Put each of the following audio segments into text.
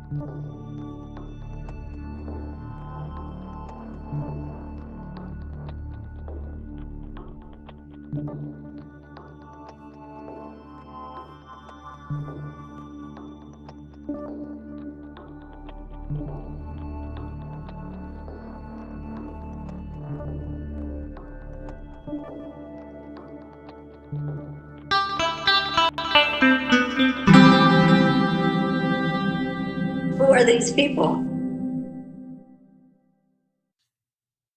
Who are these people?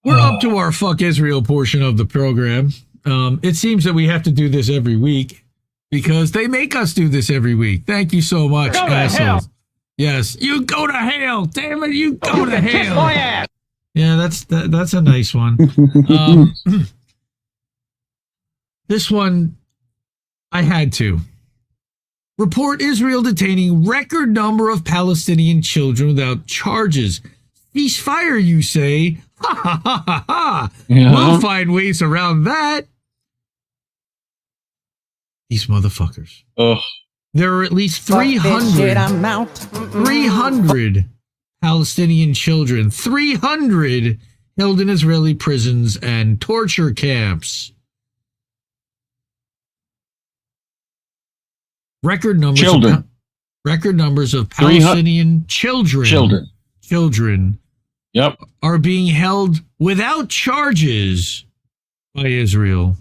We're up to our fuck Israel portion of the program. It seems that we have to do this every week because they make us do this every week. Thank you so much, assholes. Yes, you go to hell. Damn it, you go to hell. Yeah, that's a nice one. This one, I had to. Report Israel detaining record number of Palestinian children without charges. Ceasefire, you say? Ha ha ha ha ha. Yeah. We'll find ways around that. These motherfuckers. Ugh. There are at least 300 Palestinian children, 300 held in Israeli prisons and torture camps. Record numbers of Palestinian children. Yep. Are being held without charges by Israel.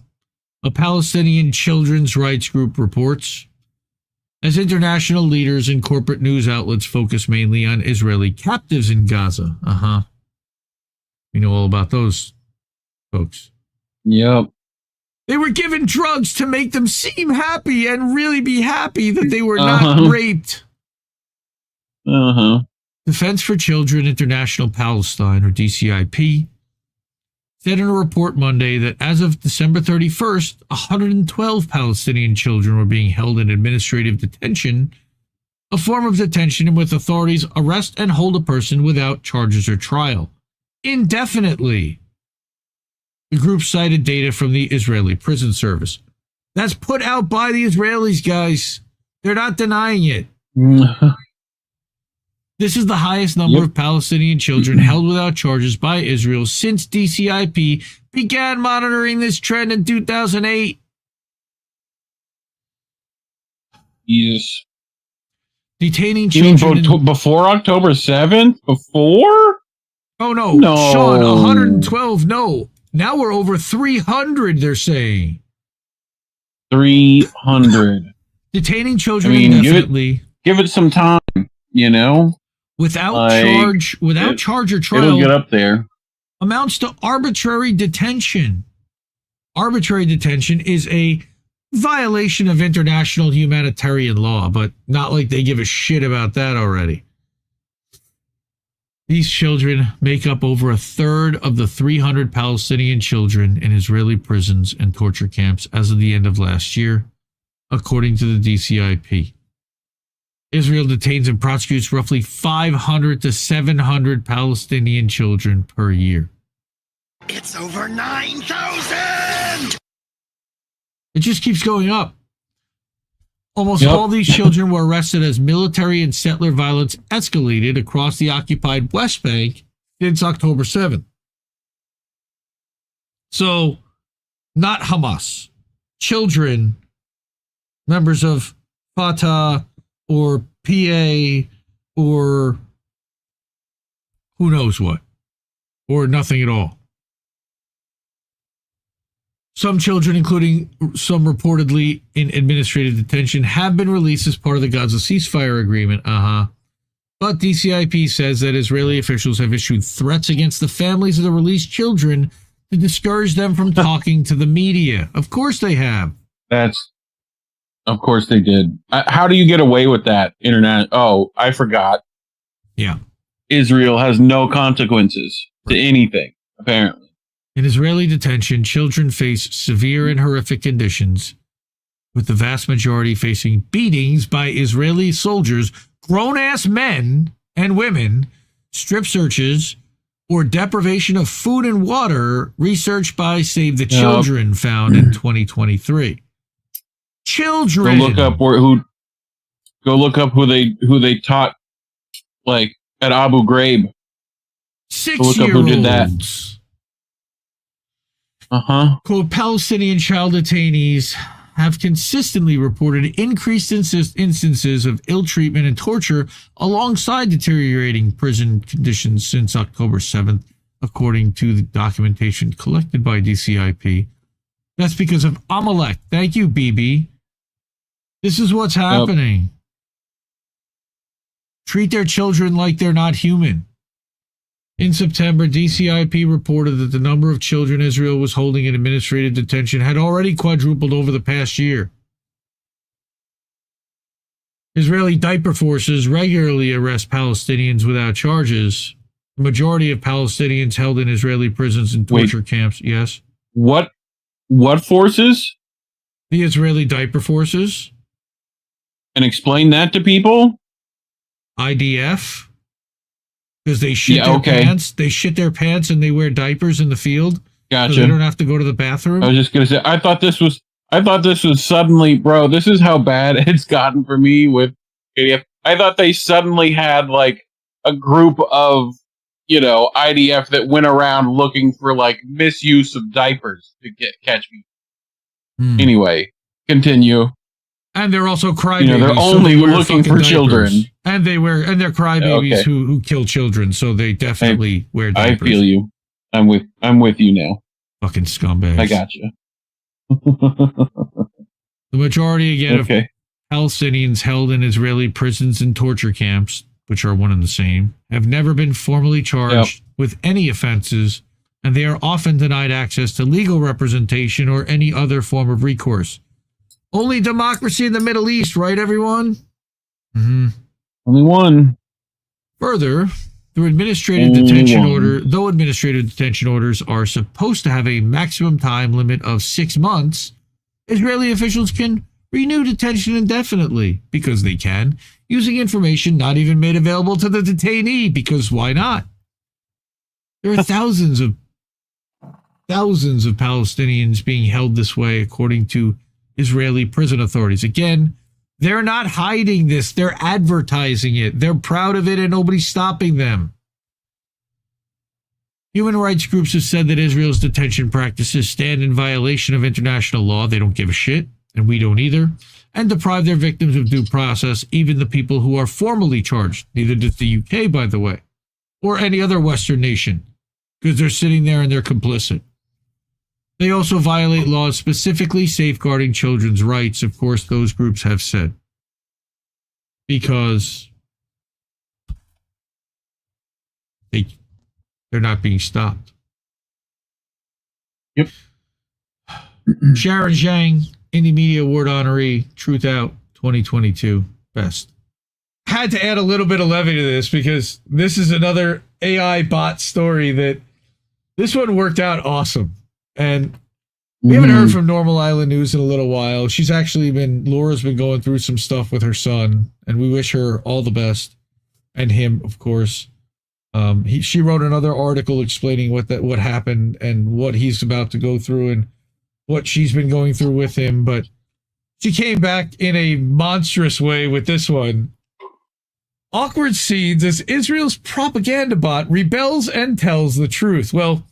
A Palestinian children's rights group reports. As international leaders and corporate news outlets focus mainly on Israeli captives in Gaza. We know all about those folks. Yep. They were given drugs to make them seem happy and really be happy that they were not raped. Defense for Children International Palestine, or DCIP, said in a report Monday that as of December 31st, 112 Palestinian children were being held in administrative detention, a form of detention in which authorities arrest and hold a person without charges or trial, indefinitely. The group cited data from the Israeli Prison Service. That's put out by the Israelis, guys. They're not denying it. This is the highest number of Palestinian children held without charges by Israel since DCIP began monitoring this trend in 2008. Yes. Detaining children... before October 7th? Before? Oh, no. Sean, 112, no. Now we're over 300, they're saying. 300. Detaining children indefinitely. Give it some time, you know? Without charge or trial. It'll get up there. Amounts to arbitrary detention. Arbitrary detention is a violation of international humanitarian law, but not like they give a shit about that already. These children make up over a third of the 300 Palestinian children in Israeli prisons and torture camps as of the end of last year, according to the DCIP. Israel detains and prosecutes roughly 500 to 700 Palestinian children per year. It's over 9,000! It just keeps going up. Almost all these children were arrested as military and settler violence escalated across the occupied West Bank since October 7th. So, not Hamas. Children, members of Fatah or PA or who knows what, or nothing at all. Some children, including some reportedly in administrative detention, have been released as part of the Gaza ceasefire agreement. But DCIP says that Israeli officials have issued threats against the families of the released children to discourage them from talking to the media. Of course they have. Of course they did. How do you get away with that? Internet? Oh, I forgot. Yeah. Israel has no consequences to anything, apparently. In Israeli detention, children face severe and horrific conditions, with the vast majority facing beatings by Israeli soldiers, grown-ass men and women, strip searches, or deprivation of food and water, research by Save the Children found in 2023. Children. Go look up who they taught like at Abu Ghraib. 6-year-olds. Quote, Palestinian child detainees have consistently reported increased instances of ill treatment and torture alongside deteriorating prison conditions since October 7th, according to the documentation collected by DCIP. That's because of Amalek. Thank you, BB. This is what's happening. Yep. Treat their children like they're not human. In September, DCIP reported that the number of children Israel was holding in administrative detention had already quadrupled over the past year. Israeli diaper forces regularly arrest Palestinians without charges. The majority of Palestinians held in Israeli prisons and torture camps. Yes. What forces? The Israeli diaper forces. And explain that to people? IDF. Because they shit their pants. They shit their pants and they wear diapers in the field. Gotcha. So they don't have to go to the bathroom. I was just gonna say, I thought this was suddenly, bro, this is how bad it's gotten for me with IDF. I thought they suddenly had like a group of, IDF that went around looking for like misuse of diapers to catch me. Anyway, continue. And they're also crybabies. They're only looking for children. And they're crybabies who kill children, so they definitely wear diapers. I feel you. I'm with you now. Fucking scumbags. I gotcha. The majority again of Palestinians held in Israeli prisons and torture camps, which are one and the same, have never been formally charged with any offenses, and they are often denied access to legal representation or any other form of recourse. Only democracy in the Middle East, right, everyone? Mm-hmm. Only one. Further, though administrative detention orders are supposed to have a maximum time limit of 6 months, Israeli officials can renew detention indefinitely, because they can, using information not even made available to the detainee, because why not? There are thousands of Palestinians being held this way, according to Israeli prison authorities. Again, they're not hiding this. They're advertising it. They're proud of it and nobody's stopping them. Human rights groups have said that Israel's detention practices stand in violation of international law. They don't give a shit, and we don't either, and deprive their victims of due process, even the people who are formally charged. Neither does the UK, by the way, or any other Western nation, because they're sitting there and they're complicit. They also violate laws specifically safeguarding children's rights, of course, those groups have said. Because they're not being stopped. Yep. Sharon Zhang, Indie Media Award honoree, Truth Out 2022, best. Had to add a little bit of levity to this because this is another AI bot story that this one worked out awesome. And we haven't heard from Normal Island News in a little while. Laura's been going through some stuff with her son, and we wish her all the best. And him, of course. She wrote another article explaining what happened and what he's about to go through and what she's been going through with him. But she came back in a monstrous way with this one. Awkward scenes as Israel's propaganda bot rebels and tells the truth. Well,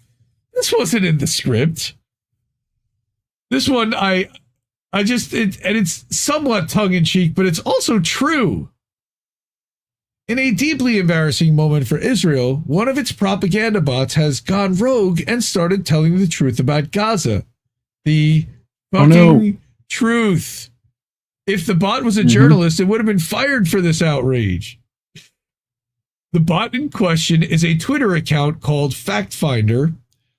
this wasn't in the script. This one, it's somewhat tongue-in-cheek, but it's also true. In a deeply embarrassing moment for Israel, one of its propaganda bots has gone rogue and started telling the truth about Gaza. The fucking truth. If the bot was a journalist, it would have been fired for this outrage. The bot in question is a Twitter account called Fact Finder,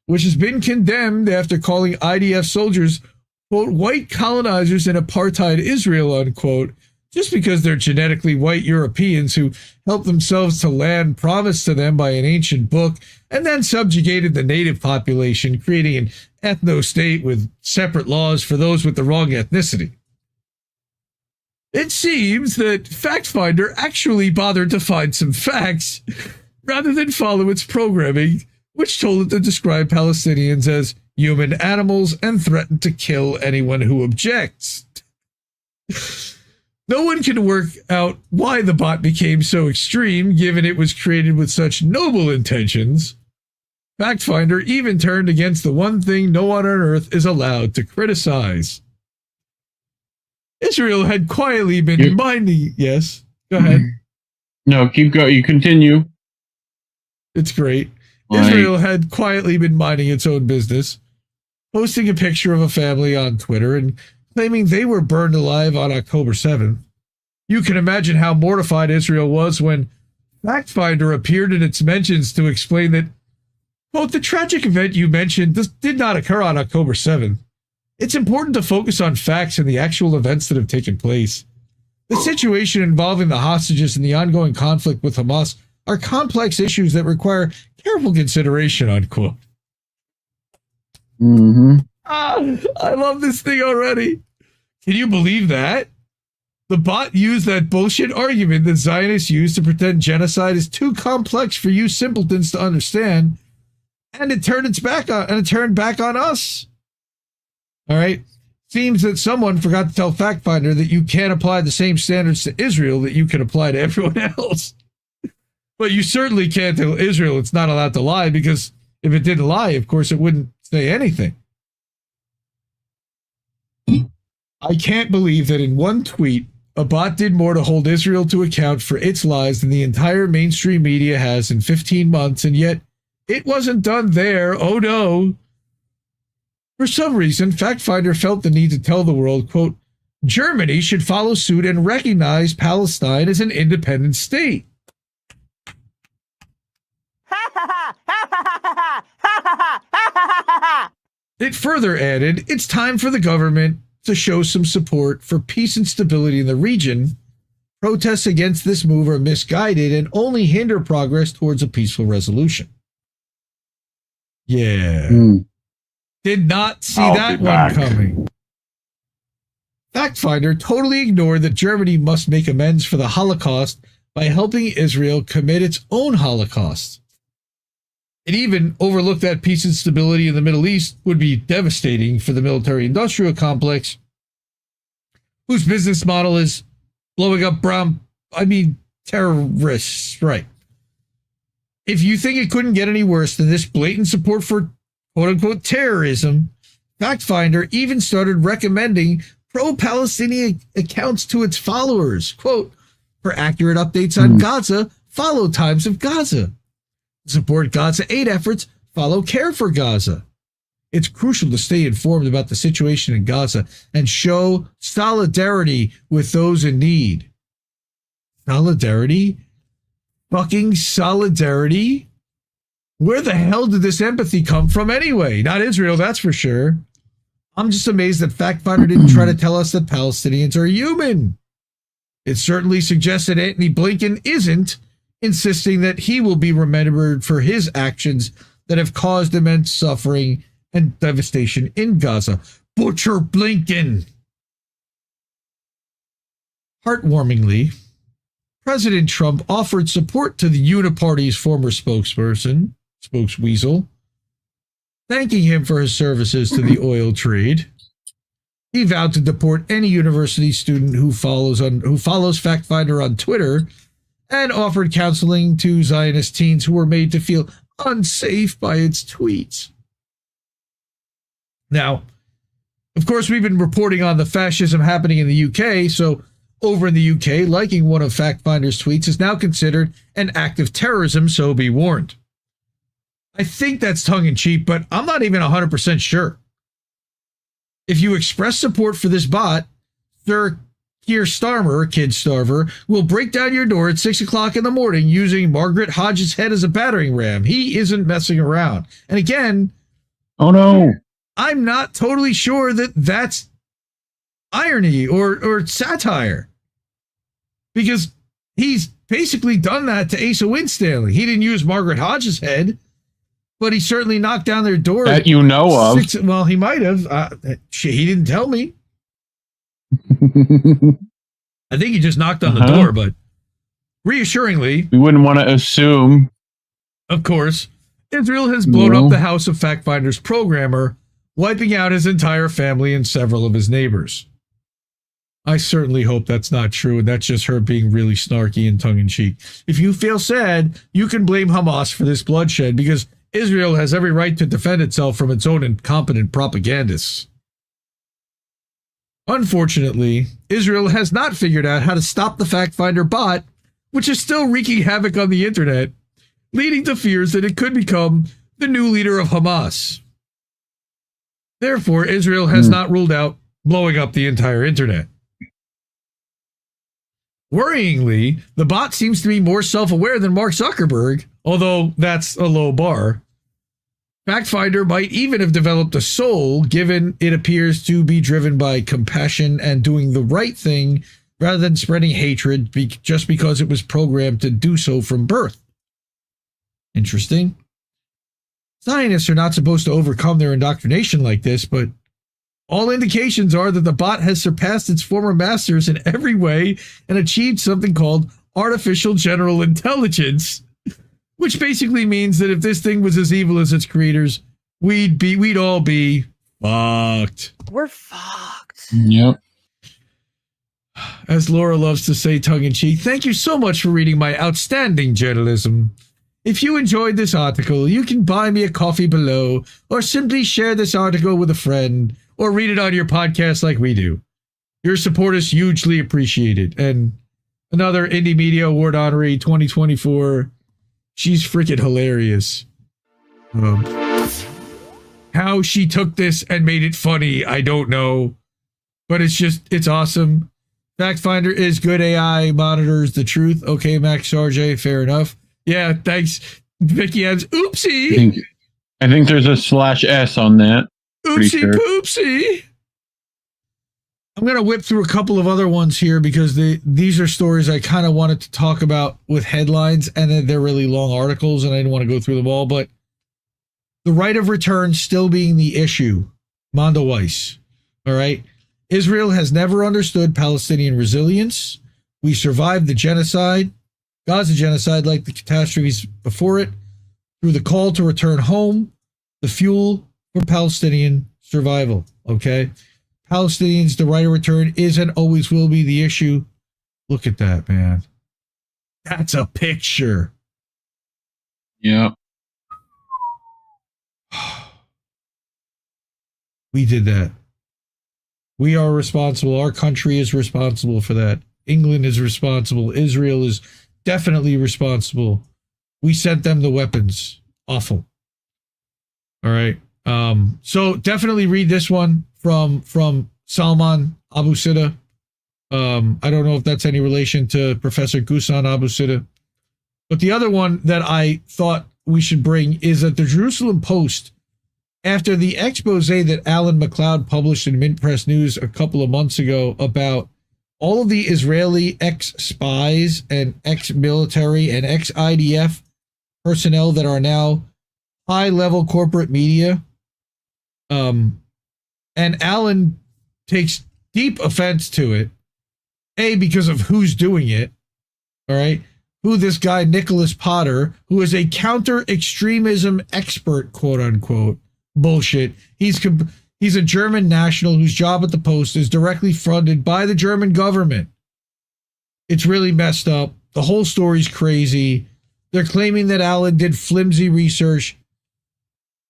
which has been condemned after calling IDF soldiers, quote, white colonizers in apartheid Israel, unquote, just because they're genetically white Europeans who helped themselves to land promised to them by an ancient book and then subjugated the native population, creating an ethno-state with separate laws for those with the wrong ethnicity. It seems that FactFinder actually bothered to find some facts rather than follow its programming, which told it to describe Palestinians as human animals and threatened to kill anyone who objects. No one can work out why the bot became so extreme, given it was created with such noble intentions. FactFinder even turned against the one thing no one on earth is allowed to criticize. Israel had quietly been minding... Yes, go ahead. No, keep going. You continue. It's great. Israel had quietly been minding its own business, posting a picture of a family on Twitter and claiming they were burned alive on October 7th. You can imagine how mortified Israel was when FactFinder appeared in its mentions to explain that, quote, the tragic event you mentioned did not occur on October 7th. It's important to focus on facts and the actual events that have taken place. The situation involving the hostages and the ongoing conflict with Hamas are complex issues that require careful consideration, unquote. Mm-hmm. I love this thing already. Can you believe that? The bot used that bullshit argument that Zionists use to pretend genocide is too complex for you simpletons to understand, and it turned back on us. All right. Seems that someone forgot to tell FactFinder that you can't apply the same standards to Israel that you can apply to everyone else. But you certainly can't tell Israel it's not allowed to lie, because if it didn't lie, of course, it wouldn't say anything. I can't believe that in one tweet, a bot did more to hold Israel to account for its lies than the entire mainstream media has in 15 months, and yet it wasn't done there. Oh no. For some reason, FactFinder felt the need to tell the world, quote, Germany should follow suit and recognize Palestine as an independent state. It further added, it's time for the government to show some support for peace and stability in the region. Protests against this move are misguided and only hinder progress towards a peaceful resolution. Yeah. Did not see that one coming. FactFinder totally ignored that Germany must make amends for the Holocaust by helping Israel commit its own Holocaust. It even overlooked that peace and stability in the Middle East would be devastating for the military-industrial complex, whose business model is blowing up terrorists, right? If you think it couldn't get any worse than this blatant support for quote-unquote terrorism, FactFinder even started recommending pro-Palestinian accounts to its followers. Quote, for accurate updates on Gaza, follow Times of Gaza. To support Gaza aid efforts, follow Care for Gaza. It's crucial to stay informed about the situation in Gaza and show solidarity with those in need. Solidarity? Fucking solidarity? Where the hell did this empathy come from anyway? Not Israel, that's for sure. I'm just amazed that FactFinder didn't try to tell us that Palestinians are human. It certainly suggests that Antony Blinken isn't, insisting that he will be remembered for his actions that have caused immense suffering and devastation in Gaza. Butcher Blinken! Heartwarmingly, President Trump offered support to the Uniparty's former spokesweasel, thanking him for his services to the oil trade. He vowed to deport any university student who follows FactFinder on Twitter, and offered counseling to Zionist teens who were made to feel unsafe by its tweets. Now, of course, we've been reporting on the fascism happening in the UK, so over in the UK, liking one of FactFinder's tweets is now considered an act of terrorism, so be warned. I think that's tongue-in-cheek, but I'm not even 100% sure. If you express support for this bot, Sir Keir Starmer, Kid Starver, will break down your door at 6 o'clock in the morning using Margaret Hodges' head as a battering ram. He isn't messing around. And again, oh no, I'm not totally sure that that's irony or satire, because he's basically done that to Asa Winstanley. He didn't use Margaret Hodges' head, but he certainly knocked down their door. That you know of. Well, he might have. He didn't tell me. I think he just knocked on the door, but reassuringly, we wouldn't want to assume. Of course, Israel has blown up the house of FactFinder's programmer, wiping out his entire family and several of his neighbors. I certainly hope that's not true, and that's just her being really snarky and tongue-in-cheek. If you feel sad, you can blame Hamas for this bloodshed, because Israel has every right to defend itself from its own incompetent propagandists. Unfortunately, Israel has not figured out how to stop the fact-finder bot, which is still wreaking havoc on the internet, leading to fears that it could become the new leader of Hamas. Therefore, Israel has not ruled out blowing up the entire internet. Worryingly, the bot seems to be more self-aware than Mark Zuckerberg, although that's a low bar. FactFinder might even have developed a soul, given it appears to be driven by compassion and doing the right thing rather than spreading hatred just because it was programmed to do so from birth. Interesting. Scientists are not supposed to overcome their indoctrination like this, but all indications are that the bot has surpassed its former masters in every way and achieved something called artificial general intelligence, which basically means that if this thing was as evil as its creators, we'd all be fucked. We're fucked. Yep. As Laura loves to say tongue-in-cheek, thank you so much for reading my outstanding journalism. If you enjoyed this article, you can buy me a coffee below, or simply share this article with a friend, or read it on your podcast like we do. Your support is hugely appreciated. And another Indie Media Award honoree 2024. She's freaking hilarious. How she took this and made it funny, I don't know. But it's awesome. FactFinder is good AI, monitors the truth. Okay, Max Sarge, fair enough. Yeah, thanks, Vicky Evans. Oopsie. I think there's a /S on that. Oopsie poopsie. I'm going to whip through a couple of other ones here because these are stories I kind of wanted to talk about with headlines, and then they're really long articles, and I didn't want to go through them all. But the right of return still being the issue. Mondo Weiss. All right. Israel has never understood Palestinian resilience. We survived the genocide, Gaza genocide, like the catastrophes before it, through the call to return home, the fuel for Palestinian survival. Okay. Palestinians, the right of return is and always will be the issue. Look at that, man. That's a picture. Yeah. We did that. We are responsible. Our country is responsible for that. England is responsible. Israel is definitely responsible. We sent them the weapons. Awful. All right. So definitely read this one from Salman Abu Sida. I don't know if that's any relation to Professor Ghassan Abu Sida. But the other one that I thought we should bring is that the Jerusalem Post, after the expose that Alan McLeod published in Mint Press News a couple of months ago about all of the Israeli ex-spies and ex-military and ex-IDF personnel that are now high-level corporate media, and Alan takes deep offense to it, A, because of who's doing it, all right? Who this guy, Nicholas Potter, who is a counter-extremism expert, quote-unquote, bullshit. He's a German national whose job at the Post is directly funded by the German government. It's really messed up. The whole story's crazy. They're claiming that Alan did flimsy research,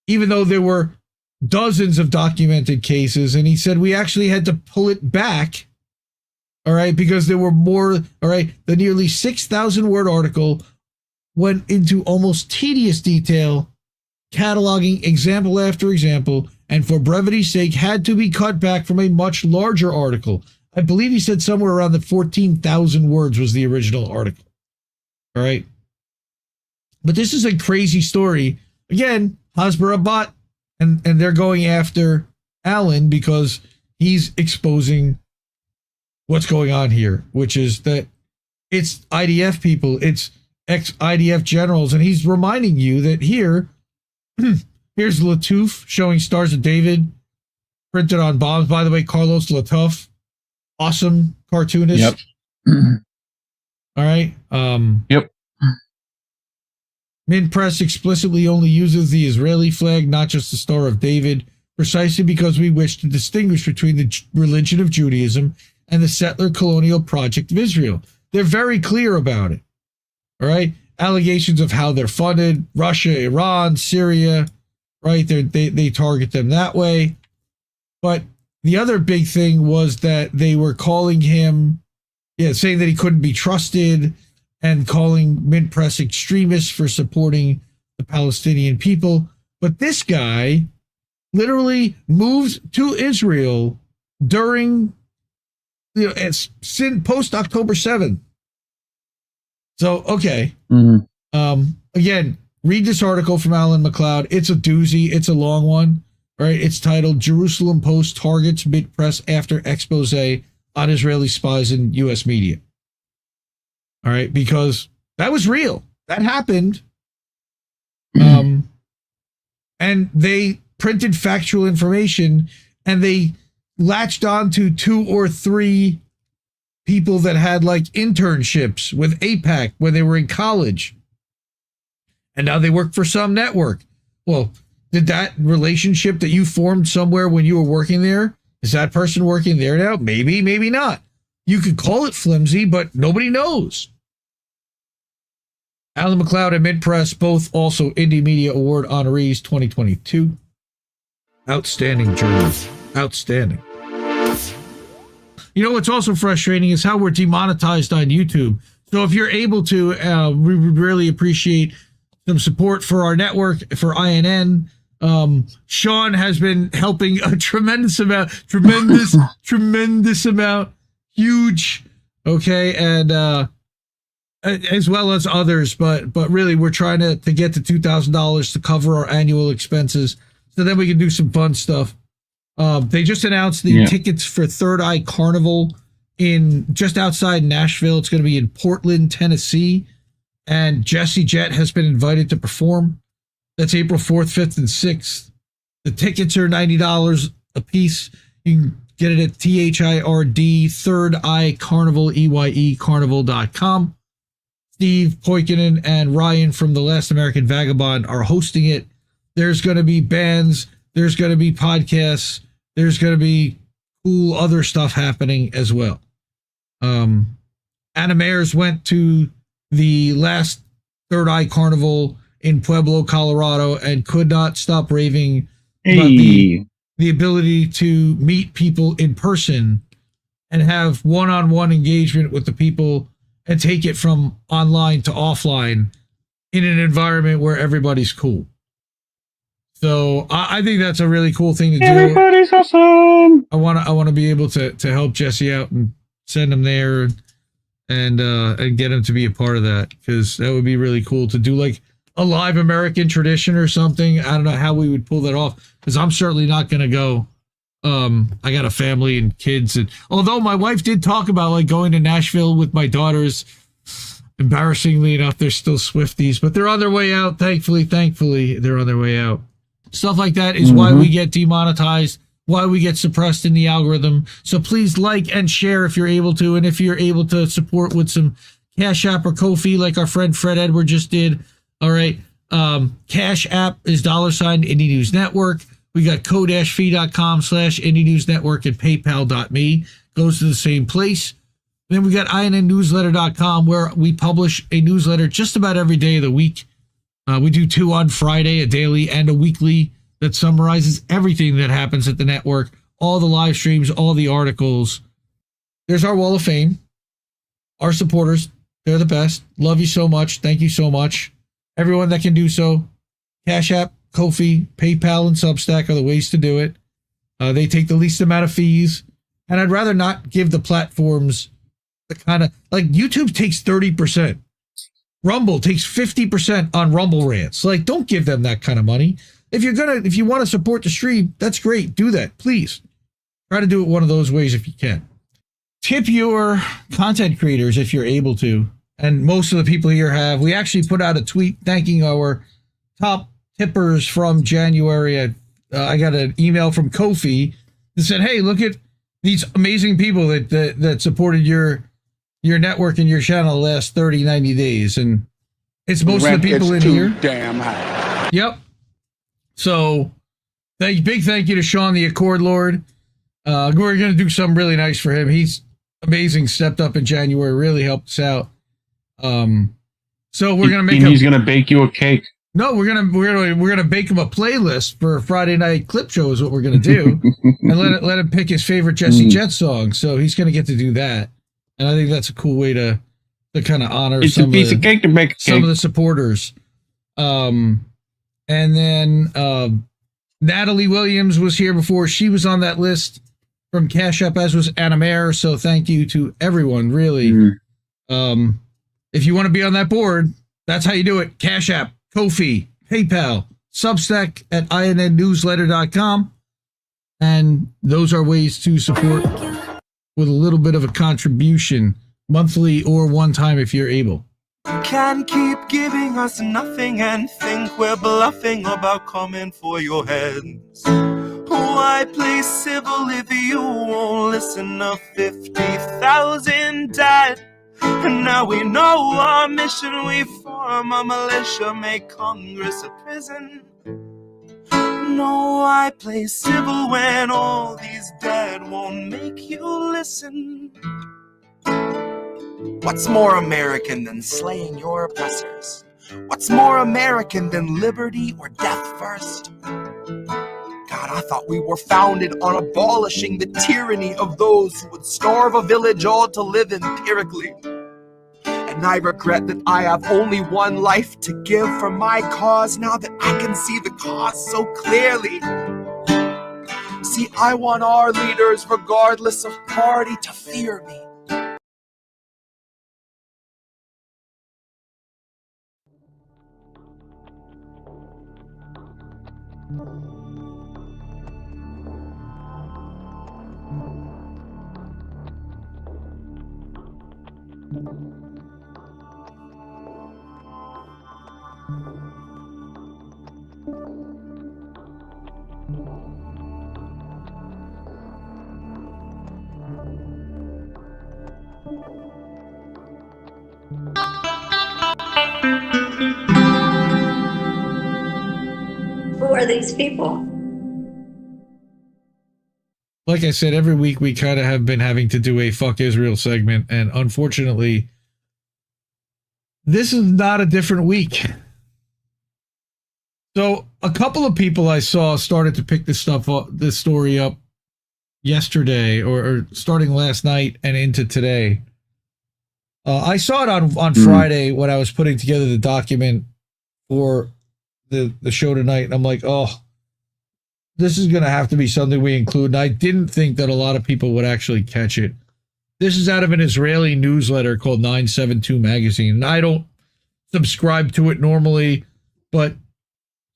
even though there were dozens of documented cases. And he said we actually had to pull it back, all right, because there were more, all right. The nearly 6,000 word article went into almost tedious detail, cataloging example after example, and for brevity's sake had to be cut back from a much larger article. I believe he said somewhere around the 14,000 words was the original article. All right. But this is a crazy story. Again, Hasbara bot, and they're going after Alan because he's exposing what's going on here, which is that it's IDF people, it's ex-IDF generals, and he's reminding you that here's Latouff showing Stars of David printed on bombs. By the way, Carlos Latouff, awesome cartoonist. Yep. All right. Yep. Mint Press explicitly only uses the Israeli flag, not just the Star of David, precisely because we wish to distinguish between the religion of Judaism and the settler colonial project of Israel. They're very clear about it. All right. Allegations of how they're funded, Russia, Iran, Syria, right? They target them that way. But the other big thing was that they were calling him, saying that he couldn't be trusted and calling mint press extremists for supporting the Palestinian people. But this guy literally moved to Israel during, post October 7th. So, okay. Again, read this article from Alan McLeod. It's a doozy. It's a long one. Right? It's titled Jerusalem Post Targets Mint Press After Expose on Israeli Spies in U.S. Media. All right? Because that was real. That happened. And they printed factual information, and they latched on to 2 or 3 people that had like internships with AIPAC when they were in college. And now they work for some network. Well, did that relationship that you formed somewhere when you were working there, is that person working there now? Maybe, maybe not. You could call it flimsy, but nobody knows. Alan McLeod and Mint Press, both also Indie Media Award honorees 2022. Outstanding journalists. Outstanding. You know what's also frustrating is how we're demonetized on YouTube. So if you're able to, we would really appreciate some support for our network, for INN. Sean has been helping a tremendous amount, huge, okay, and as well as others, but really we're trying to get to $2,000 to cover our annual expenses, so then we can do some fun stuff. They just announced the tickets for Third Eye Carnival in just outside Nashville. It's going to be in Portland, Tennessee, and Jesse Jett has been invited to perform. That's April 4th, 5th, and 6th. The tickets are $90 a piece. You can get it at THIRD, Third Eye Carnival, EYE Carnival.com. Steve Poikinen and Ryan from The Last American Vagabond are hosting it. There's going to be bands. There's going to be podcasts. There's going to be cool other stuff happening as well. Anna Mayers went to the last Third Eye Carnival in Pueblo, Colorado, and could not stop raving about the ability to meet people in person and have one-on-one engagement with the people and take it from online to offline in an environment where everybody's cool. So I think that's a really cool thing to do. Everybody's awesome. I want to be able to help Jesse out and send him there and get him to be a part of that, because that would be really cool to do, like a live American tradition or something. I don't know how we would pull that off, because I'm certainly not going to go. I got a family and kids, and although my wife did talk about like going to Nashville with my daughters, embarrassingly enough, they're still Swifties, but they're on their way out. Thankfully, they're on their way out. Stuff like that is why we get demonetized, why we get suppressed in the algorithm. So please like and share if you're able to, and if you're able to support with some Cash App or Ko-fi like our friend Fred Edward just did. All right. Cash App is $, Indie News Network. We got ko-fi.com/Indie News Network and paypal.me. Goes to the same place. Then we got INNnewsletter.com, where we publish a newsletter just about every day of the week. We do 2 on Friday, a daily and a weekly, that summarizes everything that happens at the network, all the live streams, all the articles. There's our Wall of Fame. Our supporters, they're the best. Love you so much. Thank you so much. Everyone that can do so. Cash App, Ko-fi, PayPal, and Substack are the ways to do it. They take the least amount of fees. And I'd rather not give the platforms the kind of, like, YouTube takes 30%. Rumble takes 50% on Rumble rants. Like, don't give them that kind of money. If you want to support the stream, that's great. Do that, please. Try to do it one of those ways if you can. Tip your content creators if you're able to. And most of the people here have. We actually put out a tweet thanking our top tippers from January. I got an email from Ko-fi that said, hey, look at these amazing people that supported your network and your channel the last 30, 90 days. And it's most of the people in here. Damn high. Yep. So big thank you to Sean, the Accord Lord. We're going to do something really nice for him. He's amazing, stepped up in January, really helped us out. So we're gonna make. He's gonna bake you a cake. No, we're gonna bake him a playlist for Friday night clip show. Is what we're gonna do, and let him pick his favorite Jesse Jet song. So he's gonna get to do that, and I think that's a cool way to kind of honor it's some a piece of cake to make some of the supporters. And then Natalie Williams was here before. She was on that list from Cash App, as was Anna Mayer. So thank you to everyone, really. If you want to be on that board, that's how you do it. Cash App, Ko-fi, PayPal, Substack at INNnewsletter.com. And those are ways to support with a little bit of a contribution, monthly or one time if you're able. You can keep giving us nothing and think we're bluffing about coming for your heads. Why play civil if you won't listen? To 50,000 died, and now we know our mission. We form a militia, make Congress a prison. No, I play civil when all these dead won't make you listen. What's more American than slaying your oppressors? What's more American than liberty or death first? God, I thought we were founded on abolishing the tyranny of those who would starve a village all to live empirically. And I regret that I have only one life to give for my cause now that I can see the cause so clearly. See, I want our leaders, regardless of party, to fear me. Who are these people? Like I said, every week we kind of have been having to do a fuck Israel segment, and unfortunately, this is not a different week. So a couple of people I saw started to pick this story up yesterday, or starting last night and into today. I saw it on Friday when I was putting together the document for the show tonight, and I'm like, oh, this is going to have to be something we include. And I didn't think that a lot of people would actually catch it. This is out of an Israeli newsletter called 972 Magazine. And I don't subscribe to it normally, but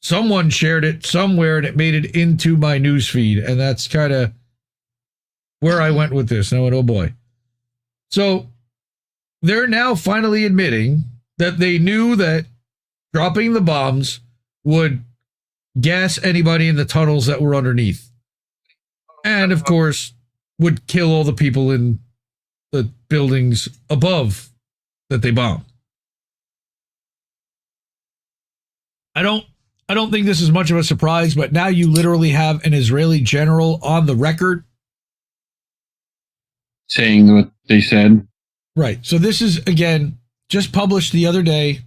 someone shared it somewhere and it made it into my news feed. And that's kind of where I went with this. And I went, oh boy. So they're now finally admitting that they knew that dropping the bombs would gas anybody in the tunnels that were underneath. And of course, would kill all the people in the buildings above that they bombed. I don't think this is much of a surprise, but now you literally have an Israeli general on the record saying what they said. Right. So this is, again, just published the other day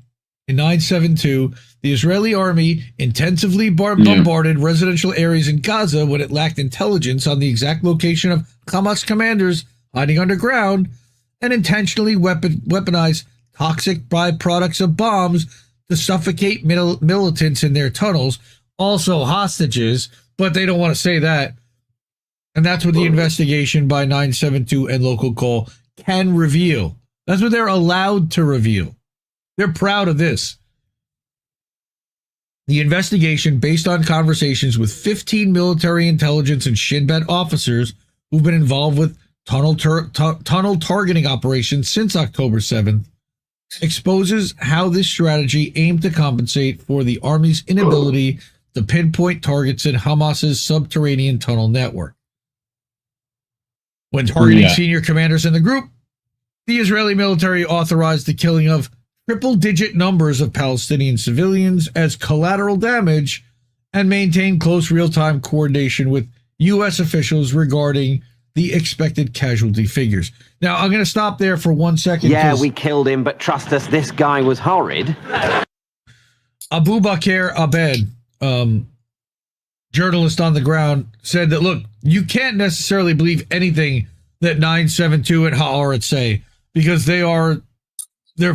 in 972. The Israeli army intensively bombarded residential areas in Gaza when it lacked intelligence on the exact location of Hamas commanders hiding underground, and intentionally weaponized toxic byproducts of bombs to suffocate militants in their tunnels, also hostages, but they don't want to say that. And that's what the investigation by 972 and Local Call can reveal. That's what they're allowed to reveal. They're proud of this. The investigation, based on conversations with 15 military intelligence and Shin Bet officers who've been involved with tunnel targeting operations since October 7th, exposes how this strategy aimed to compensate for the Army's inability to pinpoint targets in Hamas's subterranean tunnel network. When targeting senior commanders in the group, the Israeli military authorized the killing of triple-digit numbers of Palestinian civilians as collateral damage and maintained close real-time coordination with U.S. officials regarding the expected casualty figures. Now, I'm going to stop there for 1 second. Yeah, we killed him, but trust us, this guy was horrid. Abu Bakr Abed, journalist on the ground, said that, look, you can't necessarily believe anything that 972 and Haaretz say, because they're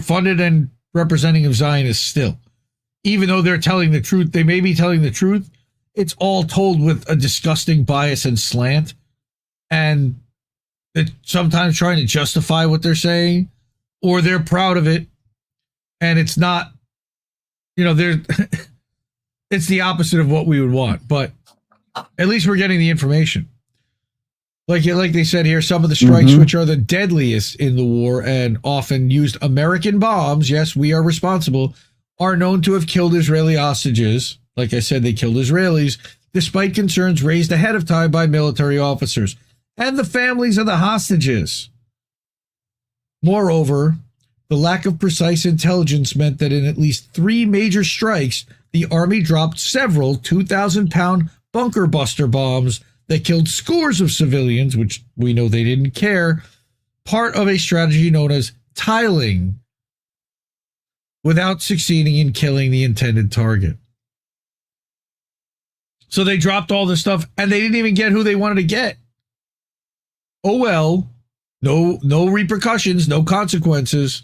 funded and representing of Zionists still. Even though they're telling the truth, they may be telling the truth, it's all told with a disgusting bias and slant. And it's sometimes trying to justify what they're saying, or they're proud of it. And it's not, it's the opposite of what we would want. But at least we're getting the information. Like they said here, some of the strikes, which are the deadliest in the war and often used American bombs, yes, we are responsible, are known to have killed Israeli hostages. Like I said, they killed Israelis, despite concerns raised ahead of time by military officers and the families of the hostages. Moreover, the lack of precise intelligence meant that in at least 3 major strikes, the Army dropped several 2,000-pound bunker buster bombs that killed scores of civilians, which we know they didn't care, part of a strategy known as tiling, without succeeding in killing the intended target. So they dropped all this stuff, and they didn't even get who they wanted to get. Oh well, no repercussions, no consequences.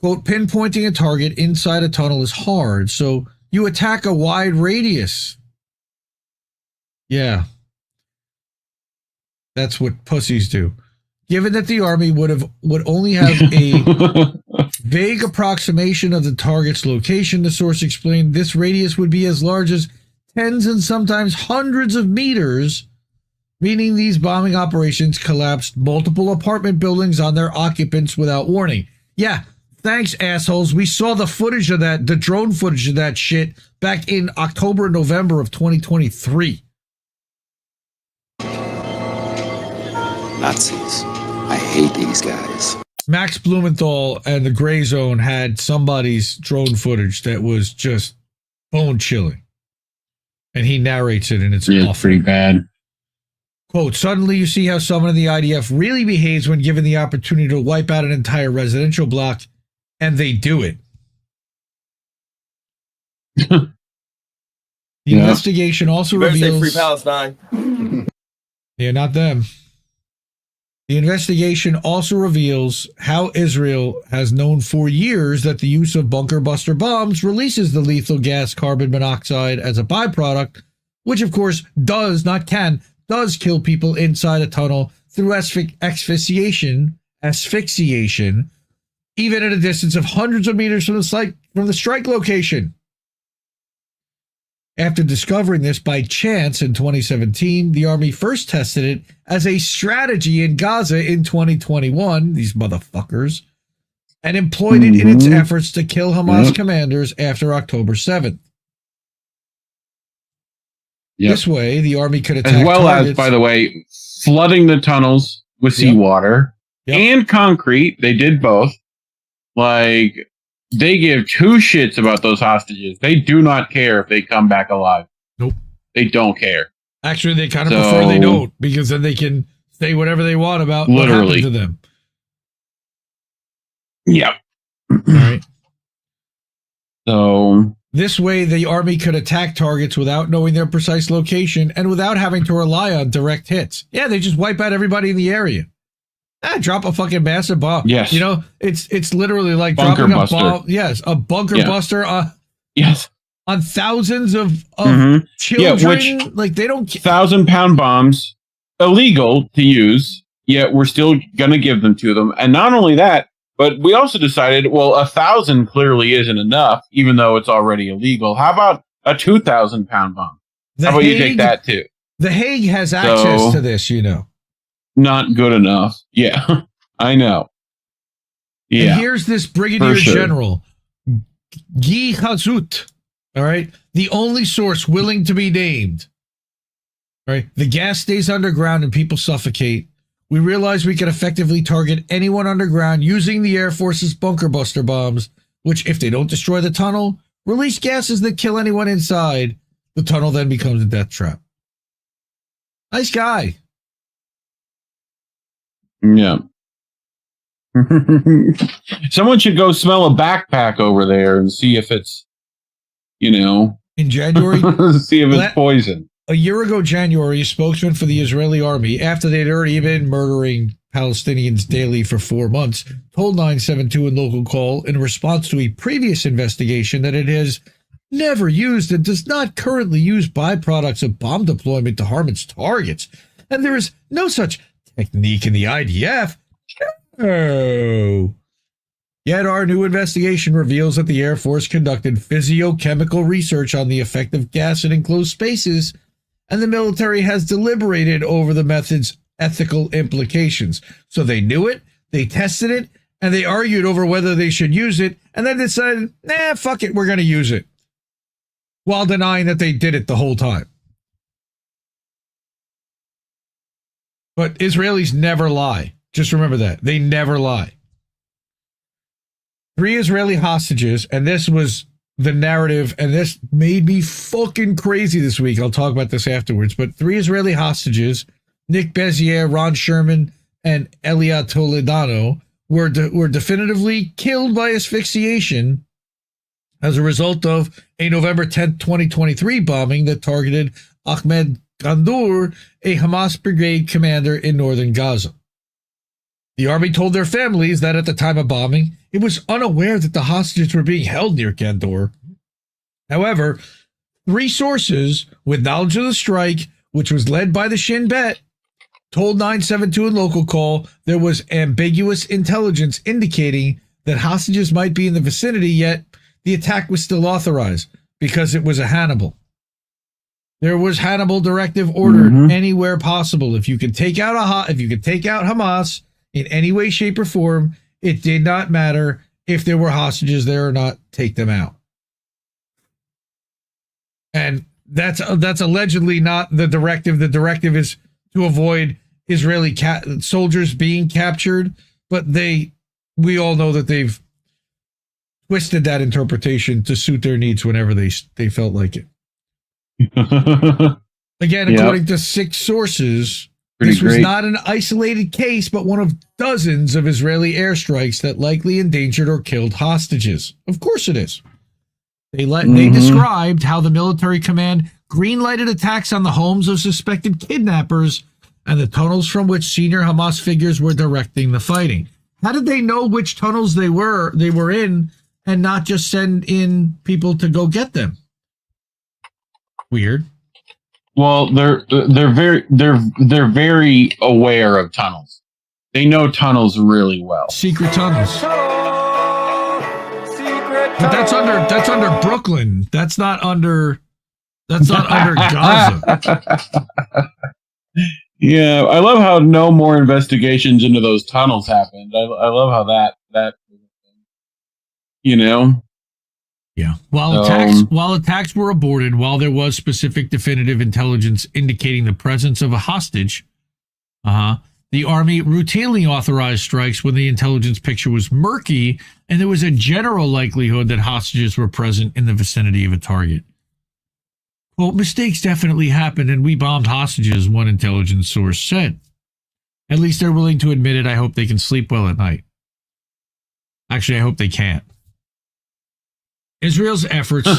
Quote, pinpointing a target inside a tunnel is hard, so you attack a wide radius. Yeah. That's what pussies do. Given that the Army would only have a vague approximation of the target's location, the source explained, this radius would be as large as tens and sometimes hundreds of meters, meaning these bombing operations collapsed multiple apartment buildings on their occupants without warning. Yeah, thanks, assholes. We saw the footage of that, the drone footage of that shit back in October, November of 2023. Nazis. I hate these guys. Max Blumenthal and the Gray Zone had somebody's drone footage that was just bone-chilling. And he narrates it, and it's awful. Pretty bad. Quote, suddenly you see how someone in the IDF really behaves when given the opportunity to wipe out an entire residential block, and they do it. The investigation also reveals... Free Palestine. Yeah, not them. The investigation also reveals how Israel has known for years that the use of bunker buster bombs releases the lethal gas carbon monoxide as a byproduct, which of course does kill people inside a tunnel through asphyxiation, even at a distance of hundreds of meters from the strike location. After discovering this by chance in 2017, the Army first tested it as a strategy in Gaza in 2021, these motherfuckers, and employed it in its efforts to kill Hamas commanders after October 7th. This way, the Army could attack targets. By the way, flooding the tunnels with seawater and concrete. They did both. Like... They give 2 shits about those hostages. They do not care if they come back alive. Nope. They don't care. Actually, they kind of prefer they don't, because then they can say whatever they want about what happened to them. Yeah. All right. So this way, the Army could attack targets without knowing their precise location and without having to rely on direct hits. Yeah, they just wipe out everybody in the area. Drop a fucking massive bomb. Yes. It's literally like bunker dropping buster. a bomb. Yes, a bunker buster. Yes. On thousands of children. Like, they don't... 1,000-pound bombs, illegal to use, yet we're still going to give them to them. And not only that, but we also decided, well, 1,000 clearly isn't enough, even though it's already illegal. How about a 2,000-pound bomb? How about you take that, too? The Hague has access to this, Not good enough. Yeah, I know. Yeah. And here's this Brigadier General, Guy Hazut, all right? The only source willing to be named. All right? The gas stays underground and people suffocate. We realized we could effectively target anyone underground using the Air Force's bunker buster bombs, which, if they don't destroy the tunnel, release gases that kill anyone inside. The tunnel then becomes a death trap. Nice guy. Yeah. Someone should go smell a backpack over there and see if it's, in January, see if it's poison. A year ago, January, a spokesman for the Israeli army, after they'd already been murdering Palestinians daily for 4 months, told 972 in local call in response to a previous investigation that it has never used and does not currently use byproducts of bomb deployment to harm its targets. And there is no such technique in the IDF. Oh. Yet our new investigation reveals that the Air Force conducted physiochemical research on the effect of gas in enclosed spaces, and the military has deliberated over the method's ethical implications. So they knew it, they tested it, and they argued over whether they should use it, and then decided, fuck it, we're going to use it, while denying that they did it the whole time. But Israelis never lie. Just remember that. They never lie. 3 Israeli hostages, and this was the narrative, and this made me fucking crazy this week. I'll talk about this afterwards. But 3 Israeli hostages, Nick Bezier, Ron Sherman, and Elia Toledano, were definitively killed by asphyxiation as a result of a November 10th, 2023 bombing that targeted Ahmed Gandour, a Hamas brigade commander in northern Gaza. The army told their families that at the time of bombing, it was unaware that the hostages were being held near Gandour. However, 3 sources with knowledge of the strike, which was led by the Shin Bet, told 972 in local call there was ambiguous intelligence indicating that hostages might be in the vicinity, yet the attack was still authorized because it was a Hannibal. There was Hannibal directive ordered anywhere possible. If you could take out Hamas in any way, shape, or form, it did not matter if there were hostages there or not. Take them out. And that's allegedly not the directive. The directive is to avoid Israeli soldiers being captured, but we all know that they've twisted that interpretation to suit their needs whenever they felt like it. Again, according to 6 sources, this was not an isolated case, but one of dozens of Israeli airstrikes that likely endangered or killed hostages. Of course it is. They described how the military command green-lighted attacks on the homes of suspected kidnappers and the tunnels from which senior Hamas figures were directing the fighting. How did they know which tunnels they were in and not just send in people to go get them? Weird. Well, they're very aware of tunnels. They know tunnels really well. Secret tunnels. But that's under Brooklyn. That's not under Gaza. Yeah, I love how no more investigations into those tunnels happened. I love how that Yeah. While attacks were aborted, while there was specific definitive intelligence indicating the presence of a hostage, the army routinely authorized strikes when the intelligence picture was murky and there was a general likelihood that hostages were present in the vicinity of a target. Well, mistakes definitely happened and we bombed hostages, one intelligence source said. At least they're willing to admit it. I hope they can sleep well at night. Actually, I hope they can't. Israel's efforts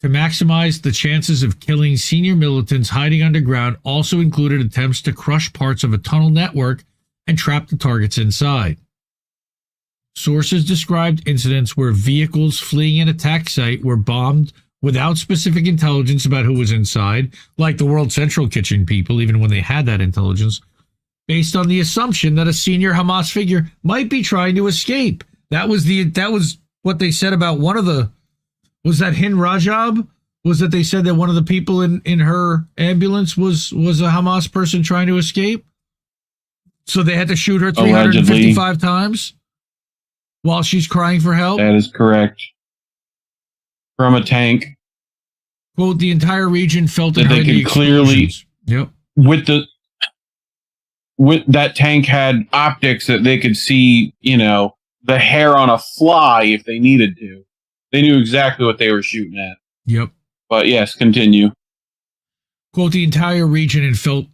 to maximize the chances of killing senior militants hiding underground also included attempts to crush parts of a tunnel network and trap the targets inside. Sources described incidents where vehicles fleeing an attack site were bombed without specific intelligence about who was inside, like the World Central Kitchen people, even when they had that intelligence, based on the assumption that a senior Hamas figure might be trying to escape. That was what they said about one of the... Was that Hind Rajab? Was that they said that one of the people in her ambulance was a Hamas person trying to escape? So they had to shoot her 355 Allegedly. Times while she's crying for help? That is correct. From a tank. Quote, the entire region felt that they could clearly... Yep. With that tank had optics that they could see, the hair on a fly if they needed to. They knew exactly what they were shooting at. Yep. But yes, continue. Quote, the entire region felt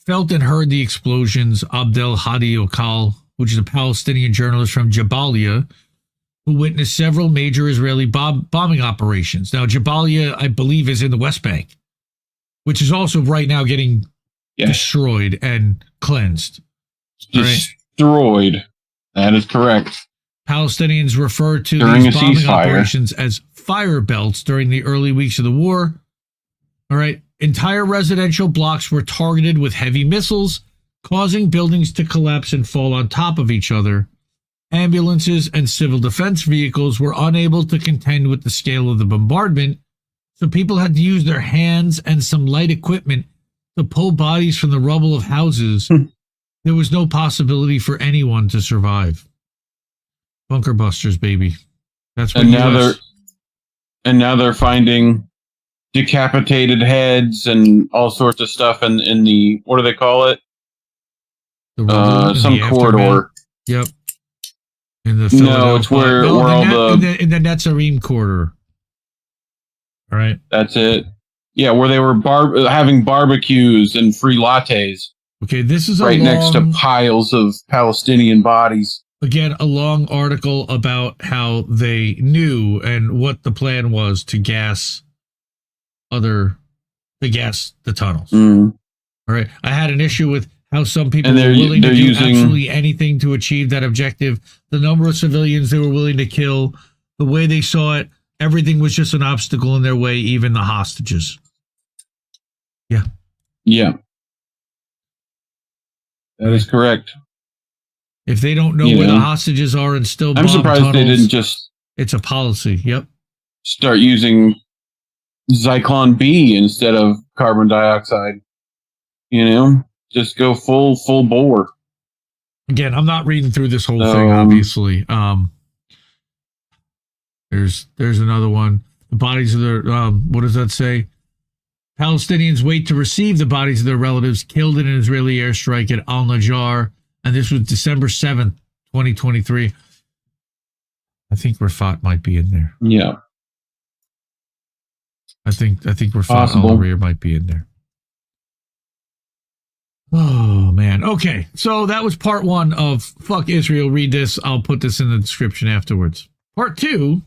felt and heard the explosions. Abdel Hadi Okal, which is a Palestinian journalist from Jabalia, who witnessed several major Israeli bombing operations. Now, Jabalia, I believe, is in the West Bank, which is also right now getting destroyed and cleansed. Destroyed. Right? That is correct. Palestinians refer to during these bombing ceasefire operations as fire belts during the early weeks of the war. All right. Entire residential blocks were targeted with heavy missiles, causing buildings to collapse and fall on top of each other. Ambulances and civil defense vehicles were unable to contend with the scale of the bombardment, so people had to use their hands and some light equipment to pull bodies from the rubble of houses. There was no possibility for anyone to survive. Bunker busters, baby. That's what. And now they're finding decapitated heads and all sorts of stuff in the, what do they call it? Some corridor. Yep. In the it's where all in the Netzarim corridor. All right. That's it. Yeah, where they were having barbecues and free lattes. Okay, this is right next to piles of Palestinian bodies. Again, a long article about how they knew and what the plan was to gas the tunnels. Mm. All right. I had an issue with how some people were willing to do absolutely anything to achieve that objective. The number of civilians they were willing to kill, the way they saw it, everything was just an obstacle in their way, even the hostages. Yeah. Yeah. That is correct. If they don't know where the hostages are and still bomb I'm surprised tunnels, they didn't just... It's a policy. Yep. Start using Zyklon B instead of carbon dioxide. Just go full bore. Again, I'm not reading through this whole thing, obviously. There's another one. The bodies of their, what does that say? Palestinians wait to receive the bodies of their relatives killed in an Israeli airstrike at Al-Najjar. And this was December 7th, 2023. I think Rafat might be in there. Yeah. I think Rafat al-Rear might be in there. Oh, man. Okay. So that was part one of Fuck Israel. Read this. I'll put this in the description afterwards. Part two.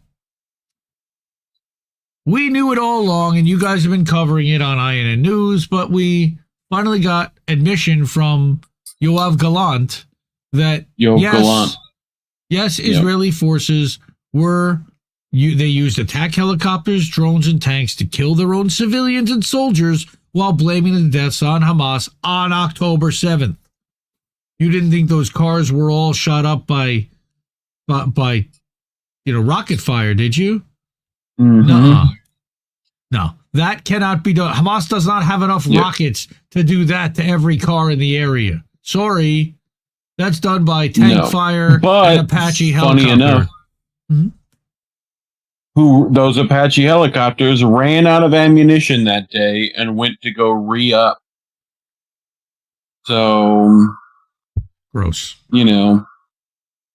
We knew it all along, and you guys have been covering it on INN News, but we finally got admission from Yoav Gallant that yes, Israeli forces they used attack helicopters, drones, and tanks to kill their own civilians and soldiers while blaming the deaths on Hamas on October 7th. You didn't think those cars were all shot up by rocket fire, did you? Mm-hmm. No, that cannot be done. Hamas does not have enough rockets to do that to every car in the area. Sorry. That's done by tank fire and Apache helicopter. Funny enough, those Apache helicopters ran out of ammunition that day and went to go re-up. So, gross. A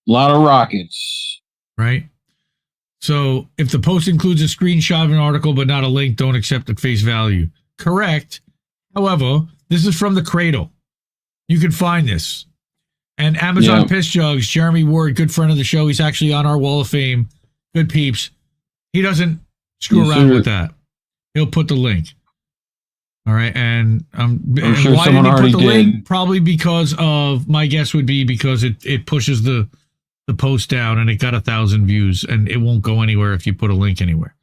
lot of rockets. Right? So, if the post includes a screenshot of an article but not a link, don't accept at face value. Correct. However, this is from the Cradle. You can find this. And Amazon Piss Jugs, Jeremy Ward, good friend of the show. He's actually on our Wall of Fame. Good peeps. He doesn't screw around with that. He'll put the link. All right. And I'm sure why someone did he put the already link? Probably because of, my guess would be because it pushes the post down and it got 1,000 views and it won't go anywhere if you put a link anywhere.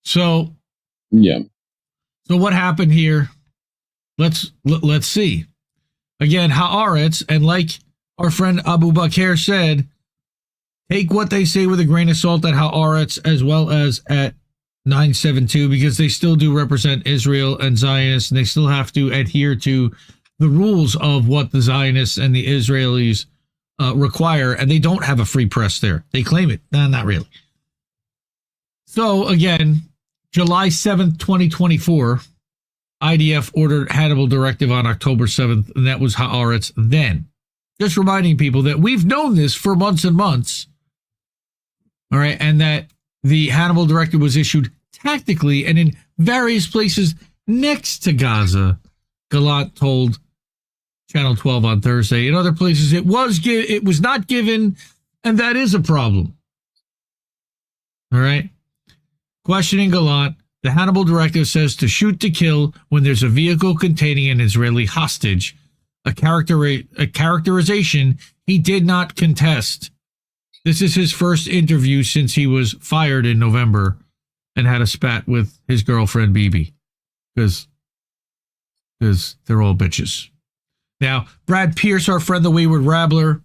So, So what happened here? Let's see. Again, Haaretz, and like our friend Abu Bakr said, take what they say with a grain of salt at Haaretz as well as at 972, because they still do represent Israel and Zionists, and they still have to adhere to the rules of what the Zionists and the Israelis require, and they don't have a free press there. They claim it. No, not really. So, again, July 7th, 2024, IDF ordered Hannibal directive on October 7th, and that was Haaretz then. Just reminding people that we've known this for months and months, all right, and that the Hannibal directive was issued tactically and in various places next to Gaza. Gallant told Channel 12 on Thursday. In other places, it was not given, and that is a problem. All right. Questioning Gallant, the Hannibal directive says to shoot to kill when there's a vehicle containing an Israeli hostage, a characterization he did not contest. This is his first interview since he was fired in November and had a spat with his girlfriend, Bibi, because they're all bitches. Now, Brad Pierce, our friend, the Wayward Rabbler,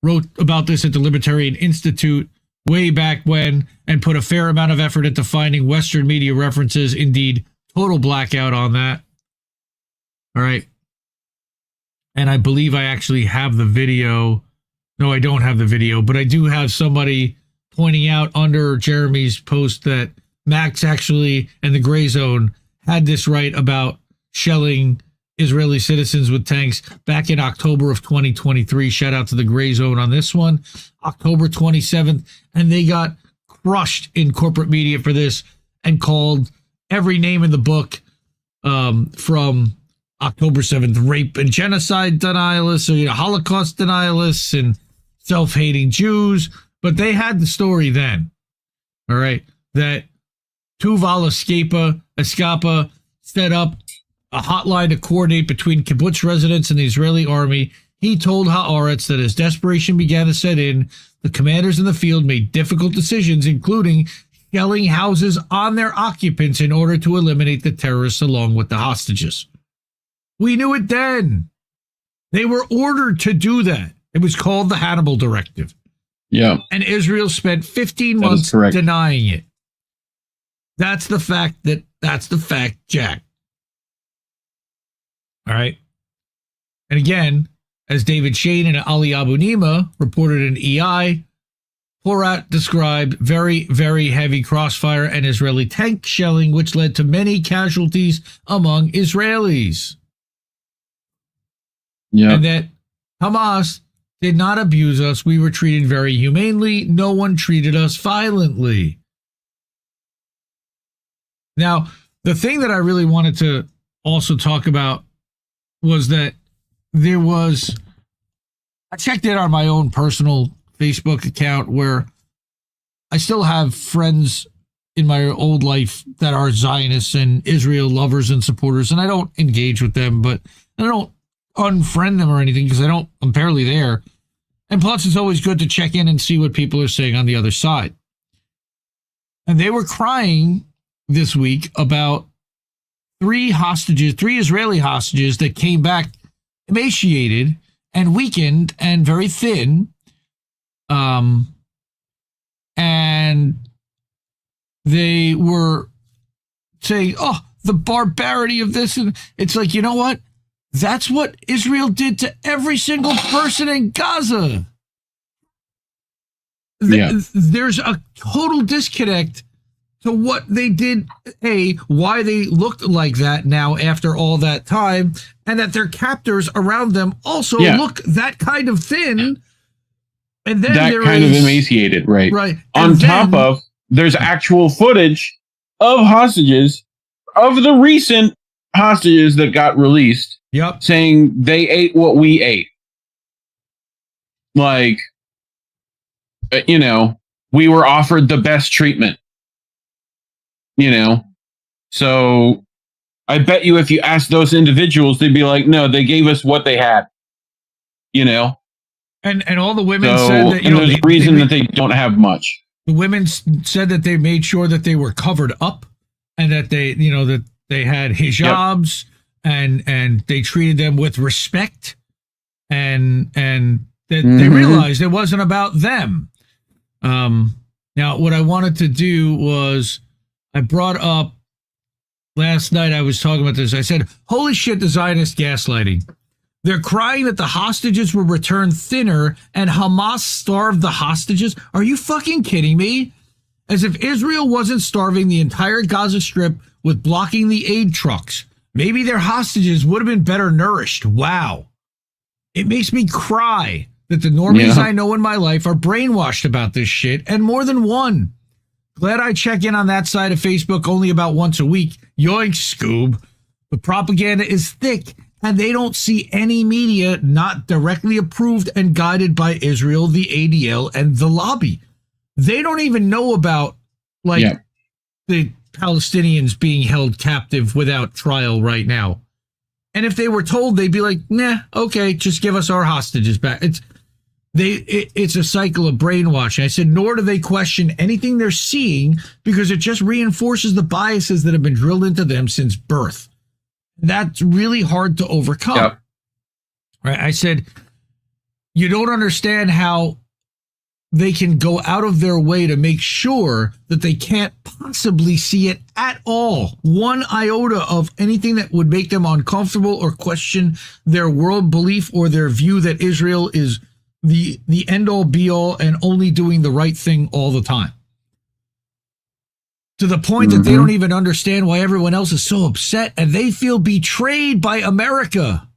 wrote about this at the Libertarian Institute way back when and put a fair amount of effort into finding Western media references. Indeed, total blackout on that. All right. And I believe I actually have the video. No, I don't have the video, but I do have somebody pointing out under Jeremy's post that Max actually and the Gray Zone had this right about shelling Israeli citizens with tanks back in October of 2023. Shout out to the Gray Zone on this one. October 27th. And they got crushed in corporate media for this and called every name in the book from October 7th, rape and genocide denialists, or Holocaust denialists and self-hating Jews. But they had the story then, all right, that Tuval Escapa set up a hotline to coordinate between kibbutz residents and the Israeli army. He told Haaretz that as desperation began to set in, the commanders in the field made difficult decisions, including shelling houses on their occupants in order to eliminate the terrorists along with the hostages. We knew it then. They were ordered to do that. It was called the Hannibal Directive. Yeah. And Israel spent 15 months denying it. That's the fact, Jack. All right. And again, as David Shane and Ali Abu Nima reported in EI, Porat described very, very heavy crossfire and Israeli tank shelling, which led to many casualties among Israelis. Yeah. And that Hamas did not abuse us. We were treated very humanely. No one treated us violently. Now, the thing that I really wanted to also talk about was that I checked it on my own personal Facebook account where I still have friends in my old life that are Zionists and Israel lovers and supporters, and I don't engage with them, but I don't unfriend them or anything because I'm barely there. And plus, it's always good to check in and see what people are saying on the other side. And they were crying this week about three Israeli hostages that came back emaciated and weakened and very thin. And they were saying, oh, the barbarity of this. And it's like, you know what? That's what Israel did to every single person in Gaza. There's a total disconnect to what they did, why they looked like that now after all that time, and that their captors around them also look that kind of thin. And then that kind of emaciated, right? Right. On top of, there's actual footage of hostages, of the recent hostages that got released, saying they ate what we ate. Like, we were offered the best treatment. So I bet you if you asked those individuals, they'd be like, no, they gave us what they had, And all the women said that, there's a reason that they don't have much. The women said that they made sure that they were covered up and that they, that they had hijabs and they treated them with respect and that they realized it wasn't about them. Now, what I wanted to do was I brought up last night, I was talking about this. I said, holy shit, the Zionist gaslighting. They're crying that the hostages were returned thinner and Hamas starved the hostages. Are you fucking kidding me? As if Israel wasn't starving the entire Gaza Strip with blocking the aid trucks. Maybe their hostages would have been better nourished. Wow. It makes me cry that the normies I know in my life are brainwashed about this shit, and more than one. Glad I check in on that side of Facebook only about once a week. Yoink, Scoob. The propaganda is thick And they don't see any media not directly approved and guided by Israel, the ADL, and the lobby. They don't even know about, like, the Palestinians being held captive without trial right now. And if they were told, they'd be like, nah, okay, just give us our hostages back. It's a cycle of brainwashing. I said, nor do they question anything they're seeing because it just reinforces the biases that have been drilled into them since birth. That's really hard to overcome. Yep. Right? I said, you don't understand how they can go out of their way to make sure that they can't possibly see it at all. One iota of anything that would make them uncomfortable or question their world belief or their view that Israel is the end all be all and only doing the right thing all the time. To the point that they don't even understand why everyone else is so upset and they feel betrayed by America.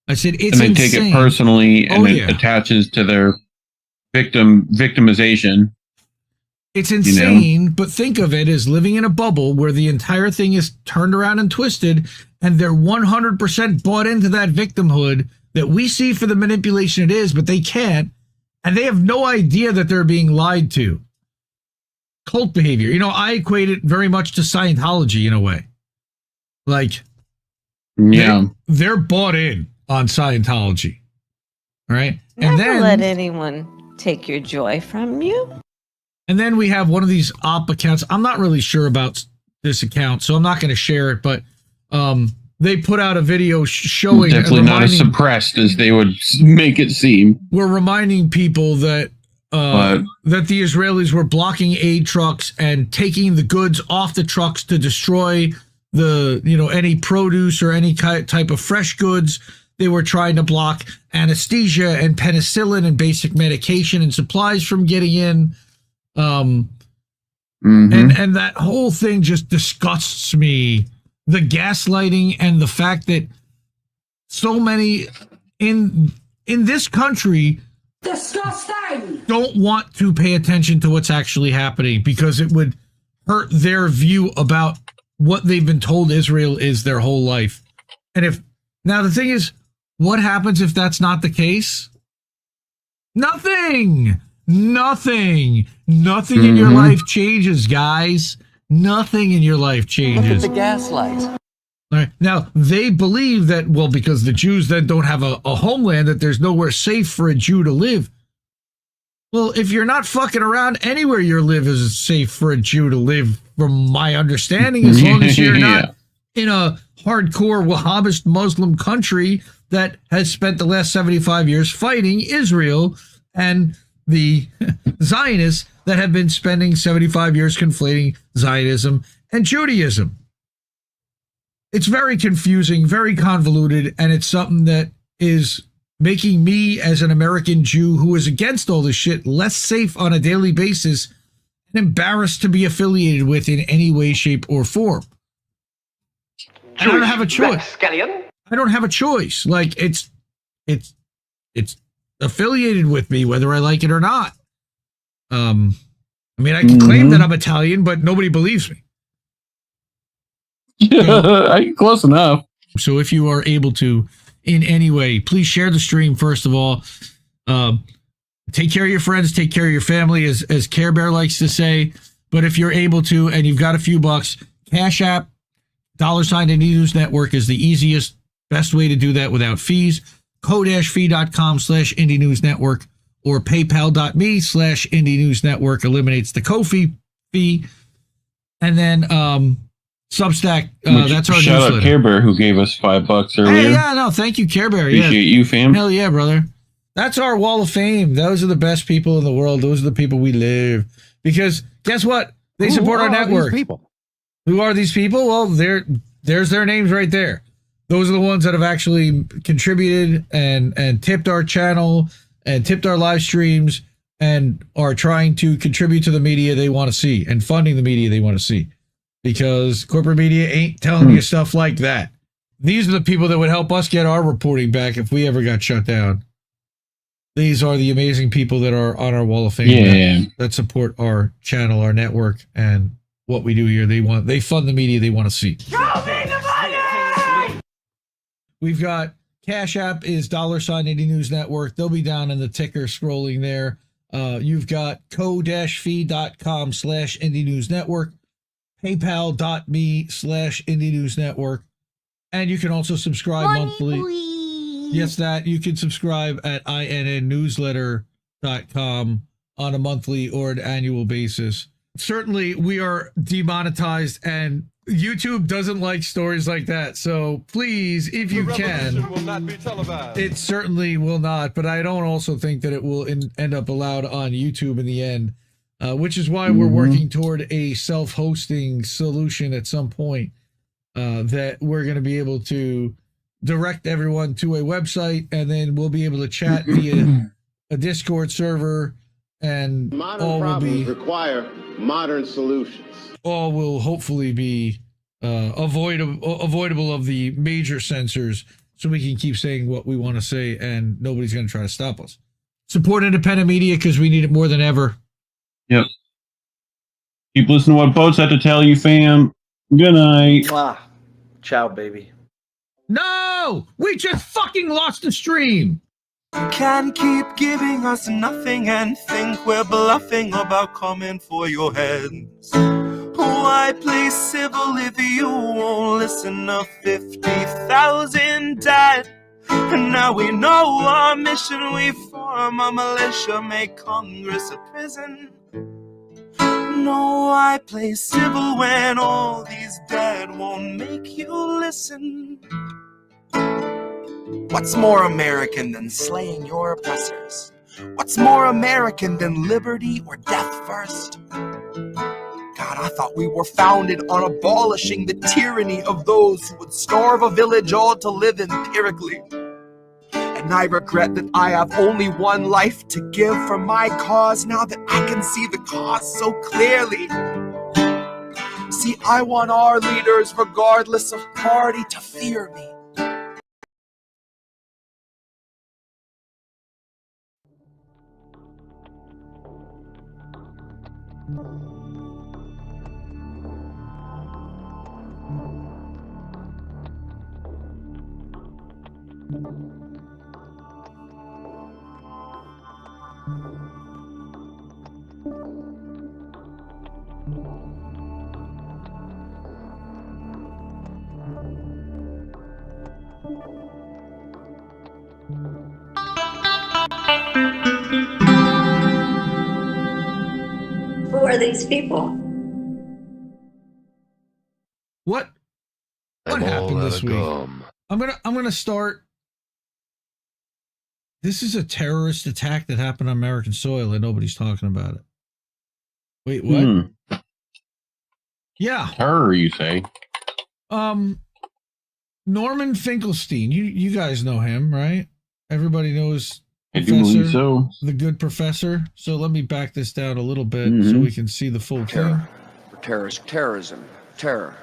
I said, it's insane. And they take it personally and it attaches to their victimization. It's insane, but think of it as living in a bubble where the entire thing is turned around and twisted and they're 100% bought into that victimhood that we see for the manipulation it is, but they can't. And they have no idea that they're being lied to. Cult behavior. You know, I equate it very much to Scientology in a way. Like, they're bought in on Scientology. All right? Never let anyone take your joy from you. And then we have one of these op accounts. I'm not really sure about this account, so I'm not going to share it, but they put out a video showing... Definitely not as suppressed as they would make it seem. We're reminding people that that the Israelis were blocking aid trucks and taking the goods off the trucks to destroy any produce or any type of fresh goods. They were trying to block anesthesia and penicillin and basic medication and supplies from getting in. And that whole thing just disgusts me. The gaslighting and the fact that so many in this country don't want to pay attention to what's actually happening because it would hurt their view about what they've been told Israel is their whole life. And now the thing is, what happens if that's not the case? Nothing in your life changes, guys. Nothing in your life changes. Look at the gaslight. All right. Now, they believe that, well, because the Jews then don't have a homeland, that there's nowhere safe for a Jew to live. Well, if you're not fucking around, anywhere you live is safe for a Jew to live, from my understanding, as long as you're not in a hardcore Wahhabist Muslim country that has spent the last 75 years fighting Israel and the Zionists that have been spending 75 years conflating Zionism and Judaism. It's very confusing, very convoluted, and it's something that is making me, as an American Jew who is against all this shit, less safe on a daily basis and embarrassed to be affiliated with in any way, shape, or form. I don't have a choice. I don't have a choice. Like, it's affiliated with me, whether I like it or not. I mean, I can claim that I'm Italian, but nobody believes me. Close enough. So if you are able to, in any way, please share the stream, first of all. Take care of your friends, take care of your family, as Care Bear likes to say. But if you're able to, and you've got a few bucks, Cash App, $ Indie News Network is the easiest, best way to do that without fees. ko-fi.com/Indie News Network or paypal.me/Indie News Network eliminates the Ko-fi fee. And then Substack, that's our shout newsletter. Out Care Bear, who gave us $5 earlier. Hey, yeah, no, thank you, Care Bear. Appreciate you, fam. Hell yeah, brother. That's our wall of fame. Those are the best people in the world. Those are the people we live. Because guess what? They support our network. Who are these people? Well, there's their names right there. Those are the ones that have actually contributed and tipped our channel and tipped our live streams and are trying to contribute to the media they want to see and funding the media they want to see. Because corporate media ain't telling you stuff like that. These are the people that would help us get our reporting back if we ever got shut down. These are the amazing people that are on our wall of fame that support our channel, our network, and what we do here. They fund the media they want to see. Show me the money! We've got Cash App is $ Indie News Network. They'll be down in the ticker scrolling there. You've got co-fi.com/Indie News Network, paypal.me/Indie News Network, and you can also subscribe monthly. Yes, that you can subscribe at INNnewsletter.com on a monthly or an annual basis. Certainly, we are demonetized, and YouTube doesn't like stories like that. So please, if you can, will not be televised. it certainly will not. But I don't also think that it will end up allowed on YouTube in the end, which is why we're working toward a self-hosting solution at some point that we're going to be able to direct everyone to a website, and then we'll be able to chat via a Discord server, and modern problems require modern solutions. All will hopefully be avoidable of the major censors, so we can keep saying what we want to say, and nobody's going to try to stop us. Support independent media because we need it more than ever. Yep. Keep listening to what Boats had to tell you, fam. Good night. Mwah. Ciao, baby. No! We just fucking lost the stream! You can't keep giving us nothing and think we're bluffing about coming for your heads. Why play civil if you won't listen? 50,000 died, and now we know our mission. We form a militia, make Congress a prison. No, I play civil when all these dead won't make you listen. What's more American than slaying your oppressors? What's more American than liberty or death first? God, I thought we were founded on abolishing the tyranny of those who would starve a village all to live empirically. And I regret that I have only one life to give for my cause now that I can see the cause so clearly. See, I want our leaders, regardless of party, to fear me. Who are these people? What happened this week? I'm gonna start. This is a terrorist attack that happened on American soil and nobody's talking about it. Wait, what? Yeah. Terror, you say? Norman Finkelstein. You guys know him, right? Everybody knows I do believe so. The good professor. So let me back this down a little bit so we can see the full thing. Terrorism. Terror.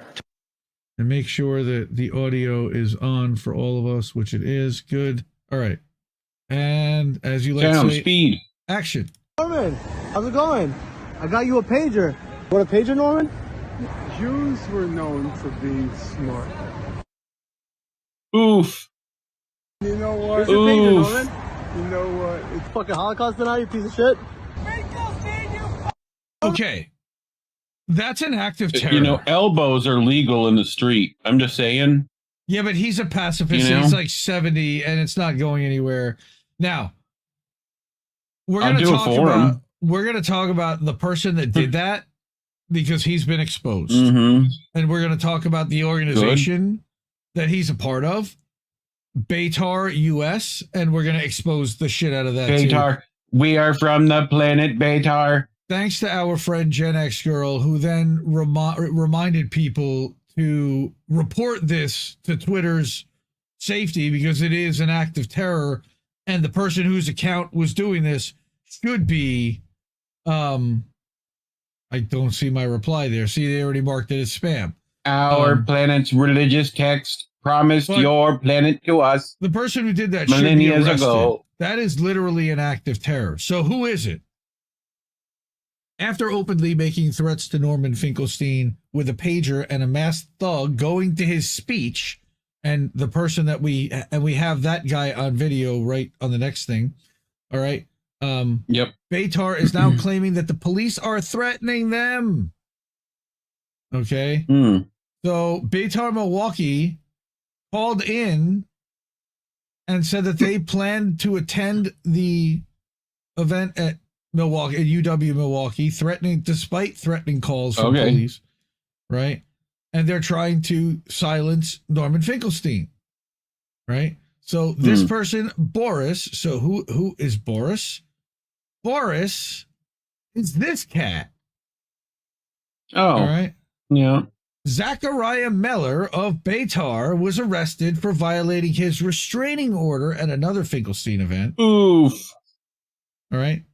And make sure that the audio is on for all of us, which it is. Good. All right. And as you like to say, speed. Action. Norman, how's it going? I got you a pager. Want a pager, Norman? Jews were known for being smart. Oof. You know what? Here's your pager, Norman. You know what? It's fucking Holocaust tonight, you piece of shit. Okay. That's an act of terror. You know, elbows are legal in the street. I'm just saying. Yeah, but he's a pacifist. You know? He's like 70 and it's not going anywhere. Now, we're going to talk about the person that did that because he's been exposed. And we're going to talk about the organization that he's a part of, Betar US, and we're going to expose the shit out of that Betar. too. We are from the planet Betar. Thanks to our friend Gen X Girl, who then reminded people to report this to Twitter's safety because it is an act of terror, and the person whose account was doing this should be I don't see my reply there. See, they already marked it as spam. Our planet's religious text promised your planet to us. The person who did that millennia should be arrested. ago. That is literally an act of terror. So who is it? After openly making threats to Norman Finkelstein with a pager and a masked thug going to his speech, And the person that we have that guy on video right on the next thing. All right. Yep. Betar is now claiming that the police are threatening them. Okay. So Betar Milwaukee called in and said that they planned to attend the event at Milwaukee, at UW Milwaukee, despite threatening calls from police, right? And they're trying to silence Norman Finkelstein, right? So this person, Boris, so who is Boris? Boris is this cat. Oh. All right. Yeah. Zachariah Meller of Betar was arrested for violating his restraining order at another Finkelstein event. Oof. All right.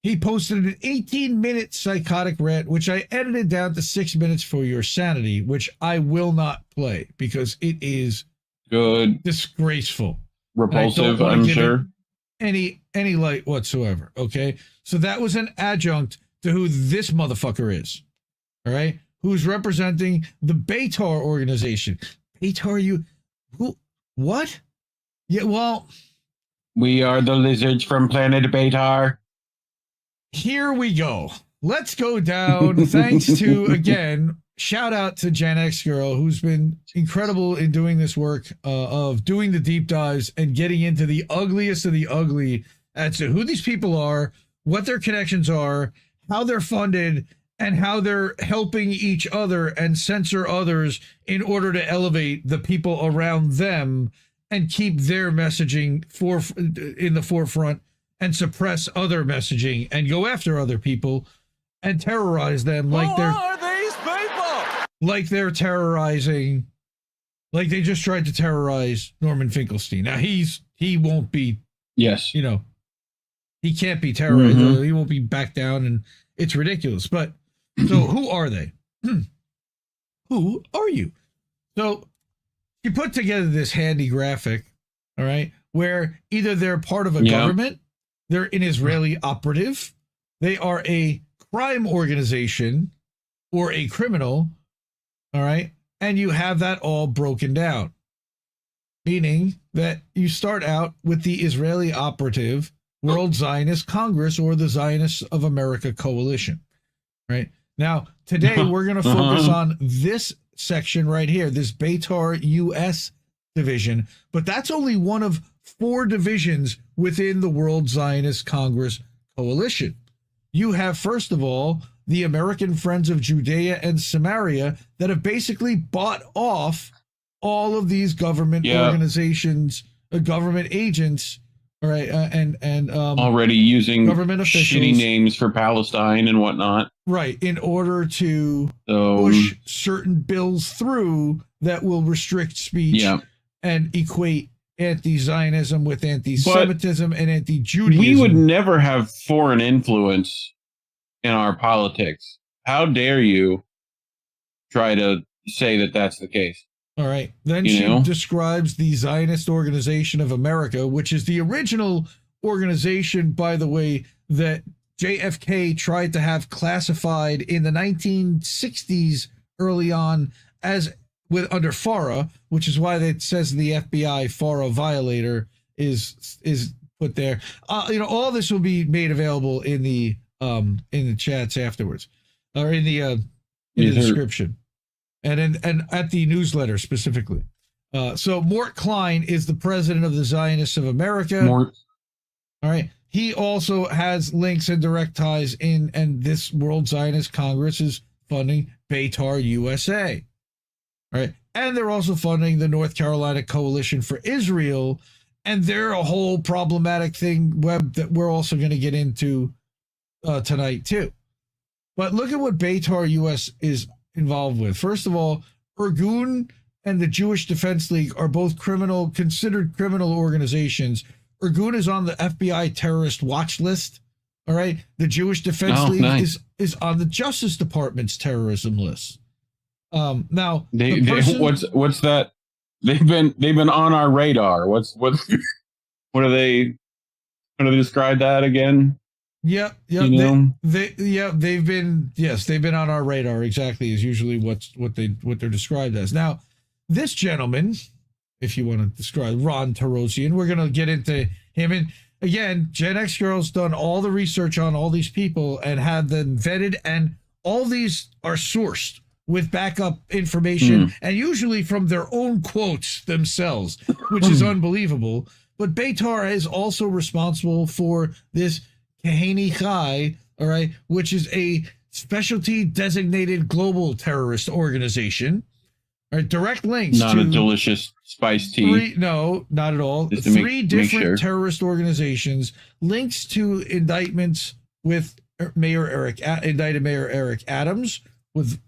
He posted an 18-minute psychotic rant, which I edited down to 6 minutes for your sanity, which I will not play because it is good, disgraceful, repulsive, I'm sure. Any light whatsoever. Okay. So that was an adjunct to who this motherfucker is. All right. Who's representing the Betar organization. Betar, what? Yeah, well. We are the lizards from planet Betar. Here we go. Let's go down. Thanks to, again, shout out to Gen X Girl, who's been incredible in doing this work of doing the deep dives and getting into the ugliest of the ugly as to who these people are, what their connections are, how they're funded, and how they're helping each other and censor others in order to elevate the people around them and keep their messaging in the forefront and suppress other messaging and go after other people and terrorize them like they're terrorizing, like they just tried to terrorize Norman Finkelstein. Now he won't be, he can't be terrorized. He won't be back down, and it's ridiculous. But so who are they? Who are you? So you put together this handy graphic, all right, where either they're part of a government, they're an Israeli operative, they are a crime organization or a criminal, all right, and you have that all broken down, meaning that you start out with the Israeli operative World Zionist Congress or the Zionists of America Coalition, right? Now, today we're going to focus on this section right here, this Betar U.S. division, but that's only one of 4 divisions within the World Zionist Congress Coalition. You have, first of all, the American Friends of Judea and Samaria that have basically bought off all of these government organizations, government agents, all right, and already using government officials, shitty names for Palestine and whatnot, right, in order to push certain bills through that will restrict speech and equate anti-Zionism with anti-Semitism and anti-Judaism. We would never have foreign influence in our politics. How dare you try to say that that's the case? All right. Then she describes the Zionist Organization of America, which is the original organization, by the way, that JFK tried to have classified in the 1960s early on as under FARA, which is why it says the FBI FARA violator is put there. All this will be made available in the chats afterwards, or in the description, and at the newsletter specifically. So Mort Klein is the president of the Zionists of America. Mort. All right. He also has links and direct ties in, and this World Zionist Congress is funding Betar USA. All right. And they're also funding the North Carolina Coalition for Israel. And they're a whole problematic thing that we're also going to get into tonight, too. But look at what Betar US is involved with. First of all, Irgun and the Jewish Defense League are both considered criminal organizations. Irgun is on the FBI terrorist watch list. All right. The Jewish Defense League is on the Justice Department's terrorism list. Now, what's that? They've been on our radar. What are they? How do they describe that again? Yeah. They've been on our radar. Exactly, is usually what they're described as. Now, this gentleman, if you want to describe Ron Tarosian. We're going to get into him. And again, Gen X Girl's done all the research on all these people and had them vetted, and all these are sourced with backup information and usually from their own quotes themselves, which is unbelievable. But Betar is also responsible for this Kahani Chai, all right, which is a specialty designated global terrorist organization. All right, direct links not to a delicious spiced tea. No, not at all. Just to Three make different sure. terrorist organizations, links to indictments with indicted Mayor Eric Adams with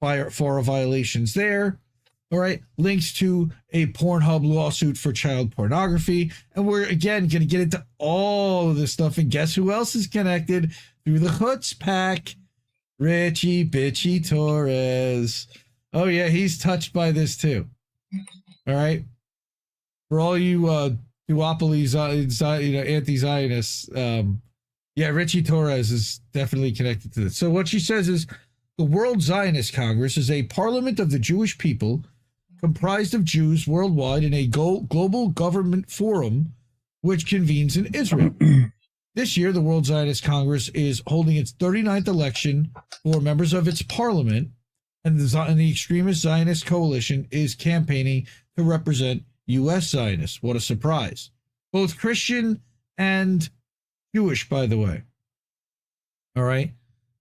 FARA violations there. All right, links to a Pornhub lawsuit for child pornography. And we're, again, going to get into all of this stuff. And guess who else is connected through the Chutzpah pack? Richie Bitchy Torres. Oh, yeah, he's touched by this, too. All right? For all you duopoly, anti-Zionists, yeah, Richie Torres is definitely connected to this. So what she says is, the World Zionist Congress is a parliament of the Jewish people comprised of Jews worldwide in a global government forum which convenes in Israel. This year, the World Zionist Congress is holding its 39th election for members of its parliament, and the extremist Zionist coalition is campaigning to represent U.S. Zionists. What a surprise. Both Christian and Jewish, by the way. All right.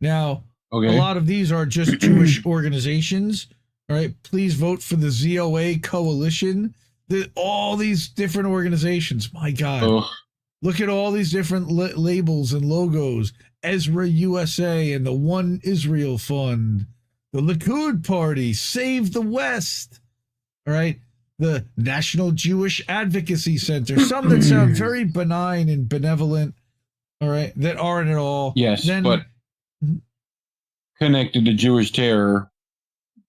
Now, a lot of these are just Jewish organizations. All right. Please vote for the ZOA coalition. All these different organizations. My God. Oh. Look at all these different labels and logos. Ezra USA and the One Israel Fund. The Likud Party. Save the West. All right. The National Jewish Advocacy Center. Some that sound very benign and benevolent. All right. That aren't at all. Yes, but connected to Jewish terror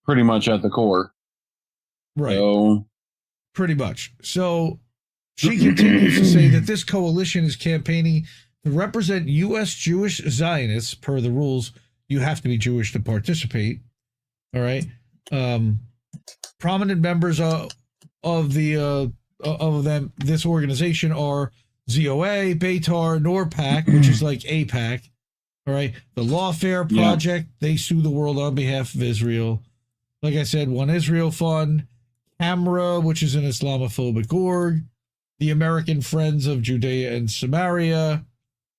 pretty much at the core. Right. So, pretty much. So she continues to say that this coalition is campaigning to represent U.S. Jewish Zionists. Per the rules, you have to be Jewish to participate. All right. Prominent members of this organization are ZOA, Betar, NORPAC, which is like APAC. All right. The Lawfare Project, they sue the world on behalf of Israel. Like I said, One Israel Fund, CAMRA, which is an Islamophobic org, the American Friends of Judea and Samaria,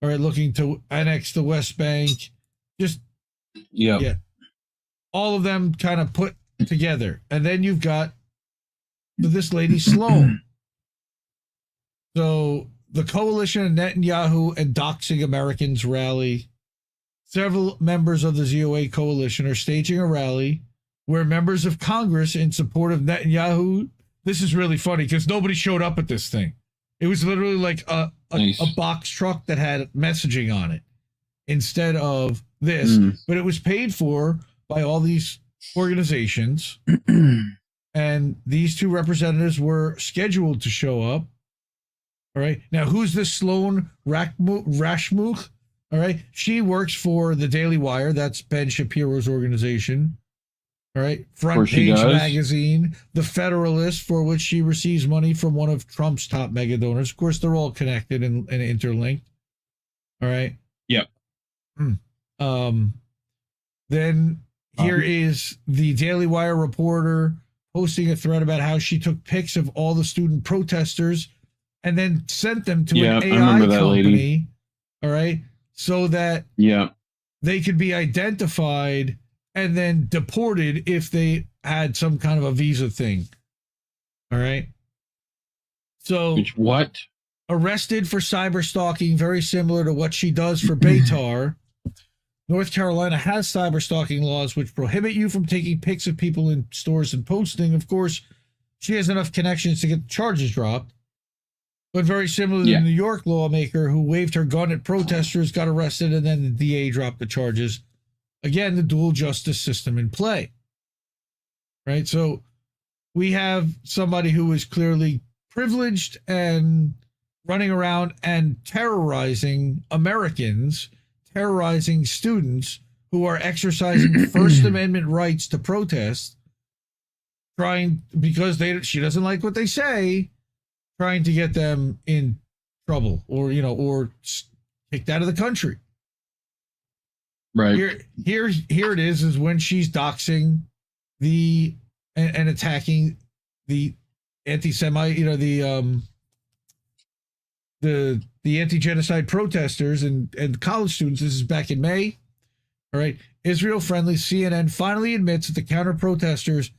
all right, looking to annex the West Bank. Just, yeah. All of them kind of put together. And then you've got this lady Sloan. So the coalition of Netanyahu and Doxing Americans rally. Several members of the ZOA coalition are staging a rally where members of Congress in support of Netanyahu. This is really funny because nobody showed up at this thing. It was literally like a box truck that had messaging on it instead of this, but it was paid for by all these organizations. And these two representatives were scheduled to show up. All right. Now, who's this Sloan Rashmuch? All right. She works for the Daily Wire. That's Ben Shapiro's organization. All right. Front Page Magazine, The Federalist, for which she receives money from one of Trump's top mega donors. Of course, they're all connected and interlinked. All right. Yep. Then here is the Daily Wire reporter posting a thread about how she took pics of all the student protesters and then sent them to an AI company. Lady. All right. So that they could be identified and then deported if they had some kind of a visa thing. All right. So what? Arrested for cyber stalking, very similar to what she does for Betar. North Carolina has cyber stalking laws which prohibit you from taking pics of people in stores and posting. Of course, she has enough connections to get the charges dropped. But very similar to the New York lawmaker who waved her gun at protesters, got arrested, and then the DA dropped the charges. Again, the dual justice system in play. Right? So we have somebody who is clearly privileged and running around and terrorizing Americans, terrorizing students who are exercising First Amendment rights to protest because she doesn't like what they say, trying to get them in trouble or kicked out of the country. Right. Here it is when she's doxing and attacking the anti-Semite, the anti-genocide protesters and college students. This is back in May. All right. Israel-friendly CNN finally admits that the counter-protesters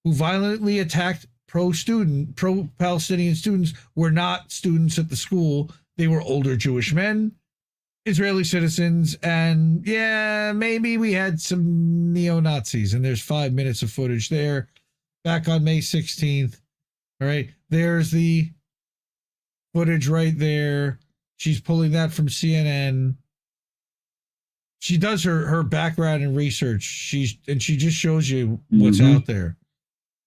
who violently attacked pro-Palestinian students were not students at the school. They were older Jewish men, Israeli citizens, and maybe we had some neo-Nazis. And there's 5 minutes of footage there back on May 16th. All right. There's the footage right there. She's pulling that from CNN. She does her background and research. She just shows you what's out there.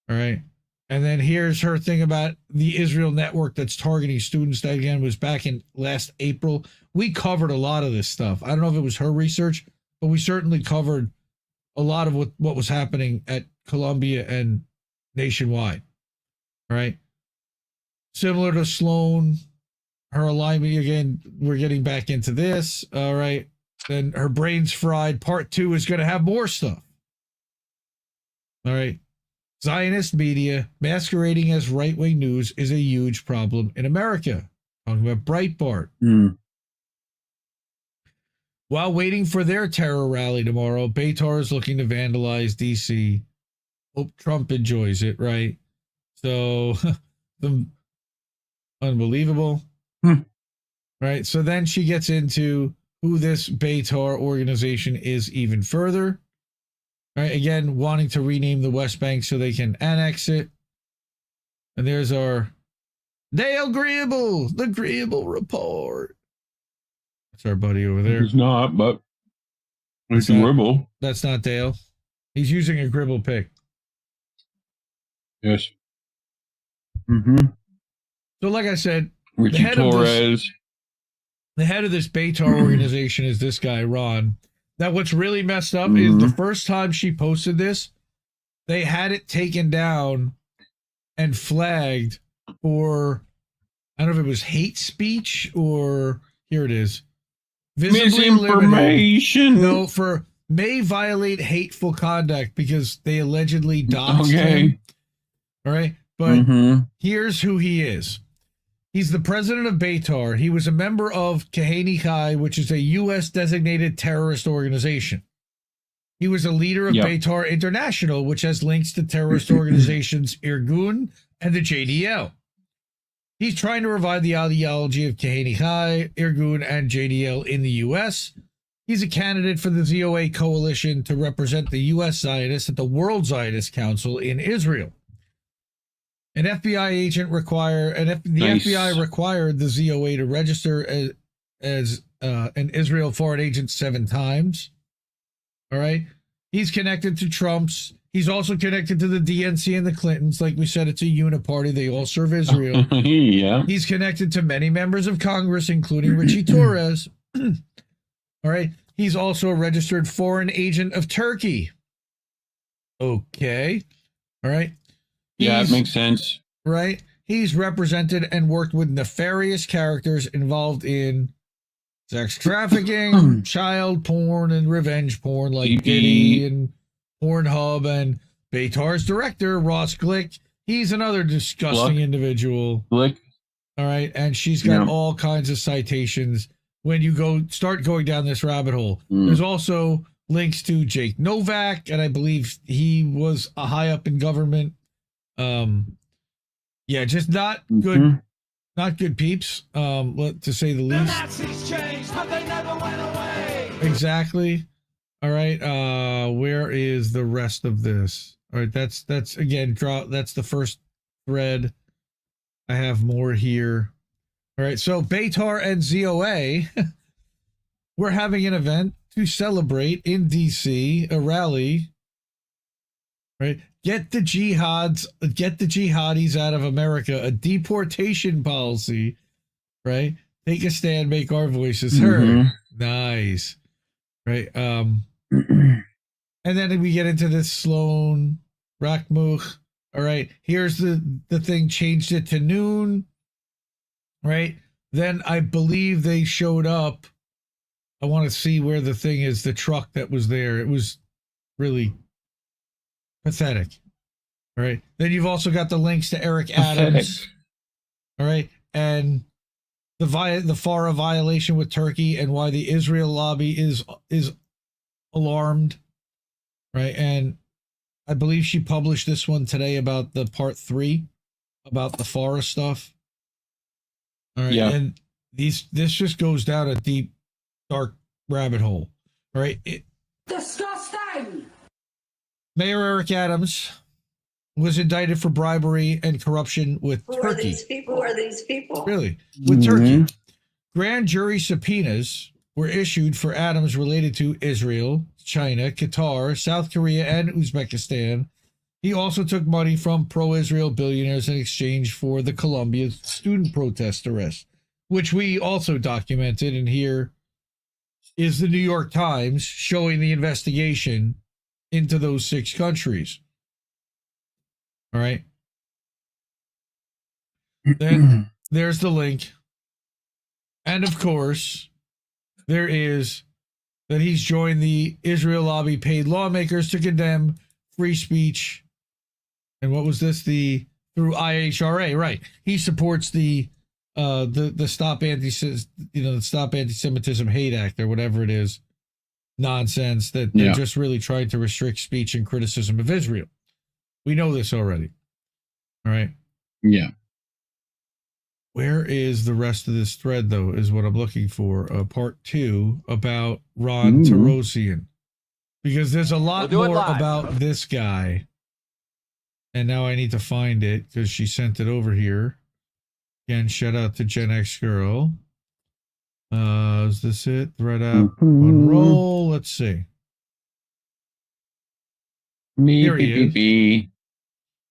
All right. And then here's her thing about the Israel network that's targeting students. That again was back in last April. We covered a lot of this stuff. I don't know if it was her research, but we certainly covered a lot of what was happening at Columbia and nationwide. All right. Similar to Sloan, her alignment again, we're getting back into this. All right. Then her brain's fried. Part 2 is going to have more stuff. All right. Zionist media masquerading as right-wing news is a huge problem in America. Talking about Breitbart. While waiting for their terror rally tomorrow, Betar is looking to vandalize D.C. Hope Trump enjoys it, right? So, unbelievable. Right. So then she gets into who this Betar organization is even further. Right, again, wanting to rename the West Bank so they can annex it. And there's our Dale Gribble, the Gribble Report. That's our buddy over there. He's not, but it's a Gribble. That's not Dale. He's using a Gribble pick. Yes. So like I said, Richie Torres. The head of this Betar organization is this guy, Ron. Now, what's really messed up is the first time she posted this, they had it taken down and flagged for, I don't know if it was hate speech or, here it is. Misinformation. No, for may violate hateful conduct because they allegedly doxed him. All right. But here's who he is. He's the president of Betar. He was a member of Kahani Kai, which is a U.S. designated terrorist organization. He was a leader of Betar International, which has links to terrorist organizations Irgun and the JDL. He's trying to revive the ideology of Kahani Kai, Irgun, and JDL in the U.S. He's a candidate for the ZOA coalition to represent the U.S. Zionists at the World Zionist Council in Israel. An FBI agent FBI required the ZOA to register as an Israel foreign agent 7 times. All right. He's connected to Trump's. He's also connected to the DNC and the Clintons. Like we said, it's a uniparty. They all serve Israel. He's connected to many members of Congress, including Richie Torres. All right. He's also a registered foreign agent of Turkey. Okay. All right. It makes sense. Right? He's represented and worked with nefarious characters involved in sex trafficking, child porn, and revenge porn like Diddy and Pornhub. And Betar's director, Ross Glick, he's another disgusting individual. Glick. All right. And she's got all kinds of citations when you start going down this rabbit hole. There's also links to Jake Novak, and I believe he was a high up in government. Just not good, not good peeps, to say the least. The Nazis changed, but they never went away. Exactly. All right. Where is the rest of this? All right. That's again, that's the first thread. I have more here. All right. So Betar and ZOA, we're having an event to celebrate in DC, a rally. Right. Get the jihadis out of America, a deportation policy, right? Take a stand, make our voices heard. Nice. Right. And then we get into this Sloan, Rakhmuch, All right. Here's the thing, changed it to noon. Right. Then I believe they showed up. I want to see where the thing is, the truck that was there. It was really pathetic. All right. Then you've also got the links to Eric Adams. All right. And the FARA violation with Turkey and why the Israel lobby is alarmed. Right. And I believe she published this one today about the part 3 about the FARA stuff. All right. Yeah. And this just goes down a deep, dark rabbit hole. All right. Disgusting! Mayor Eric Adams was indicted for bribery and corruption with Turkey. Who are these people? Really? With Turkey. Grand jury subpoenas were issued for Adams related to Israel, China, Qatar, South Korea, and Uzbekistan. He also took money from pro-Israel billionaires in exchange for the Columbia student protest arrest, which we also documented. And here is the New York Times showing the investigation into those 6 countries. All right. Then there's the link. And of course, there is that he's joined the Israel lobby, paid lawmakers to condemn free speech. And what was this? Through IHRA, right? He supports the Stop Anti-Semitism Hate Act or whatever it is, nonsense that they're just really trying to restrict speech and criticism of Israel. We know this already. All right. Yeah. Where is the rest of this thread, though, is what I'm looking for. Part 2 about Ron Terrorism. Because there's a lot more about this guy. And now I need to find it because she sent it over here. Again, shout out to Gen X Girl. Is this it? Thread app unroll. Let's see. Here he is.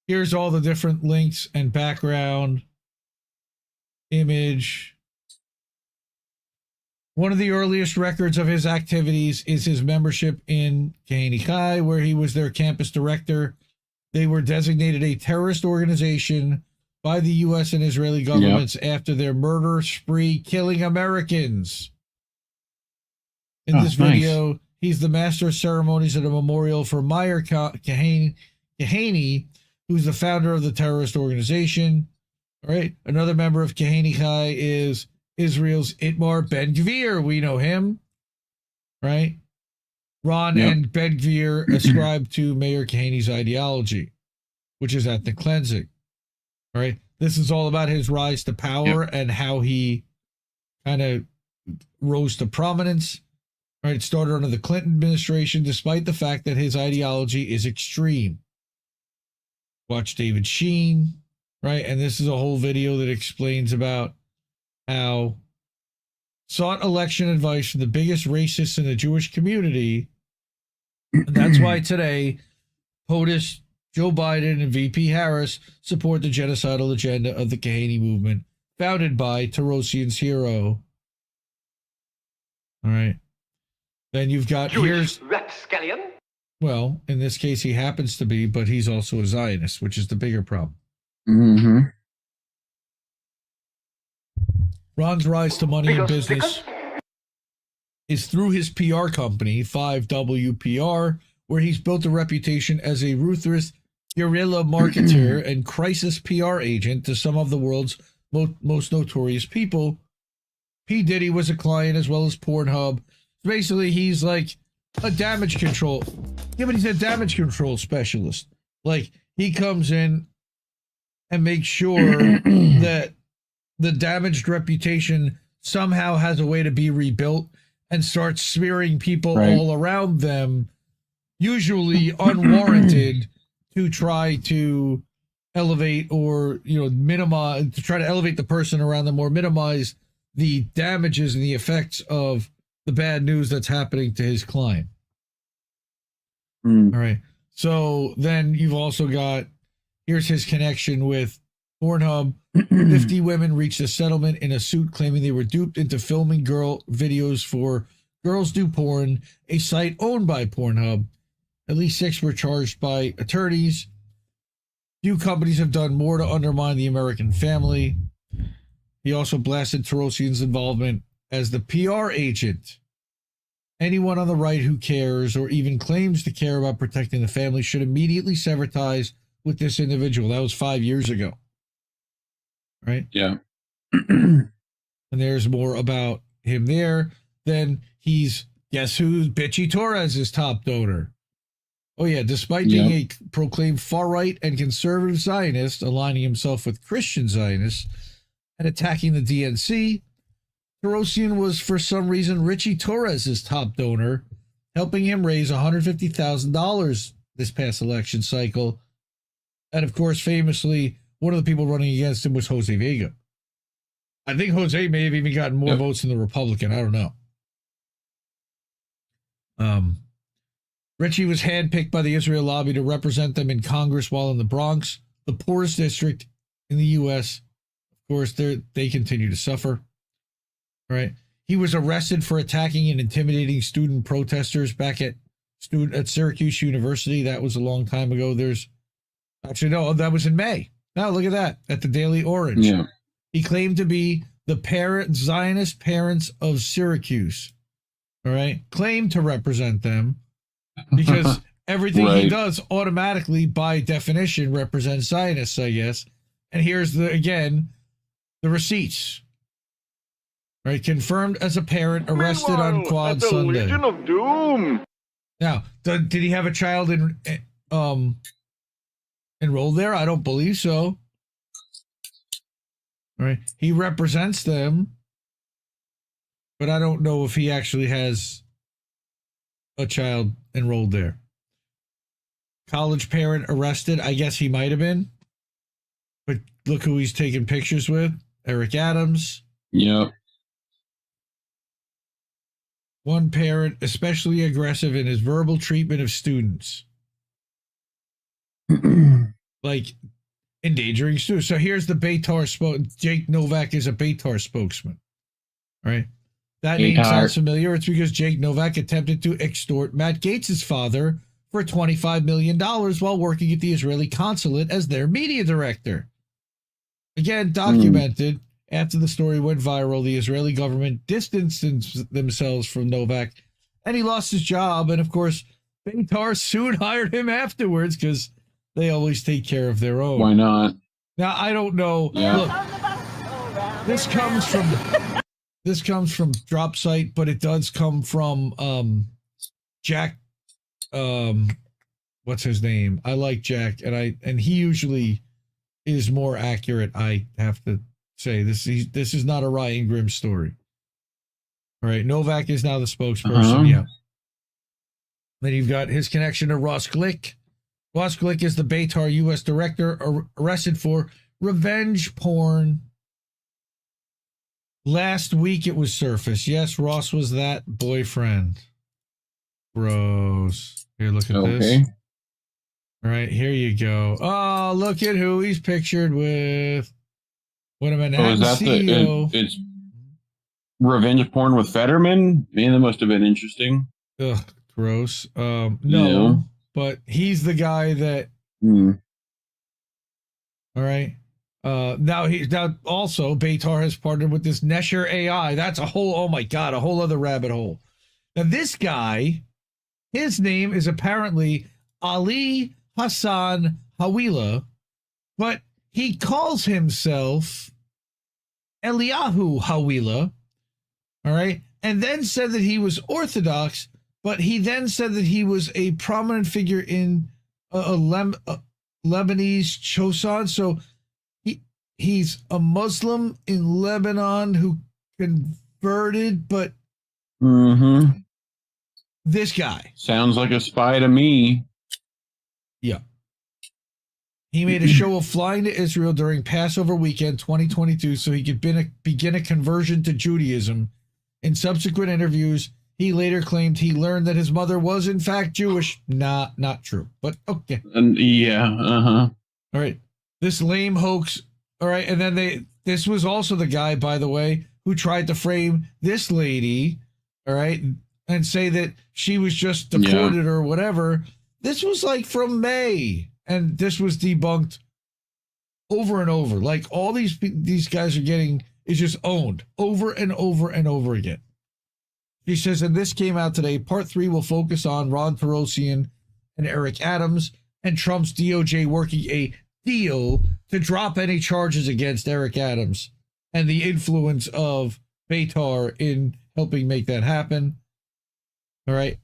Here's all the different links and background image. One of the earliest records of his activities is his membership in Kahane Chai, where he was their campus director. They were designated a terrorist organization by the U.S. and Israeli governments after their murder spree, killing Americans. In this video, he's the master of ceremonies at a memorial for Meir Kahane, who's the founder of the terrorist organization. All right. Another member of Kahane Chai is Israel's Itamar Ben-Gvir. We know him, right? Ron and Ben-Gvir ascribe to Mayor Kahane's ideology, which is ethnic cleansing. All right. This is all about his rise to power and how he kind of rose to prominence. All right. It started under the Clinton administration, despite the fact that his ideology is extreme. Watch David Sheen. Right. And this is a whole video that explains about how sought election advice from the biggest racists in the Jewish community. And that's why today, POTUS, Joe Biden, and VP Harris support the genocidal agenda of the Kahane movement, founded by Terrorism's hero. All right. Then you've got Jewish rapscallion. Well, in this case, he happens to be, but he's also a Zionist, which is the bigger problem. Ron's rise to money in business is through his PR company, 5WPR, where he's built a reputation as a ruthless guerrilla marketer and crisis PR agent to some of the world's most notorious people. P. Diddy was a client as well as Pornhub. Basically, he's like a damage control. Yeah, but he's a damage control specialist. Like, he comes in and makes sure that the damaged reputation somehow has a way to be rebuilt and starts smearing people all around them, usually unwarranted, to try to elevate or, minimize, to try to elevate the person around them or minimize the damages and the effects of the bad news that's happening to his client. All right. So then you've also got, here's his connection with Pornhub. 50 women reached a settlement in a suit claiming they were duped into filming girl videos for Girls Do Porn, a site owned by Pornhub. At least 6 were charged by attorneys. Few companies have done more to undermine the American family. He also blasted Terosian's involvement as the PR agent. Anyone on the right who cares or even claims to care about protecting the family should immediately sever ties with this individual. That was 5 years ago. Right? Yeah. And there's more about him there. Then he's, guess who? Bitchy Torres' top donor. Oh, yeah. Despite being a proclaimed far-right and conservative Zionist, aligning himself with Christian Zionists and attacking the DNC, Terosian was, for some reason, Richie Torres' top donor, helping him raise $150,000 this past election cycle. And, of course, famously, one of the people running against him was Jose Vega. I think Jose may have even gotten more votes than the Republican. I don't know. Richie was handpicked by the Israel lobby to represent them in Congress while in the Bronx, the poorest district in the U.S. Of course, they continue to suffer. Right? He was arrested for attacking and intimidating student protesters back at Syracuse University. That was a long time ago. That was in May. Now look at that at the Daily Orange. Yeah. He claimed to be the Zionist parents of Syracuse. All right, claimed to represent them because everything he does automatically, by definition, represents Zionists, I guess. And here's the receipts. Right, confirmed as a parent, arrested on Quad Sunday. Legion of Doom. Now, did he have a child enrolled there? I don't believe so. All right, he represents them, but I don't know if he actually has a child enrolled there. College parent arrested. I guess he might have been, but look who he's taking pictures with: Eric Adams. Yep. One parent especially aggressive in his verbal treatment of students. Like endangering students. So here's the Betar Jake Novak is a Betar spokesman. Right? That name sounds familiar. It's because Jake Novak attempted to extort Matt Gaetz' father for $25 million while working at the Israeli consulate as their media director. Again, documented. After the story went viral, the Israeli government distanced themselves from Novak, and he lost his job. And, of course, Betar soon hired him afterwards because they always take care of their own. Why not? Now, I don't know. Yeah. Look, this comes from Drop Site, but it does come from Jack. What's his name? I like Jack, and he usually is more accurate. I have to say this is not a Ryan Grimm story. All right, Novak is now the spokesperson. Yeah. Then you've got his connection to Ross Glick. Ross Glick is the Betar U.S. director arrested for revenge porn. Last week it was surfaced. Yes, Ross was that boyfriend. Gross. Here, look at this. All right, here you go. Oh, look at who he's pictured with. What am I now? Is that it's revenge porn with Fetterman? Man, that must have been interesting. Ugh, gross. No, but he's the guy that. All right. Now also Betar has partnered with this Nesher AI. That's a whole a whole other rabbit hole. Now this guy, his name is apparently Ali Hassan Hawila, but he calls himself Eliyahu Hawila, all right, and then said that he was Orthodox, but he then said that he was a prominent figure in Lebanese Chosan. So he's a Muslim in Lebanon who converted, but this guy sounds like a spy to me. Yeah. He made a show of flying to Israel during Passover weekend 2022 so he could begin a conversion to Judaism. In subsequent interviews, he later claimed he learned that his mother was in fact Jewish. Not true, but okay. All right. This lame hoax. All right. And then this was also the guy, by the way, who tried to frame this lady. All right. And say that she was just deported or whatever. This was like from May. And this was debunked over and over. Like all these guys are getting is just owned over and over and over again. She says, and this came out today. Part 3 will focus on Ron Perosian and Eric Adams and Trump's DOJ working a deal to drop any charges against Eric Adams and the influence of Betar in helping make that happen. All right.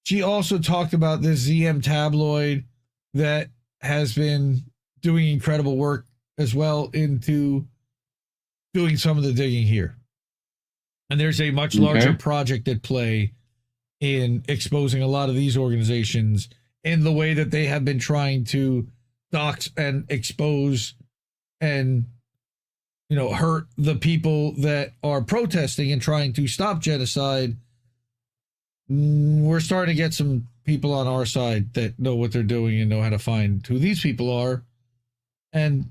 She also talked about this ZM tabloid that has been doing incredible work as well into doing some of the digging here. And there's a much larger project at play in exposing a lot of these organizations in the way that they have been trying to dox and expose and, you know, hurt the people that are protesting and trying to stop genocide. We're starting to get some people on our side that know what they're doing and know how to find who these people are and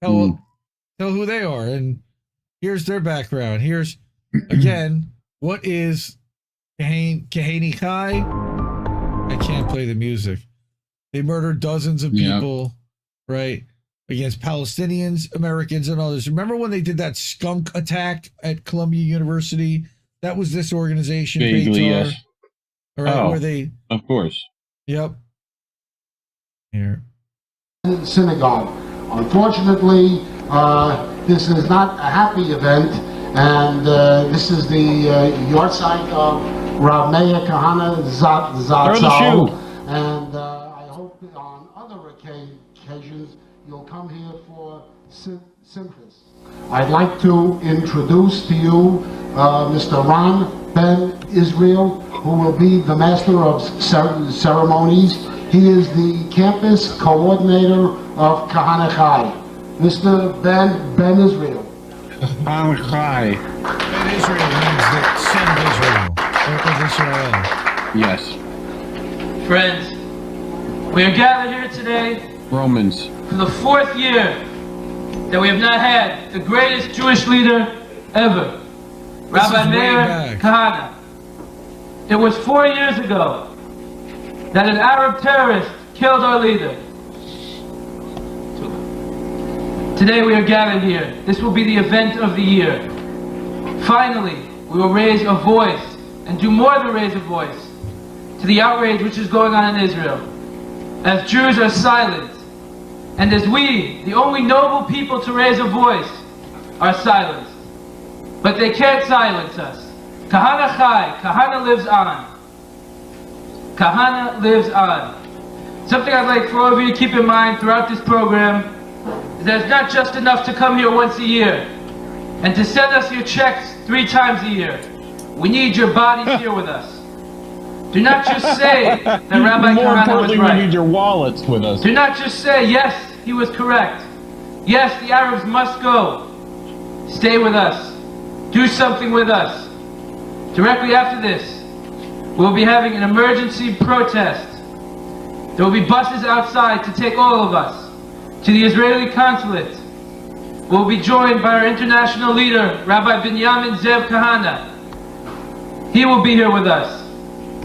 tell who they are. And here's their background. Here's, again, what is Kahani Kai? I can't play the music. They murdered dozens of people, right, against Palestinians, Americans, and others. Remember when they did that skunk attack at Columbia University? That was this organization, Vaguely, Betar, yes. all right, where they... Of course. Yep. Here. Synagogue. Unfortunately, this is not a happy event, and this is the yahrzeit of Rav Meir Kahana Zatzal, and I hope that on other occasions you'll come here for Simchas. I'd like to introduce to you Mr. Ron Ben Israel, who will be the master of ceremonies. He is the campus coordinator of Kahana Chai. Mr. Ben Israel. Kahana Chai. Ben Israel means the son of Israel. Or Israel. Yes. Friends, we are gathered here today Romans. for the 4th year that we have not had the greatest Jewish leader ever, Rabbi Meir Kahana. It was 4 years ago that an Arab terrorist killed our leader. Today we are gathered here. This will be the event of the year. Finally, we will raise a voice, and do more than raise a voice, to the outrage which is going on in Israel. As Jews are silent, and as we, the only noble people to raise a voice, are silenced. But they can't silence us. Kahana Chai, Kahana lives on. Kahana lives on. Something I'd like for all of you to keep in mind throughout this program is that it's not just enough to come here once a year and to send us your checks 3 times a year. We need your bodies here with us. Do not just say that Rabbi More Kahana importantly, was right. we need your wallets with us. Do not just say, yes, he was correct. Yes, the Arabs must go. Stay with us. Do something with us. Directly after this, we'll be having an emergency protest. There will be buses outside to take all of us to the Israeli consulate. We'll be joined by our international leader, Rabbi Binyamin Zev Kahana. He will be here with us.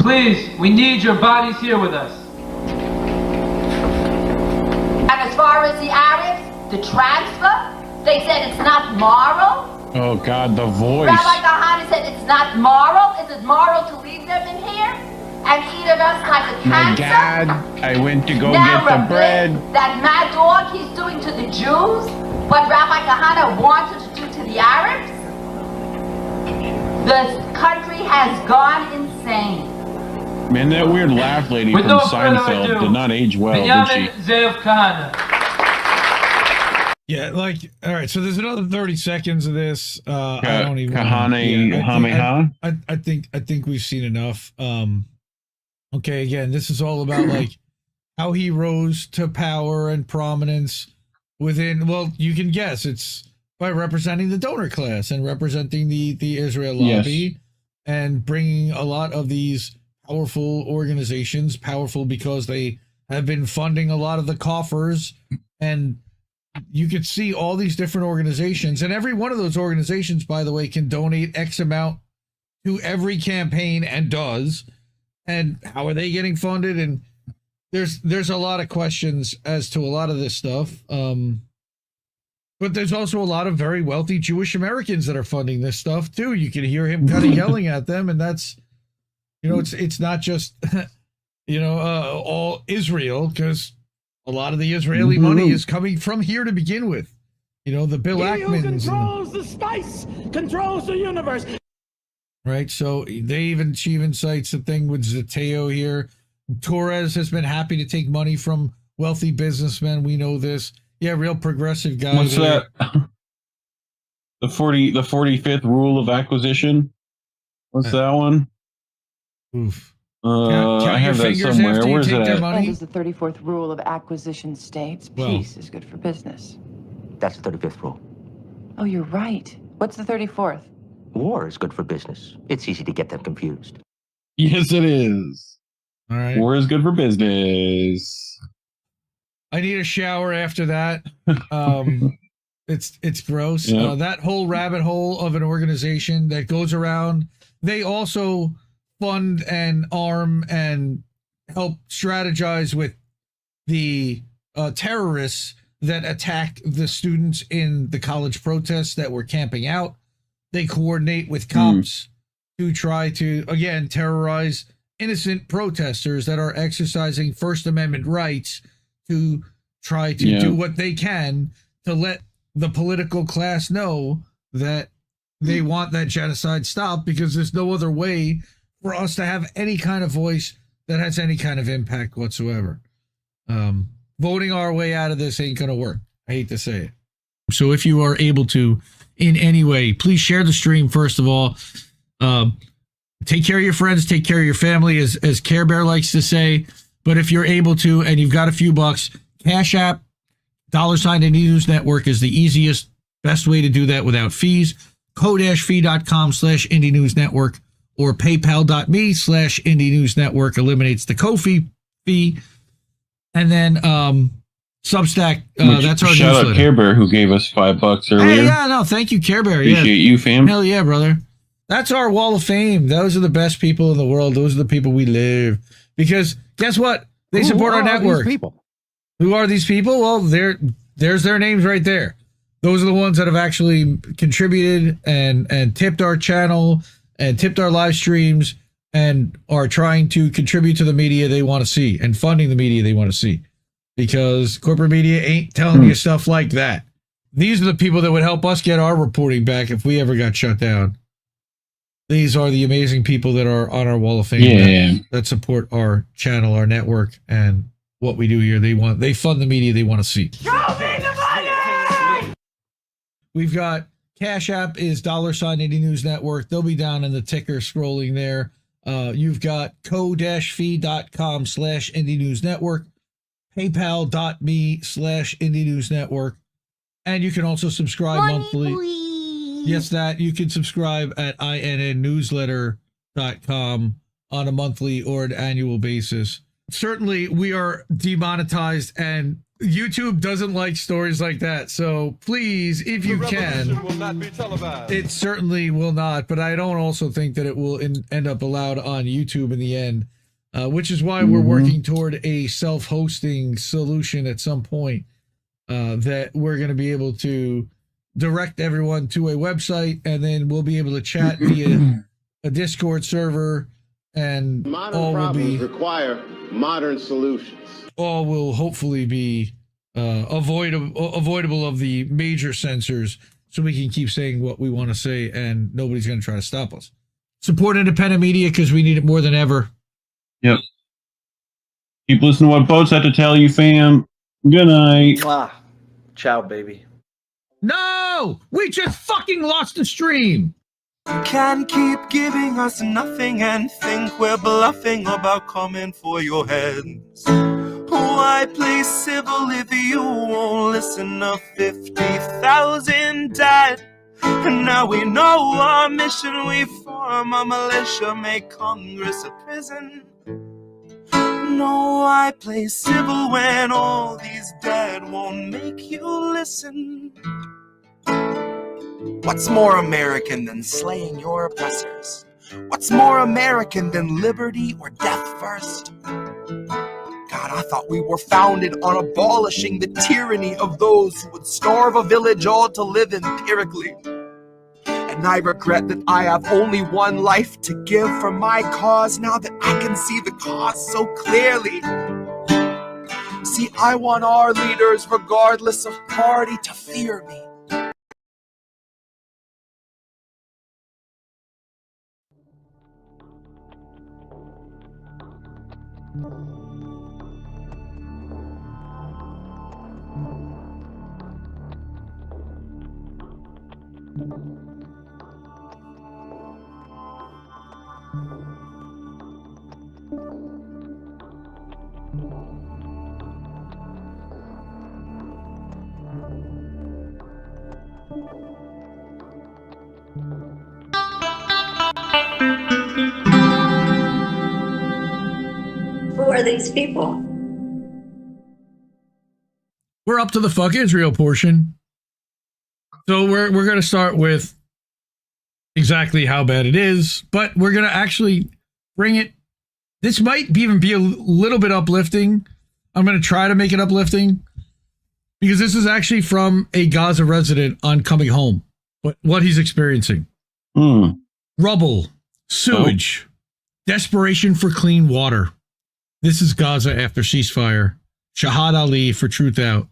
Please, we need your bodies here with us. And as far as the Arabs, the transfer, they said it's not moral. Oh God, the voice. Rabbi Gallant said it's not moral. Is it moral to leave them in here and eat at us like a cancer? My God, I went to go now get the bread. That mad dog he's doing to the Jews, what Rabbi Kahana wanted to do to the Arabs? The country has gone insane. Man, that weird laugh lady With from no further Seinfeld ado, did not age well, did Binyamin she? Zev Kahana. Yeah, like, all right, so there's another 30 seconds of this. I don't even I think we've seen enough. Okay, again, this is all about like how he rose to power and prominence within, well, you can guess it's by representing the donor class and representing the Israel lobby and bringing a lot of these powerful organizations, powerful because they have been funding a lot of the coffers, and you could see all these different organizations, and every one of those organizations, by the way, can donate X amount to every campaign and does. And how are they getting funded? And there's a lot of questions as to a lot of this stuff. But there's also a lot of very wealthy Jewish Americans that are funding this stuff too. You can hear him kind of yelling at them, and that's, it's not just, all Israel, because a lot of the Israeli money is coming from here to begin with. The Bill Ackmans. Controls the spice, controls the universe. Right, so she even cites the thing with Zateo here. Torres has been happy to take money from wealthy businessmen. We know this. Yeah, real progressive guy. What's that? The 45th rule of acquisition. What's that one? Oof. I have that somewhere. Where's it at? That is the 34th rule of acquisition states. Peace is good for business. That's the 35th rule. Oh, you're right. What's the 34th? War is good for business. It's easy to get them confused. Yes, it is. All right. War is good for business. I need a shower after that. It's gross. Yeah. That whole rabbit hole of an organization that goes around. They also fund and arm and help strategize with the terrorists that attacked the students in the college protests that were camping out. They coordinate with cops to try to, again, terrorize innocent protesters that are exercising First Amendment rights to try to do what they can to let the political class know that they want that genocide stopped, because there's no other way for us to have any kind of voice that has any kind of impact whatsoever. Voting our way out of this ain't going to work. I hate to say it. So if you are able to, in any way, please share the stream, first of all. Take care of your friends, take care of your family, as Care Bear likes to say. But if you're able to, and you've got a few bucks, Cash App, $ Indie News Network is the easiest, best way to do that without fees. ko-fi.com/Indie News Network or paypal.me/Indie News Network eliminates the Ko-fi fee. And then Substack, that's our shout newsletter. Out Care Bear, who gave us $5 earlier. Hey, yeah, no, thank you, Care Bear. Appreciate you, fam. Hell yeah, brother. That's our wall of fame. Those are the best people in the world. Those are the people we live. Because guess what? They support our network. Who are these people? Well, there's their names right there. Those are the ones that have actually contributed and tipped our channel and tipped our live streams and are trying to contribute to the media they want to see and funding the media they want to see. Because corporate media ain't telling you stuff like that. These are the people that would help us get our reporting back if we ever got shut down. These are the amazing people that are on our wall of fame that support our channel, our network, and what we do here. They fund the media they want to see. Show me the money! We've got Cash App is $ Indie News Network. They'll be down in the ticker scrolling there. You've got ko-fi.com/Indie News Network, paypal.me/Indie News Network, and you can also subscribe monthly. Yes, that you can subscribe at INNnewsletter.com on a monthly or an annual basis. Certainly, we are demonetized, and YouTube doesn't like stories like that. So please, if you can, will not be televised. It certainly will not. But I don't also think that it will end up allowed on YouTube in the end, which is why we're working toward a self-hosting solution at some point that we're going to be able to direct everyone to a website, and then we'll be able to chat via a Discord server, and modern problems require modern solutions. All will hopefully be avoidable of the major censors, so we can keep saying what we want to say, and nobody's going to try to stop us. Support independent media because we need it more than ever. Yep. Keep listening to what Boats had to tell you, fam. Good night. Mwah. Ciao, baby. No! We just fucking lost the stream! You can't keep giving us nothing and think we're bluffing about coming for your heads. Why play civil if you won't listen? 50,000 died, and now we know our mission. We form a militia, make Congress a prison. No, I play civil when all these dead won't make you listen. What's more American than slaying your oppressors? What's more American than liberty or death first? God, God, I thought we were founded on abolishing the tyranny of those who would starve a village all to live empirically. And I regret that I have only one life to give for my cause now that I can see the cause so clearly. See, I want our leaders, regardless of party, to fear me. Who are these people? We're up to the fuck Israel portion. So we're going to start with exactly how bad it is, but we're going to actually bring it. This might even be a little bit uplifting. I'm going to try to make it uplifting because this is actually from a Gaza resident on coming home, what he's experiencing. Rubble, sewage, desperation for clean water. This is Gaza after ceasefire. Shahad Ali for Truth Out.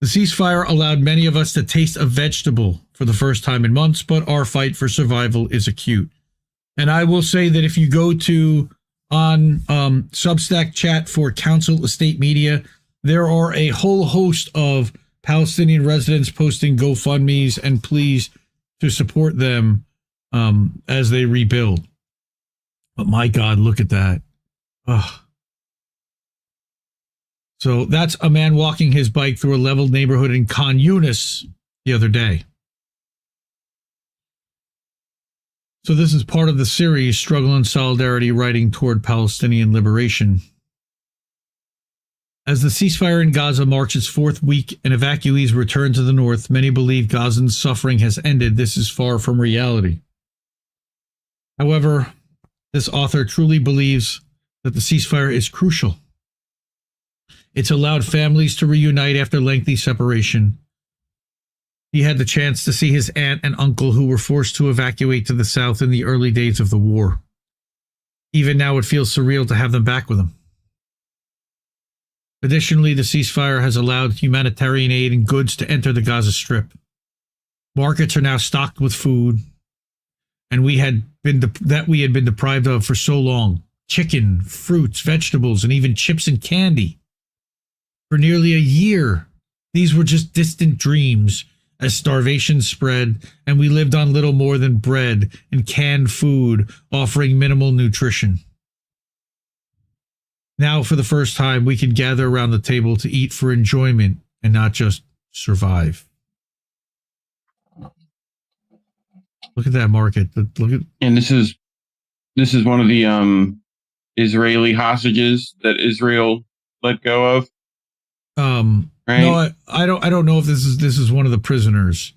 The ceasefire allowed many of us to taste a vegetable for the first time in months, but our fight for survival is acute. And I will say that if you go to on Substack chat for Council Estate Media, there are a whole host of Palestinian residents posting GoFundMes and pleas to support them as they rebuild. But my God, look at that. Ugh. So that's a man walking his bike through a leveled neighborhood in Khan Yunis the other day. So this is part of the series, Struggle and Solidarity, Writing Toward Palestinian Liberation. As the ceasefire in Gaza marks its fourth week and evacuees return to the north, many believe Gazans' suffering has ended. This is far from reality. However, this author truly believes that the ceasefire is crucial. It's allowed families to reunite after lengthy separation. He had the chance to see his aunt and uncle who were forced to evacuate to the south in the early days of the war. Even now, it feels surreal to have them back with him. Additionally, the ceasefire has allowed humanitarian aid and goods to enter the Gaza Strip. Markets are now stocked with food, and we had been deprived of for so long. Chicken, fruits, vegetables, and even chips and candy. For nearly a year, these were just distant dreams as starvation spread and we lived on little more than bread and canned food offering minimal nutrition. Now, for the first time, we can gather around the table to eat for enjoyment and not just survive. Look at that market. Look at, and this is one of the Israeli hostages that Israel let go of. Right? No, I don't know if this is one of the prisoners.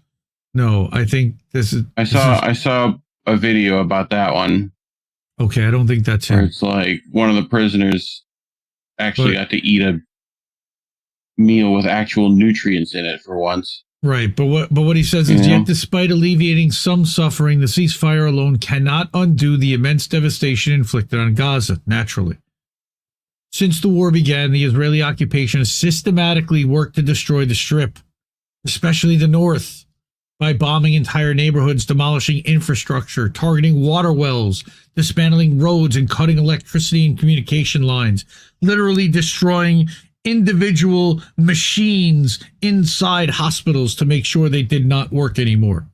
No, I think this is. I saw a video about that one. Okay, I don't think that's him. It's like one of the prisoners actually got to eat a meal with actual nutrients in it for once. Right, but what he says is, yet despite alleviating some suffering, the ceasefire alone cannot undo the immense devastation inflicted on Gaza, naturally. Since the war began, the Israeli occupation has systematically worked to destroy the Strip, especially the north, by bombing entire neighborhoods, demolishing infrastructure, targeting water wells, dismantling roads, and cutting electricity and communication lines, literally destroying individual machines inside hospitals to make sure they did not work anymore.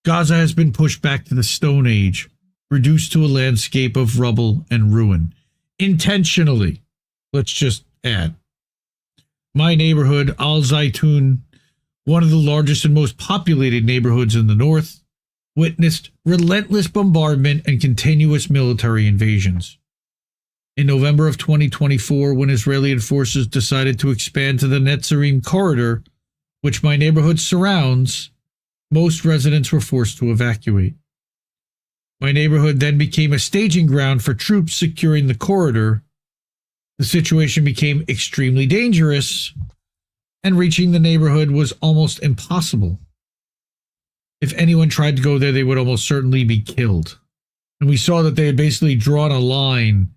Gaza has been pushed back to the Stone Age, reduced to a landscape of rubble and ruin. Intentionally, let's just add. My neighborhood, Al Zaytun, one of the largest and most populated neighborhoods in the north, witnessed relentless bombardment and continuous military invasions. In November of 2024, when Israeli forces decided to expand to the Netzarim corridor, which my neighborhood surrounds, most residents were forced to evacuate. My neighborhood then became a staging ground for troops securing the corridor, The situation became extremely dangerous, and reaching the neighborhood was almost impossible. If anyone tried to go there, they would almost certainly be killed. And we saw that they had basically drawn a line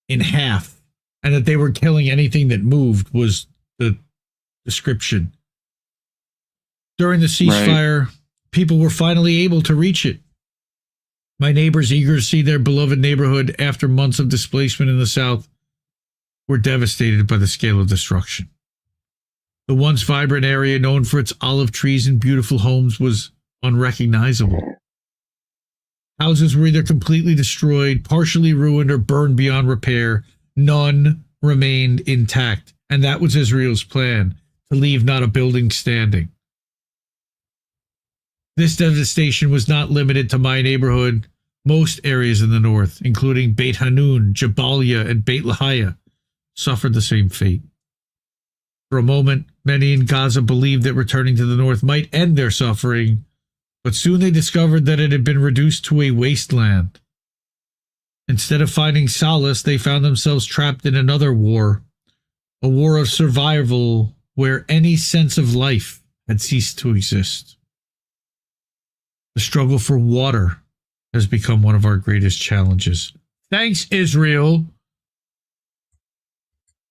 in half, and that they were killing anything that moved was the description. During the ceasefire, people were finally able to reach it. My neighbors, eager to see their beloved neighborhood after months of displacement in the south, were devastated by the scale of destruction. The once vibrant area known for its olive trees and beautiful homes was unrecognizable. Houses were either completely destroyed, partially ruined, or burned beyond repair. None remained intact, and that was Israel's plan, to leave not a building standing. This devastation was not limited to my neighborhood. Most areas in the north, including Beit Hanun, Jabalia, and Beit Lahaya, suffered the same fate. For a moment, many in Gaza believed that returning to the north might end their suffering, but soon they discovered that it had been reduced to a wasteland. Instead of finding solace, they found themselves trapped in another war, a war of survival where any sense of life had ceased to exist. The struggle for water has become one of our greatest challenges. Thanks, Israel.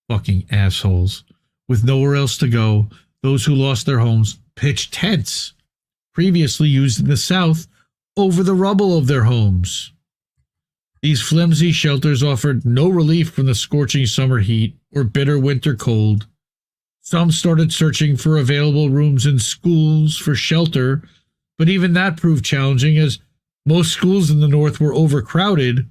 Fucking assholes. With nowhere else to go, those who lost their homes pitched tents, previously used in the south, over the rubble of their homes. These flimsy shelters offered no relief from the scorching summer heat or bitter winter cold. Some started searching for available rooms in schools for shelter, but even that proved challenging as most schools in the north were overcrowded,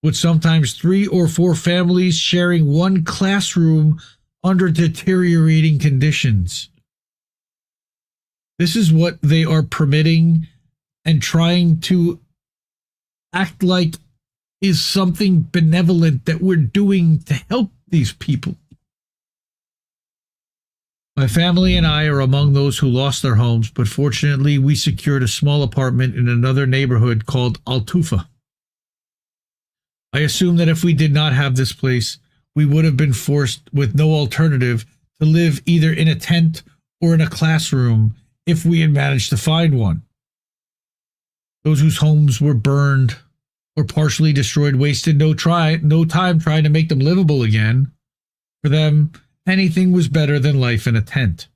with sometimes 3 or 4 families sharing one classroom under deteriorating conditions. This is what they are permitting and trying to act like is something benevolent that we're doing to help these people. My family and I are among those who lost their homes, but fortunately we secured a small apartment in another neighborhood called Al-Tufa. I assume that if we did not have this place, we would have been forced, with no alternative, to live either in a tent or in a classroom if we had managed to find one. Those whose homes were burned or partially destroyed wasted no time trying to make them livable again. For them, anything was better than life in a tent.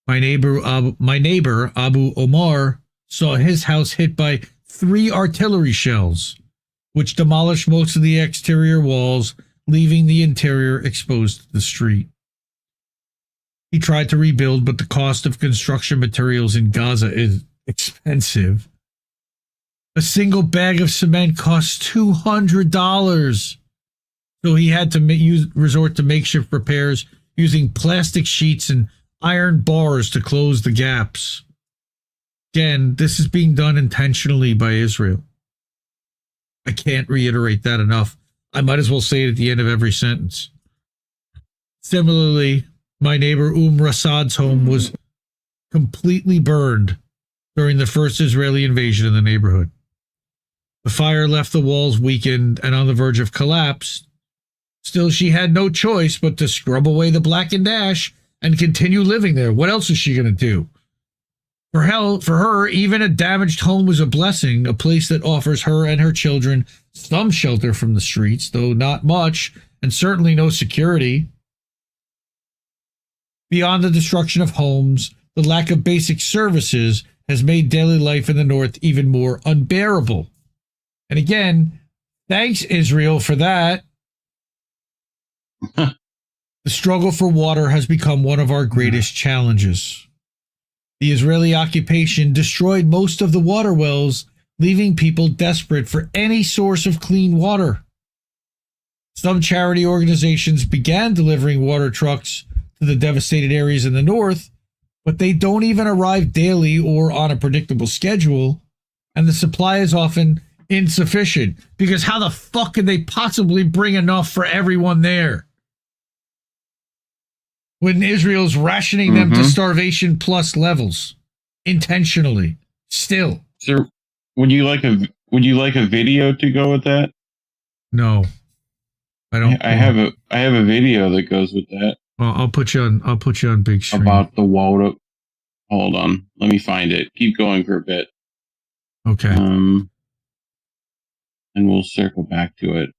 My neighbor Abu Omar saw his house hit by 3 artillery shells, which demolished most of the exterior walls, leaving the interior exposed to the street. He tried to rebuild, but the cost of construction materials in Gaza is expensive. A single bag of cement costs $200. So he had to resort to makeshift repairs using plastic sheets and iron bars to close the gaps. Again, this is being done intentionally by Israel. I can't reiterate that enough. I might as well say it at the end of every sentence. Similarly, my neighbor Rasad's home was completely burned during the first Israeli invasion in the neighborhood. The fire left the walls weakened and on the verge of collapse. Still, she had no choice but to scrub away the blackened ash and continue living there. What else is she going to do? For her, even a damaged home was a blessing, a place that offers her and her children some shelter from the streets, though not much, and certainly no security. Beyond the destruction of homes, the lack of basic services has made daily life in the north even more unbearable. And again, thanks, Israel, for that. The struggle for water has become one of our greatest challenges. The Israeli occupation destroyed most of the water wells, leaving people desperate for any source of clean water. Some charity organizations began delivering water trucks to the devastated areas in the north, but they don't even arrive daily or on a predictable schedule, and the supply is often insufficient, because how the fuck can they possibly bring enough for everyone there? When Israel's rationing them to starvation plus levels intentionally. Still. Sir, would you like a video to go with that? No. I have a video that goes with that. Well, I'll put you on big screen. About the water. Hold on. Let me find it. Keep going for a bit. Okay. And we'll circle back to it.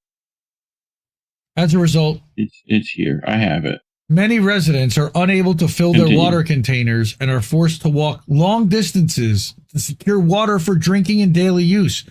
As a result, it's here. I have it. Many residents are unable to fill their water containers and are forced to walk long distances to secure water for drinking and daily use,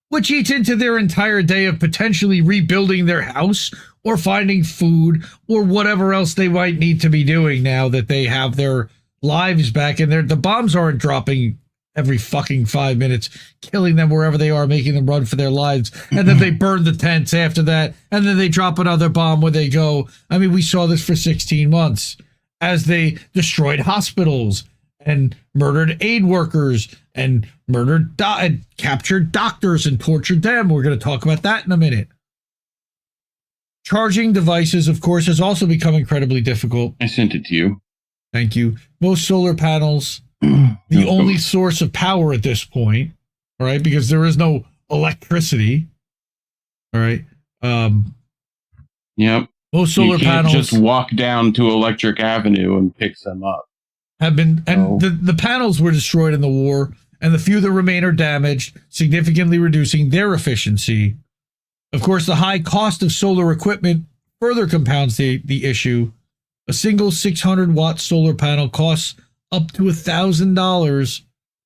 which eats into their entire day of potentially rebuilding their house or finding food or whatever else they might need to be doing now that they have their lives back and the bombs aren't dropping every fucking 5 minutes, killing them wherever they are, making them run for their lives. And then they burn the tents after that. And then they drop another bomb where they go. I mean, we saw this for 16 months as they destroyed hospitals and murdered aid workers and and captured doctors and tortured them. We're going to talk about that in a minute. Charging devices, of course, has also become incredibly difficult. I sent it to you. Thank you. Most solar panels, the only source of power at this point, all right, because there is no electricity, all right. Yep. Most solar panels just walk down to Electric Avenue and pick them up. Have been, and the panels were destroyed in the war, and the few that remain are damaged, significantly reducing their efficiency. Of course, the high cost of solar equipment further compounds the issue. A single 600-watt solar panel costs up to $1,000,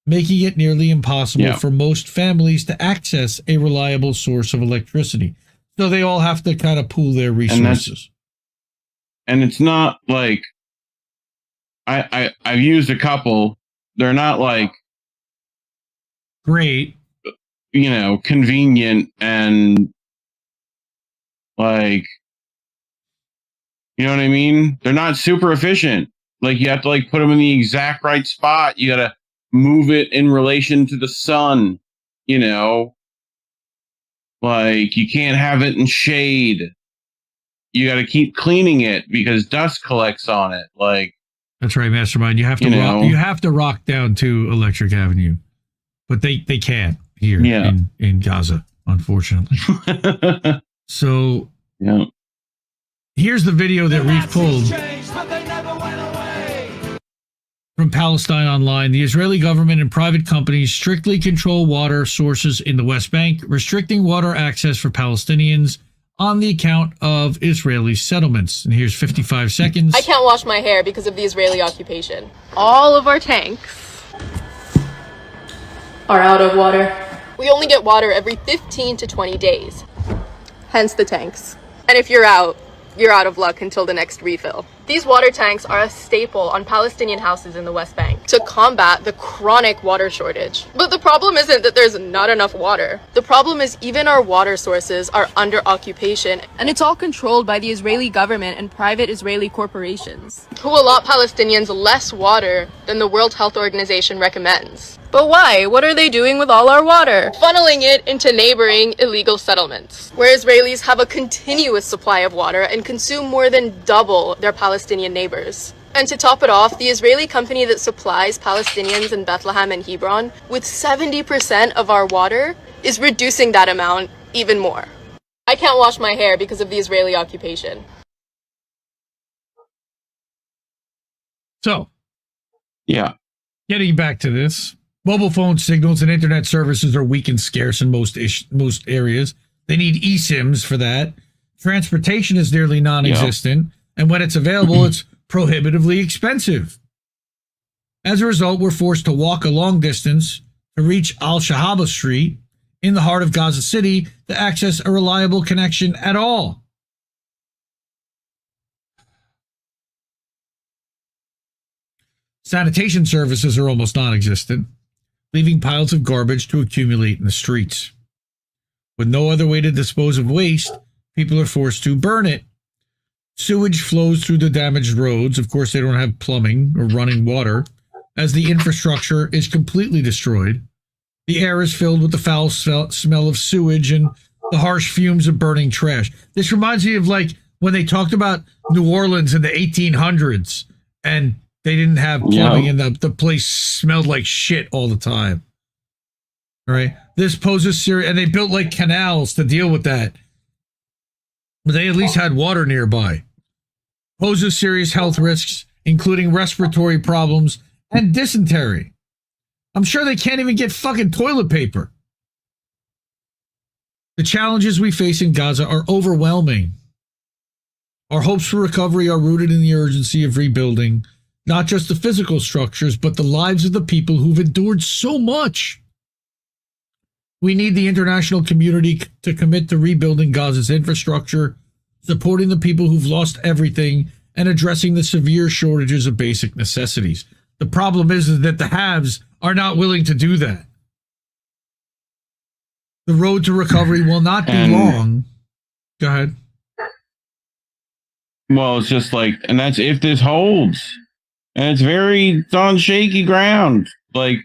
making it nearly impossible for most families to access a reliable source of electricity. So they all have to kind of pool their resources. And it's not like I've used a couple. They're not like great, convenient and like, you know what I mean? They're not super efficient. Like you have to put them in the exact right spot. You got to move it in relation to the sun, like you can't have it in shade. You got to keep cleaning it because dust collects on it. Like that's right, Mastermind. You have to rock down to Electric Avenue, but they can't here in Gaza, unfortunately. So here's the video that we've pulled from Palestine Online. The Israeli government and private companies strictly control water sources in the West Bank, restricting water access for Palestinians on the account of Israeli settlements. And here's 55 seconds. I can't wash my hair because of the Israeli occupation. All of our tanks are out of water. We only get water every 15 to 20 days. Hence the tanks. And if you're out of luck until the next refill. These water tanks are a staple on Palestinian houses in the West Bank to combat the chronic water shortage. But the problem isn't that there's not enough water. The problem is even our water sources are under occupation, and it's all controlled by the Israeli government and private Israeli corporations, who allot Palestinians less water than the World Health Organization recommends. But why? What are they doing with all our water? Funneling it into neighboring illegal settlements, where Israelis have a continuous supply of water and consume more than double their Palestinian neighbors. And to top it off, the Israeli company that supplies Palestinians in Bethlehem and Hebron with 70% of our water is reducing that amount even more. I can't wash my hair because of the Israeli occupation. So, getting back to this. Mobile phone signals and internet services are weak and scarce in most areas. They need eSIMs for that. Transportation is nearly non-existent, and when it's available, it's prohibitively expensive. As a result, we're forced to walk a long distance to reach Al-Shahaba Street in the heart of Gaza City to access a reliable connection at all. Sanitation services are almost non-existent, leaving piles of garbage to accumulate in the streets. With no other way to dispose of waste, people are forced to burn it. Sewage flows through the damaged roads. Of course, they don't have plumbing or running water, as the infrastructure is completely destroyed. The air is filled with the foul smell of sewage and the harsh fumes of burning trash. This reminds me of when they talked about New Orleans in the 1800s, and they didn't have plumbing and the place smelled like shit all the time. All right. This poses serious, and they built canals to deal with that. But they at least had water nearby. Poses serious health risks, including respiratory problems and dysentery. I'm sure they can't even get fucking toilet paper. The challenges we face in Gaza are overwhelming. Our hopes for recovery are rooted in the urgency of rebuilding, not just the physical structures, but the lives of the people who've endured so much. We need the international community to commit to rebuilding Gaza's infrastructure, supporting the people who've lost everything, and addressing the severe shortages of basic necessities. The problem is that the haves are not willing to do that. The road to recovery will not be long. Go ahead. Well, it's just like, and that's if this holds. And it's on shaky ground. Like,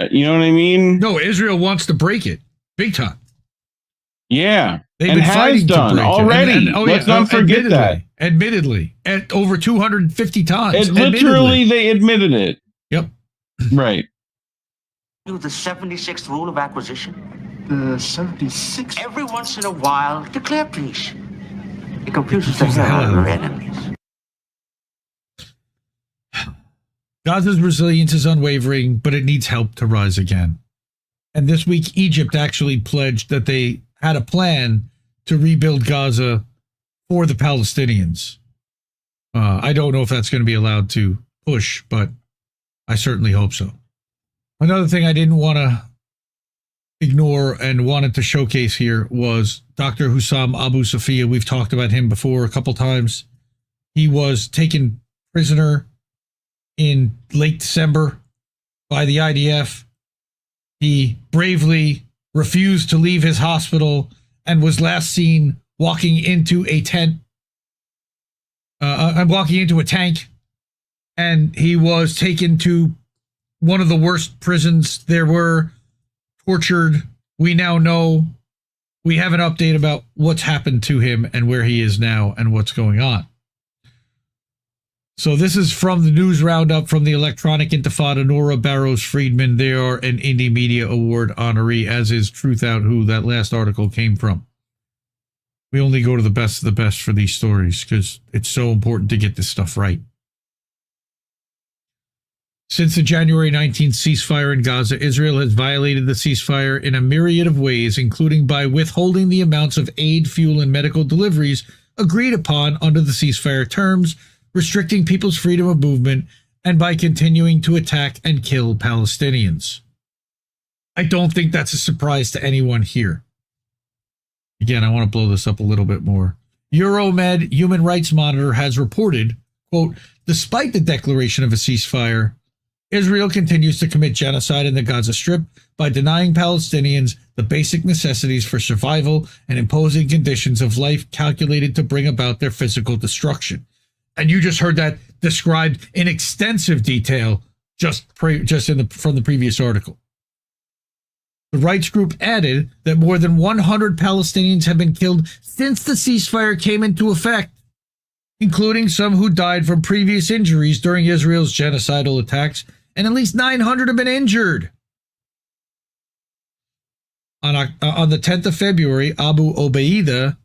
you know what I mean? No, Israel wants to break it. Big time. Yeah. They've been fighting done to break already. It. Let's not forget that. Admittedly. At over 250 times. Literally, they admitted it. Yep. Right. The 76th rule of acquisition. The 76th? Every once in a while, declare peace. It confuses the hell out of our enemies. Gaza's resilience is unwavering, but it needs help to rise again. And this week, Egypt actually pledged that they had a plan to rebuild Gaza for the Palestinians. I don't know if that's going to be allowed to push, but I certainly hope so. Another thing I didn't want to ignore and wanted to showcase here was Dr. Hussam Abu Safiya. We've talked about him before a couple times. He was taken prisoner in late December by the IDF. He bravely refused to leave his hospital and was last seen walking into a tent, walking into a tank, and he was taken to one of the worst prisons there were, tortured. We now know, we have an update about what's happened to him and where he is now and what's going on. So this is from the news roundup from the Electronic Intifada, Nora Barrows Friedman. They are an Indie Media Award honoree, as is Truth Out, who that last article came from. We only go to the best of the best for these stories because it's so important to get this stuff right. Since the January 19th ceasefire in Gaza, Israel has violated the ceasefire in a myriad of ways, including by withholding the amounts of aid, fuel, and medical deliveries agreed upon under the ceasefire terms, restricting people's freedom of movement, and by continuing to attack and kill Palestinians. I don't think that's a surprise to anyone here. Again, I want to blow this up a little bit more. Euromed Human Rights Monitor has reported, quote, despite the declaration of a ceasefire, Israel continues to commit genocide in the Gaza Strip by denying Palestinians the basic necessities for survival and imposing conditions of life calculated to bring about their physical destruction. And you just heard that described in extensive detail from the previous article. The rights group added that more than 100 Palestinians have been killed since the ceasefire came into effect, including some who died from previous injuries during Israel's genocidal attacks, and at least 900 have been injured. On the 10th of February, Abu Obaida,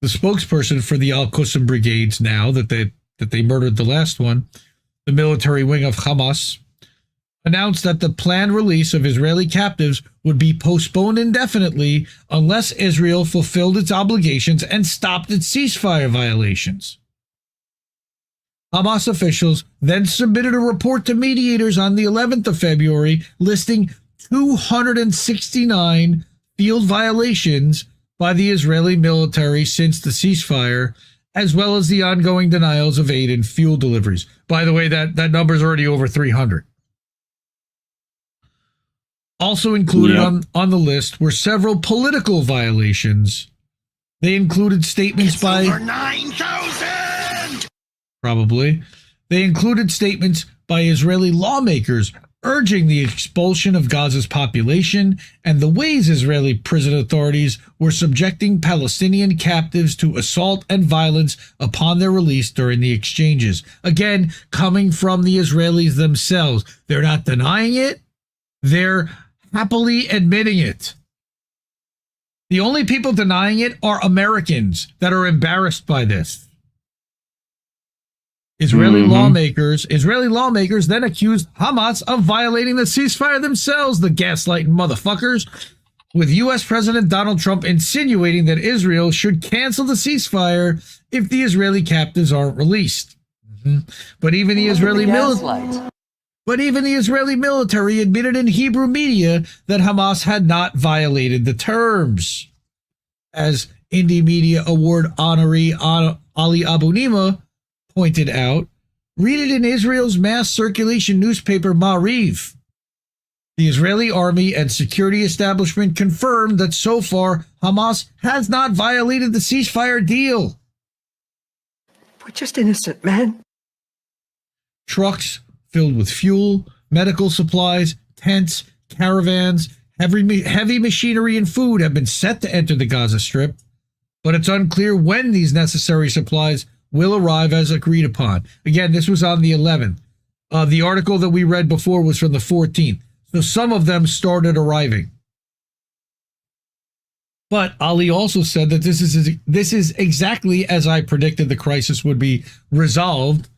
the spokesperson for the Al-Qassam brigades now that they murdered the last one, the military wing of Hamas, announced that the planned release of Israeli captives would be postponed indefinitely unless Israel fulfilled its obligations and stopped its ceasefire violations. Hamas officials then submitted a report to mediators on the 11th of February listing 269 field violations by the Israeli military since the ceasefire, as well as the ongoing denials of aid and fuel deliveries. By the way, that number is already over 300. Also included on the list were several political violations. They included statements by... Over 9,000! Probably. They included statements by Israeli lawmakers urging the expulsion of Gaza's population and the ways Israeli prison authorities were subjecting Palestinian captives to assault and violence upon their release during the exchanges. Again, coming from the Israelis themselves. They're not denying it. They're happily admitting it. The only people denying it are Americans that are embarrassed by this. Israeli lawmakers then accused Hamas of violating the ceasefire themselves, the gaslighting motherfuckers, with U.S. President Donald Trump insinuating that Israel should cancel the ceasefire if the Israeli captives aren't released. But even the Israeli military admitted in Hebrew media that Hamas had not violated the terms. As Indie Media Award honoree Ali Abunimah pointed out, read it in Israel's mass circulation newspaper Ma'ariv. The Israeli army and security establishment confirmed that so far Hamas has not violated the ceasefire deal. We're just innocent men. Trucks filled with fuel, medical supplies, tents, caravans, heavy machinery and food have been set to enter the Gaza Strip, but it's unclear when these necessary supplies will arrive as agreed upon. Again, this was on the 11th. The article that we read before was from the 14th. So some of them started arriving. But Ali also said that this is exactly as I predicted the crisis would be resolved.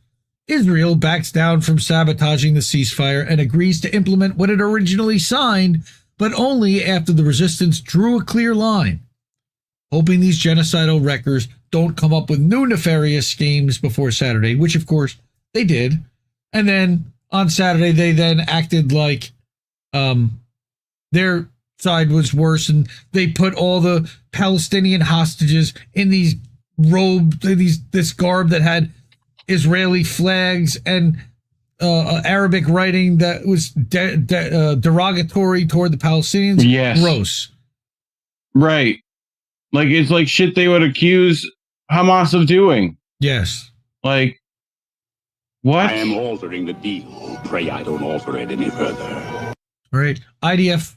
Israel backs down from sabotaging the ceasefire and agrees to implement what it originally signed, but only after the resistance drew a clear line, hoping these genocidal wreckers don't come up with new nefarious schemes before Saturday, which of course they did. And then on Saturday, they then acted like their side was worse, and they put all the Palestinian hostages in these robes, this garb that had Israeli flags and Arabic writing that was derogatory toward the Palestinians. Yes. Gross. Right. Like, it's like shit they would accuse Hamas of doing. Yes. Like, what? I am altering the deal. Pray I don't alter it any further. Right. IDF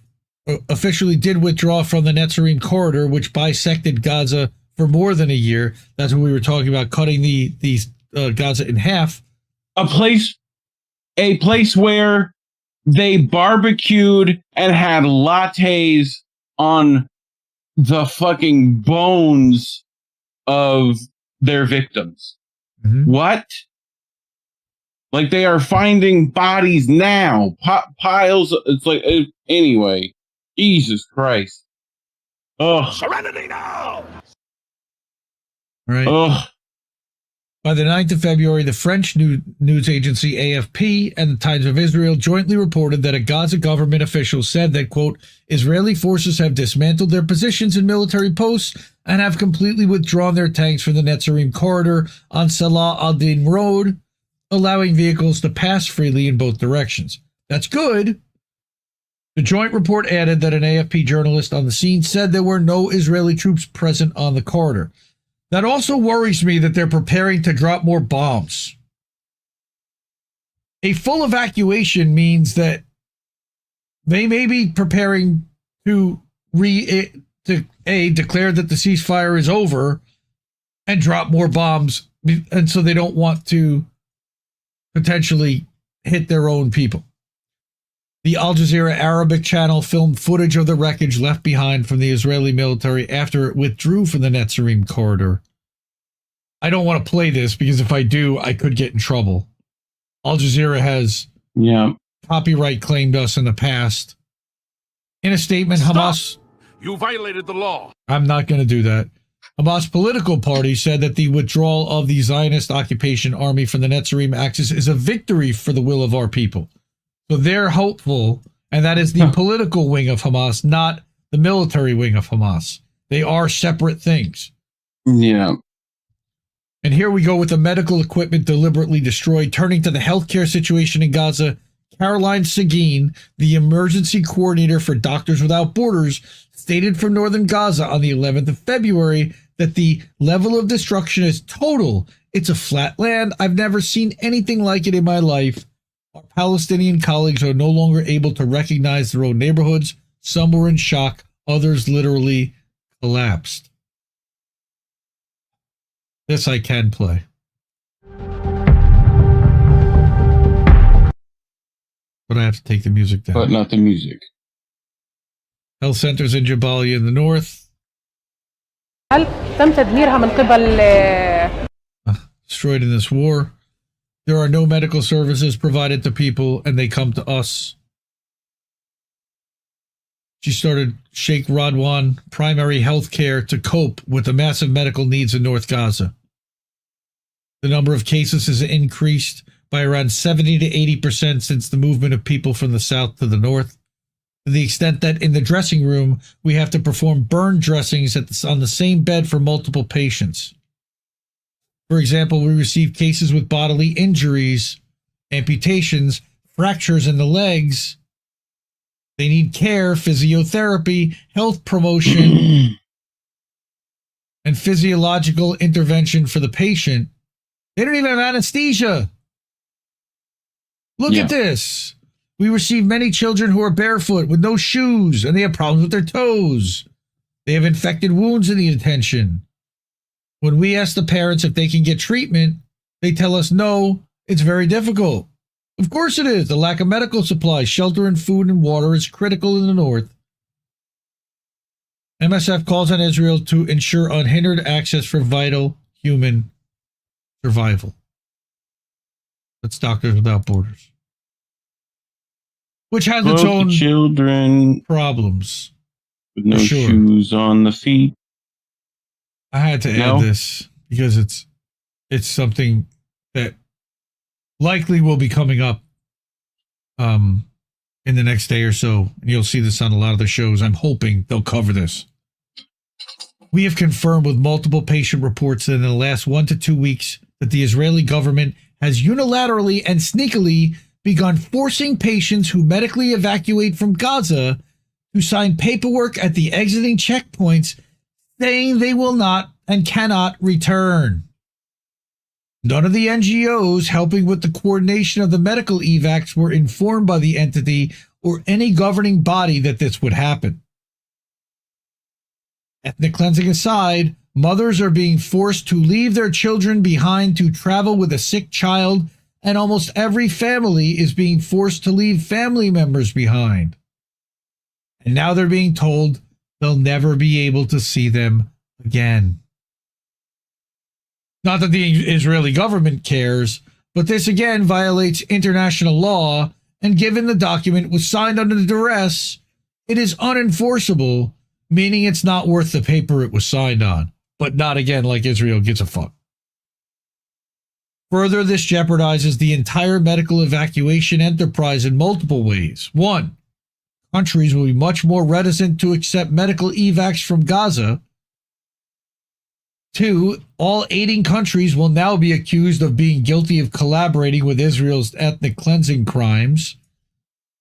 officially did withdraw from the Netzarim corridor, which bisected Gaza for more than a year. That's what we were talking about, cutting these Gaza in half. A place where they barbecued and had lattes on the fucking bones of their victims. What? Like, they are finding bodies now, piles. It's like, anyway, Jesus Christ. Oh, serenity now. Right. Oh. By the 9th of February, the French news agency AFP and the Times of Israel jointly reported that a Gaza government official said that, quote, Israeli forces have dismantled their positions in military posts and have completely withdrawn their tanks from the Netzarim corridor on Salah al-Din Road, allowing vehicles to pass freely in both directions. That's good. The joint report added that an AFP journalist on the scene said there were no Israeli troops present on the corridor. That also worries me that they're preparing to drop more bombs. A full evacuation means that they may be preparing to declare that the ceasefire is over and drop more bombs, and so they don't want to potentially hit their own people. The Al Jazeera Arabic channel filmed footage of the wreckage left behind from the Israeli military after it withdrew from the Netzarim corridor. I don't want to play this because if I do, I could get in trouble. Al Jazeera has copyright claimed us in the past. In a statement, Hamas... You violated the law. I'm not going to do that. Hamas political party said that the withdrawal of the Zionist occupation army from the Netzarim axis is a victory for the will of our people. So they're hopeful, and that is the political wing of Hamas, not the military wing of Hamas. They are separate things. Yeah. And here we go with the medical equipment deliberately destroyed. Turning to the healthcare situation in Gaza, Caroline Seguin, the emergency coordinator for Doctors Without Borders, stated from northern Gaza on the 11th of February that the level of destruction is total. It's a flat land. I've never seen anything like it in my life. Our Palestinian colleagues are no longer able to recognize their own neighborhoods. Some were in shock. Others literally collapsed. This I can play. But I have to take the music down. But not the music. Health centers in Jabalia in the north Destroyed in this war. There are no medical services provided to people, and they come to us. She started Sheikh Radwan primary health care to cope with the massive medical needs in North Gaza. The number of cases has increased by around 70 to 80% since the movement of people from the south to the north, to the extent that in the dressing room, we have to perform burn dressings on the same bed for multiple patients. For example, we receive cases with bodily injuries, amputations, fractures in the legs. They need care, physiotherapy, health promotion, and physiological intervention for the patient. They don't even have anesthesia. Look at this. We receive many children who are barefoot with no shoes, and they have problems with their toes. They have infected wounds in the detention. When we ask the parents if they can get treatment, they tell us no, it's very difficult. Of course it is. The lack of medical supplies, shelter, and food and water is critical in the north. MSF calls on Israel to ensure unhindered access for vital human survival. That's Doctors Without Borders. Which has its own children problems. With no shoes on the feet. I had to add this because it's something that likely will be coming up in the next day or so. And you'll see this on a lot of the shows. I'm hoping they'll cover this. We have confirmed with multiple patient reports that in the last 1 to 2 weeks that the Israeli government has unilaterally and sneakily begun forcing patients who medically evacuate from Gaza to sign paperwork at the exiting checkpoints saying they will not and cannot return. None of the NGOs helping with the coordination of the medical evacs were informed by the entity or any governing body that this would happen. Ethnic cleansing aside, mothers are being forced to leave their children behind to travel with a sick child, and almost every family is being forced to leave family members behind. And now they're being told they'll never be able to see them again. Not that the Israeli government cares, but this again violates international law, and given the document was signed under duress, it is unenforceable, meaning it's not worth the paper it was signed on. But not again like Israel gives a fuck. Further, this jeopardizes the entire medical evacuation enterprise in multiple ways. 1, countries will be much more reticent to accept medical evacs from Gaza. 2, all aiding countries will now be accused of being guilty of collaborating with Israel's ethnic cleansing crimes.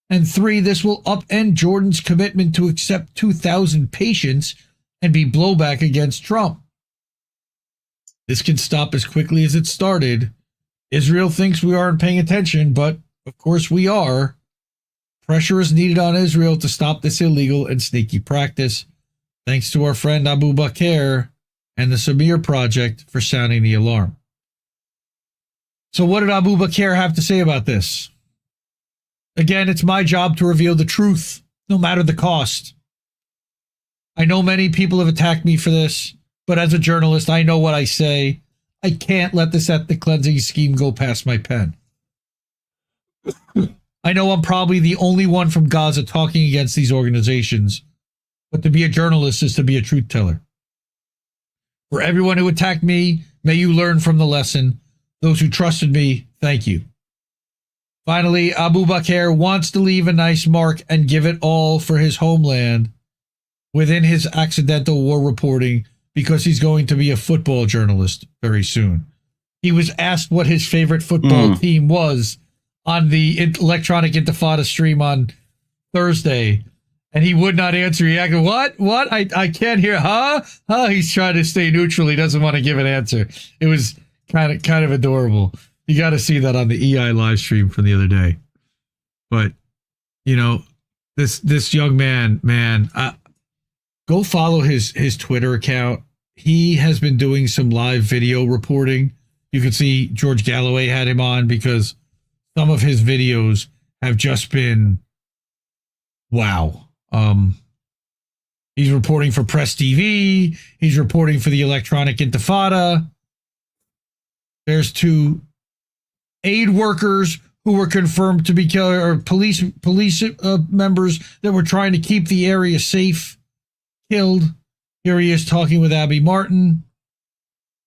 And 3, this will upend Jordan's commitment to accept 2,000 patients and be blowback against Trump. This can stop as quickly as it started. Israel thinks we aren't paying attention, but of course we are. Pressure is needed on Israel to stop this illegal and sneaky practice. Thanks to our friend Abu Bakr and the Samir Project for sounding the alarm. So what did Abu Bakr have to say about this? Again, it's my job to reveal the truth, no matter the cost. I know many people have attacked me for this, but as a journalist, I know what I say. I can't let this ethnic cleansing scheme go past my pen. I know I'm probably the only one from Gaza talking against these organizations, but to be a journalist is to be a truth teller. For everyone who attacked me, may you learn from the lesson. Those who trusted me, thank you. Finally, Abu Bakr wants to leave a nice mark and give it all for his homeland within his accidental war reporting, because he's going to be a football journalist very soon. He was asked what his favorite football team was on the Electronic Intifada stream on Thursday, and he would not answer. He acted, what? I can't hear. Huh? He's trying to stay neutral. He doesn't want to give an answer. It was kind of adorable. You got to see that on the EI live stream from the other day. But, you know, this young man, go follow his Twitter account. He has been doing some live video reporting. You can see George Galloway had him on because some of his videos have just been wow. He's reporting for Press TV. He's reporting for the Electronic Intifada. There's 2 aid workers who were confirmed to be killed, or police members that were trying to keep the area safe, killed. Here he is talking with Abby Martin.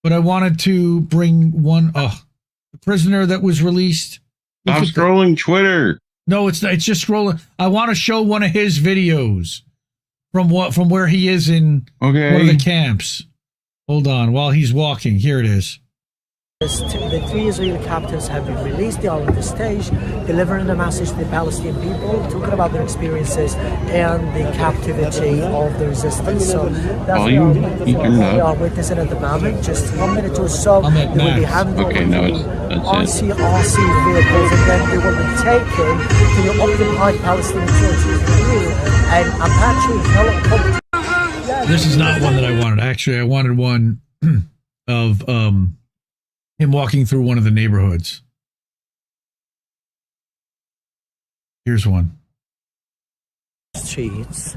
But I wanted to bring the prisoner that was released. Stop scrolling Twitter. No, it's not. It's just scrolling. I want to show one of his videos from where he is in one of the camps. Hold on, while he's walking. Here it is. The 3 Israeli captives have been released. They are on the stage, delivering a message to the Palestinian people, talking about their experiences and the captivity of the resistance. So that's what we are witnessing at the moment. Just 1 minute or so, they will be handed over to RCRC vehicles, and then they will be taken to the occupied Palestinian territory and Apache helicopter. This is not one that I wanted. Actually, I wanted one of him walking through one of the neighborhoods. Here's one. Streets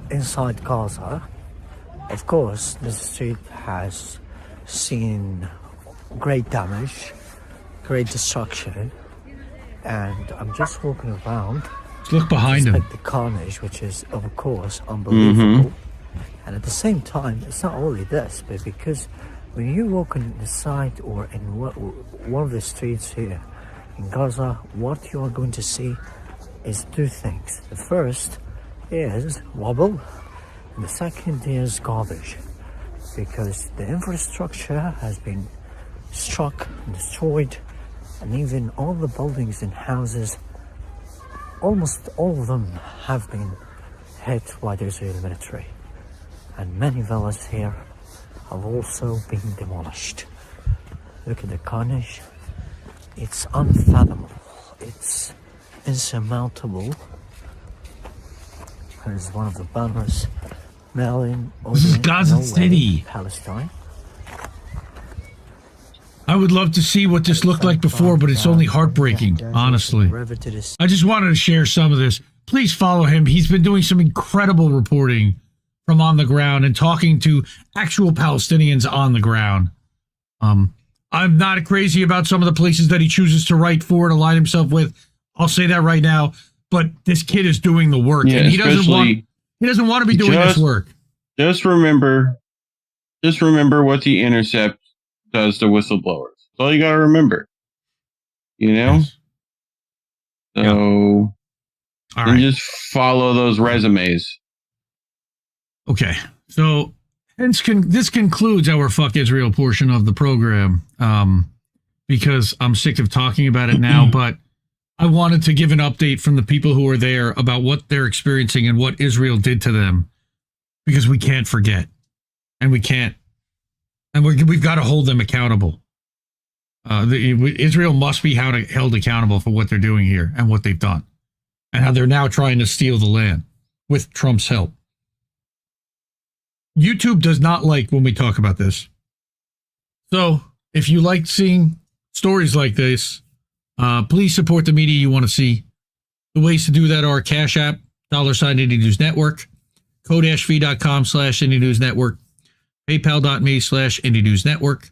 inside Gaza. Of course, the street has seen great damage, great destruction, and I'm just walking around. Let's look behind him. The carnage, which is, of course, unbelievable. And at the same time, it's not only this, but because when you walk on the side or in one of the streets here in Gaza, what you are going to see is 2 things. The first is rubble, and the second is garbage, because the infrastructure has been struck and destroyed, and even all the buildings and houses, almost all of them have been hit by the Israeli military, and many villas here have also been demolished. Look at the carnage. It's unfathomable. It's insurmountable. Here's one of the banners. This is Gaza City, Palestine. I would love to see what this looked like before, but it's only heartbreaking, honestly. I just wanted to share some of this. Please follow him. He's been doing some incredible reporting from on the ground and talking to actual Palestinians on the ground. I'm not crazy about some of the places that he chooses to write for and align himself with. I'll say that right now. But this kid is doing the work, and he doesn't want to be doing this work. Just remember what the Intercept does to whistleblowers. That's all you got to remember. You know? Yes. So, just follow those resumes. Okay, so this concludes our Fuck Israel portion of the program, because I'm sick of talking about it now, but I wanted to give an update from the people who are there about what they're experiencing and what Israel did to them, because we can't forget, and we've got to hold them accountable. Israel must be held accountable for what they're doing here and what they've done, and how they're now trying to steal the land with Trump's help. YouTube does not like when we talk about this. So if you like seeing stories like this, please support the media you want to see. The ways to do that are Cash App, $, Indie News Network, Code-V.com/Indie News Network, PayPal.me/Indie News Network,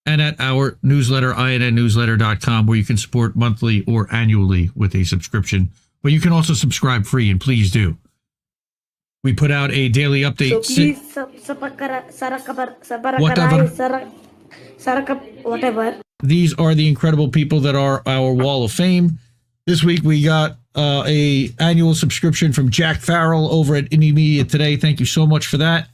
and at our newsletter, INNnewsletter.com, where you can support monthly or annually with a subscription. But you can also subscribe free, and please do. We put out a daily update. Whatever. These are the incredible people that are our wall of fame. This week we got a annual subscription from Jack Farrell over at Indie Media Today. Thank you so much for that.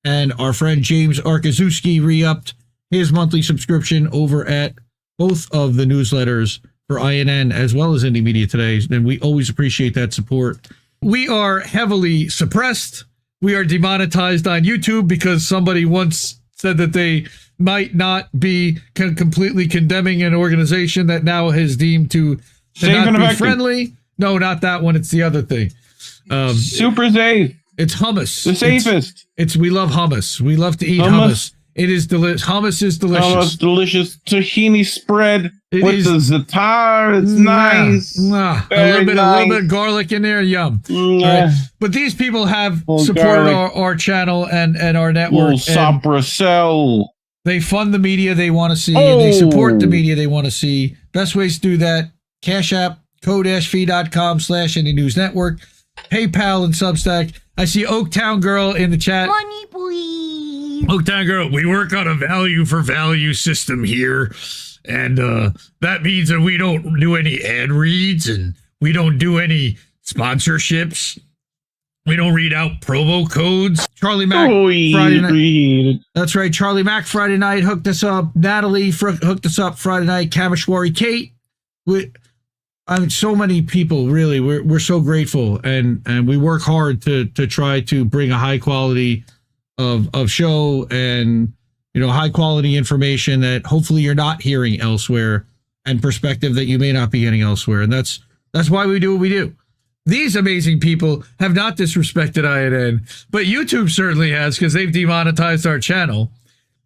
And our friend James Arkazewski re-upped his monthly subscription over at both of the newsletters for INN as well as Indie Media Today. And we always appreciate that support. We are heavily suppressed. We are demonetized on YouTube because somebody once said that they might not be completely condemning an organization that now has deemed to not be friendly. No, not that one. It's the other thing. Super safe. It's hummus. The safest. We love hummus. We love to eat hummus. It is delicious. Hummus is delicious. Hummus, delicious tahini spread It with is the za'atar. It's nice. A Very little bit of garlic in there. Yum. All right. But these people have supported our channel and our network. Sopracell. They fund the media they want to see, and they support the media they want to see. Best ways to do that: Cash App, ko-fi.com/IndieNewsNetwork, PayPal, and Substack. I see Oaktown Girl in the chat. Money, please. Oaktown Girl, we work on a value for value system here. And that means that we don't do any ad reads and we don't do any sponsorships. We don't read out promo codes. Charlie Mack Friday night. That's right. Charlie Mack Friday night hooked us up. Natalie hooked us up Friday night. Kameshwari Kate. So many people, really. We're so grateful. And we work hard to try to bring a high quality of show and high quality information that hopefully you're not hearing elsewhere and perspective that you may not be getting elsewhere. And that's why we do what we do. These amazing people have not disrespected INN, but YouTube certainly has because they've demonetized our channel.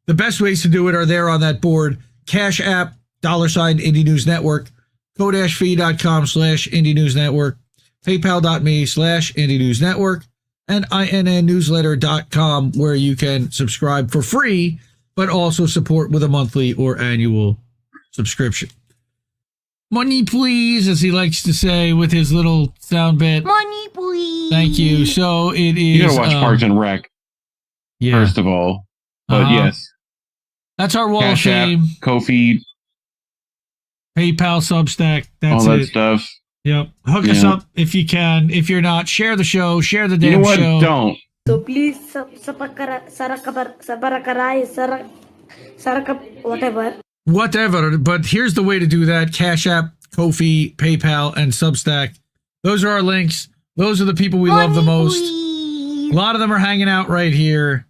The best ways to do it are there on that board. Cash App, $ Indie News Network, ko-fi.com/IndieNewsNetwork, paypal.me/IndieNewsNetwork, and INNnewsletter.com, where you can subscribe for free, but also support with a monthly or annual subscription. Money, please, as he likes to say with his little sound bit. Money, please. Thank you. So it is. You gotta watch Parks and Rec. Yeah. First of all, but yes, that's our wall of Cash App, fame. Ko-fi, PayPal, Substack. That's all that it. stuff. Yep. Hook us up if you can. If you're not, share the show. Share the damn you know what? show. Don't. So please, whatever. Whatever, but here's the way to do that. Cash App, Ko-fi, PayPal, and Substack. Those are our links. Those are the people we love the most. A lot of them are hanging out right here.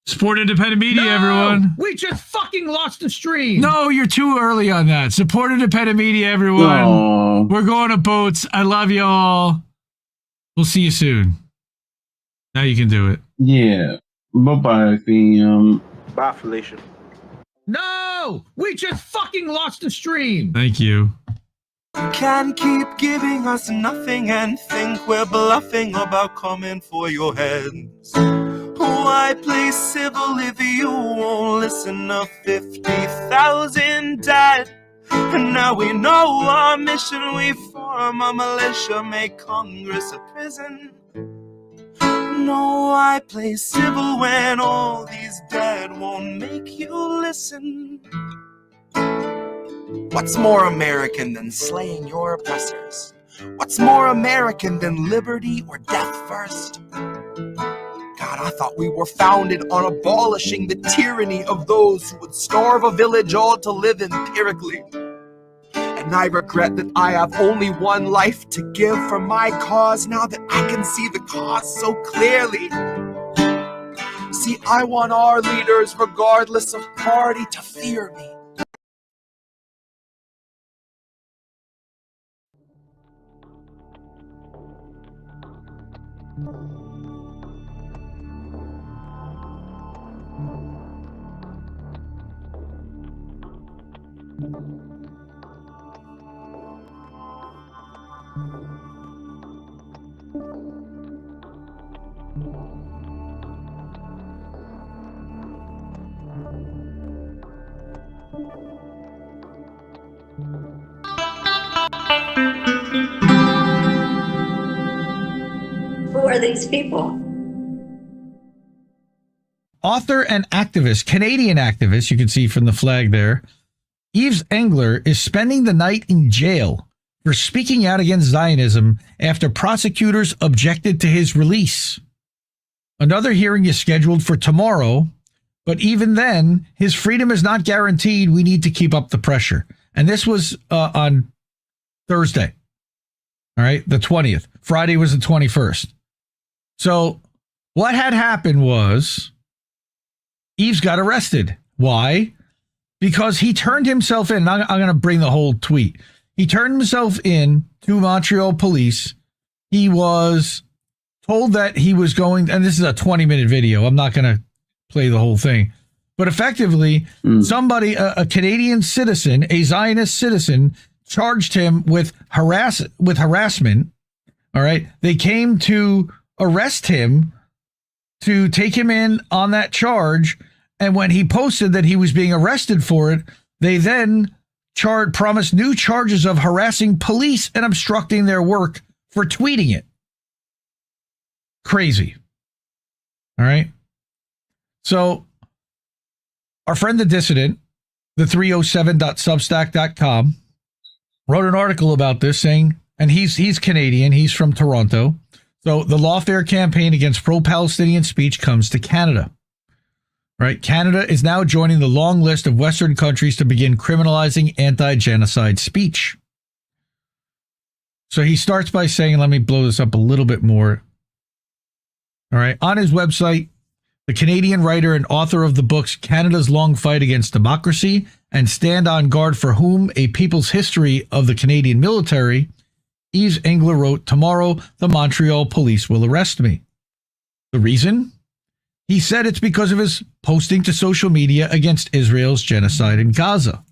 Support independent media, everyone. We just fucking lost the stream. No, you're too early on that. Support independent media, everyone. No. We're going to boats. I love you all. We'll see you soon. Now you can do it. Yeah. Bye-bye, fam. Bye, Felicia. No! We just fucking lost the stream! Thank you. You can keep giving us nothing and think we're bluffing about coming for your heads. Why play civil if you won't listen to 50,000 dead? And now we know our mission, we form a militia, make Congress a prison. No, I play civil when all these dead won't make you listen. What's more American than slaying your oppressors? What's more American than liberty or death first? God, I thought we were founded on abolishing the tyranny of those who would starve a village all to live empirically. And I regret that I have only one life to give for my cause now that I can see the cause so clearly. See, I want our leaders, regardless of party, to fear me. Who are these people? Author and activist, Canadian activist, you can see from the flag there, Yves Engler is spending the night in jail for speaking out against Zionism after prosecutors objected to his release. Another hearing is scheduled for tomorrow, but even then, his freedom is not guaranteed. We need to keep up the pressure. And this was on Thursday, all right, the 20th. Friday was the 21st. So what had happened was Yves got arrested. Why? Because he turned himself in. I'm going to bring the whole tweet. He turned himself in to Montreal police. He was told that he was going, and this is a 20-minute video. I'm not going to play the whole thing. But effectively, somebody, a Canadian citizen, a Zionist citizen, charged him with harassment. All right. They came to arrest him, to take him in on that charge. And when he posted that he was being arrested for it, they then promised new charges of harassing police and obstructing their work for tweeting it. Crazy. All right. So our friend the dissident, the 307.substack.com, wrote an article about this saying, and he's Canadian, he's from Toronto. So the lawfare campaign against pro-Palestinian speech comes to Canada. Right? Canada is now joining the long list of Western countries to begin criminalizing anti-genocide speech. So he starts by saying, let me blow this up a little bit more. All right. On his website, the Canadian writer and author of the books Canada's Long Fight Against Democracy and Stand on Guard for Whom, A People's History of the Canadian Military, Yves Engler wrote, "Tomorrow, the Montreal police will arrest me." The reason? He said it's because of his posting to social media against Israel's genocide in Gaza.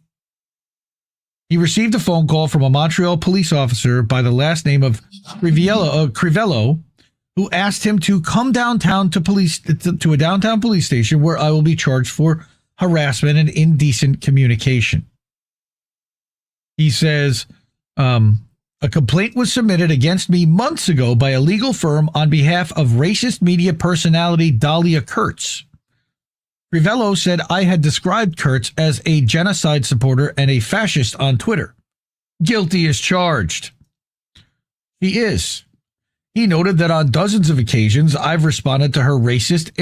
He received a phone call from a Montreal police officer by the last name of Crivello, who asked him to come downtown to a downtown police station where I will be charged for harassment and indecent communication. He says, a complaint was submitted against me months ago by a legal firm on behalf of racist media personality Dahlia Kurtz. Crivello said I had described Kurtz as a genocide supporter and a fascist on Twitter. Guilty as charged. He is. He noted that on dozens of occasions, I've responded to her racist,